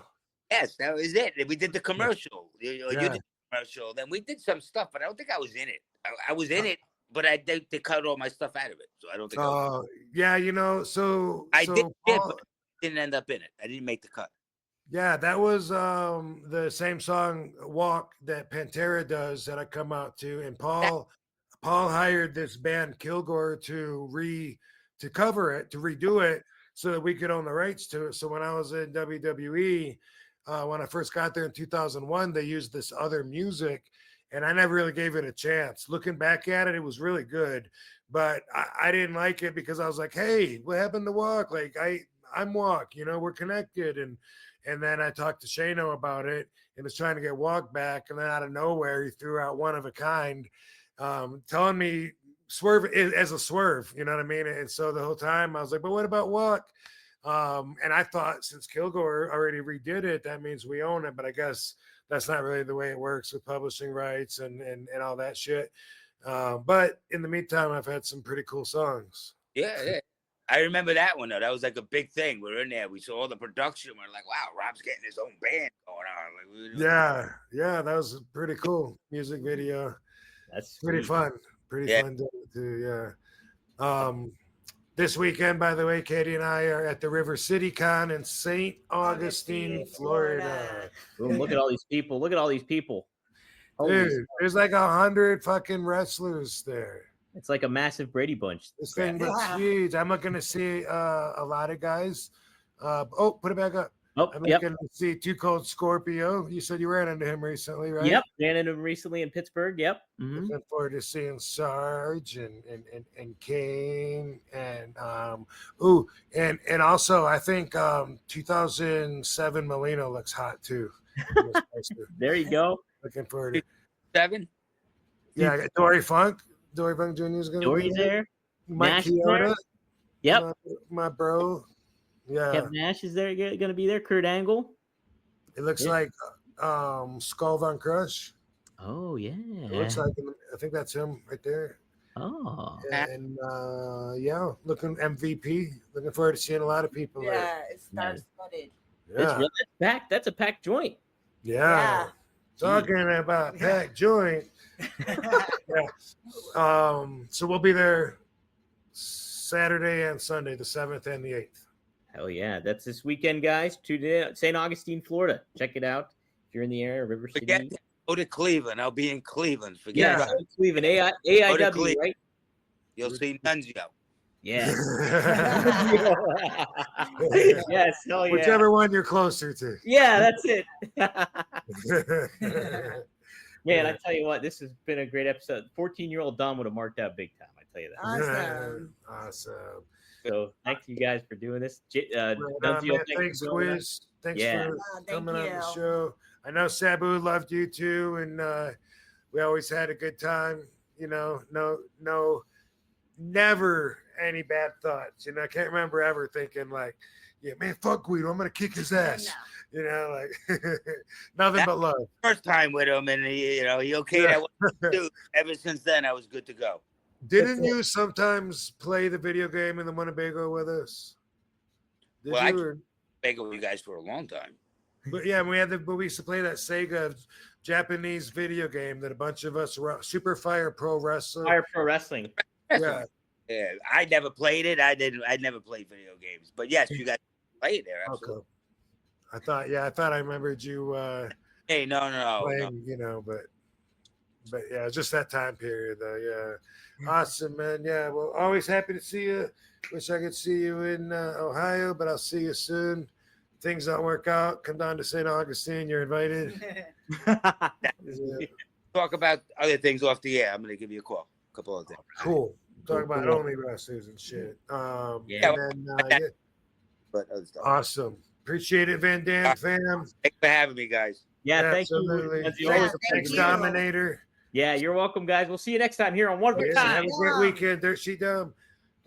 Yes, that was it. We did the commercial. You Yeah. did the commercial. Then we did some stuff, but I don't think I was in it. I was in it, but they cut all my stuff out of it, so I don't think. Yeah, you know, so I did, Paul, but didn't end up in it. I didn't make the cut. yeah, that was the same song "Walk" that Pantera does that I come out to, and Paul hired this band Kilgore to cover it, to redo it, so that we could own the rights to it. So when I was in WWE, when I first got there in 2001, they used this other music, and I never really gave it a chance. Looking back at it, it was really good, but I didn't like it because I was like, hey, what happened to Walk? Like I'm Walk, you know, we're connected. And then I talked to Shano about it and was trying to get Walk back. And then out of nowhere, he threw out One of a Kind, telling me Swerve as a swerve, you know what I mean? And so the whole time I was like, but what about Walk? And I thought since Kilgore already redid it, that means we own it. But I guess that's not really the way it works with publishing rights and all that shit. But in the meantime, I've had some pretty cool songs. Yeah. I remember that one though. That was like a big thing. We were in there. We saw all the production. We're like, wow, Rob's getting his own band going on. Like, yeah, that was a pretty cool music video. That's pretty fun. Pretty fun to do. Yeah. This weekend, by the way, Katie and I are at the River City Con in St. Augustine, Florida. Boom, look at all these people. Look at all these people. Dude, there's like 100 fucking wrestlers there. It's like a massive Brady Bunch. This thing looks huge. I'm looking to see a lot of guys. Put it back up. I'm looking to see Too Cold Scorpio. You said you ran into him recently, right? Yep, ran into him recently in Pittsburgh. Yep. Mm-hmm. Looking forward to seeing Sarge and Kane and and also I think 2007 Molino looks hot too. There you go. Looking forward to 7. Yeah, Dory Funk Jr. is going to be there. Mike Chioda. Yep. My bro. Yeah. Kevin Nash is there going to be there. Kurt Angle. It looks like Skull Von Crush. Oh yeah. It looks like I think that's him right there. Oh. And looking MVP. Looking forward to seeing a lot of people. Yeah, it's star-studded. Yeah. It's packed. That's a packed joint. Yeah. Talking about packed joint. Yeah. So we'll be there Saturday and Sunday, the 7th and the 8th. Hell yeah. That's this weekend, guys. To St. Augustine, Florida. Check it out. If you're in the area, River City. Go to Cleveland. I'll be in Cleveland. Forget about it. Cleveland. AIW, right? You'll see Nunzio. Yeah. Yes. Hell yeah. Whichever one you're closer to. Yeah, that's it. Man, I tell you what, this has been a great episode. 14-year-old Don would have marked out big time. I tell you that. Awesome. So thank you guys for doing this. Thanks, Quiz. Thanks for coming on the show. I know Sabu loved you too, and we always had a good time. You know, never any bad thoughts. You know, I can't remember ever thinking like, yeah, man, fuck Guido, I'm gonna kick his ass. No. You know, like nothing but love. First time with him, and he okayed that too. Ever since then, I was good to go. Didn't you sometimes play the video game in the Winnebago with us? I played with you guys for a long time. But yeah, we used to play that Sega Japanese video game that a bunch of us were Super Fire Pro Wrestling. Fire Pro Wrestling. Yeah. Yeah, I never played it. I never played video games. But yes, you guys played there. Absolutely. Okay. I thought I remembered you. Hey, no. Playing, you know, but yeah, just that time period though. Yeah. Awesome, man. Yeah. Well, always happy to see you. Wish I could see you in Ohio, but I'll see you soon. Things don't work out. Come down to St. Augustine. You're invited. Talk about other things off the air. I'm going to give you a call. A couple of things. Cool. Talk about only wrestlers and shit. But other stuff. Awesome. Appreciate it, Van Dam fam. Thanks for having me, guys. Yeah, thank you. Thanks, Dominator. Yeah, you're welcome, guys. We'll see you next time here on One of a Kind. Have a great weekend. There she dumb.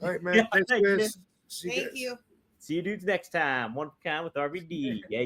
All right, man. Thanks, Chris. Thank you. See you dudes next time. One of a Kind with RVD. Yeah.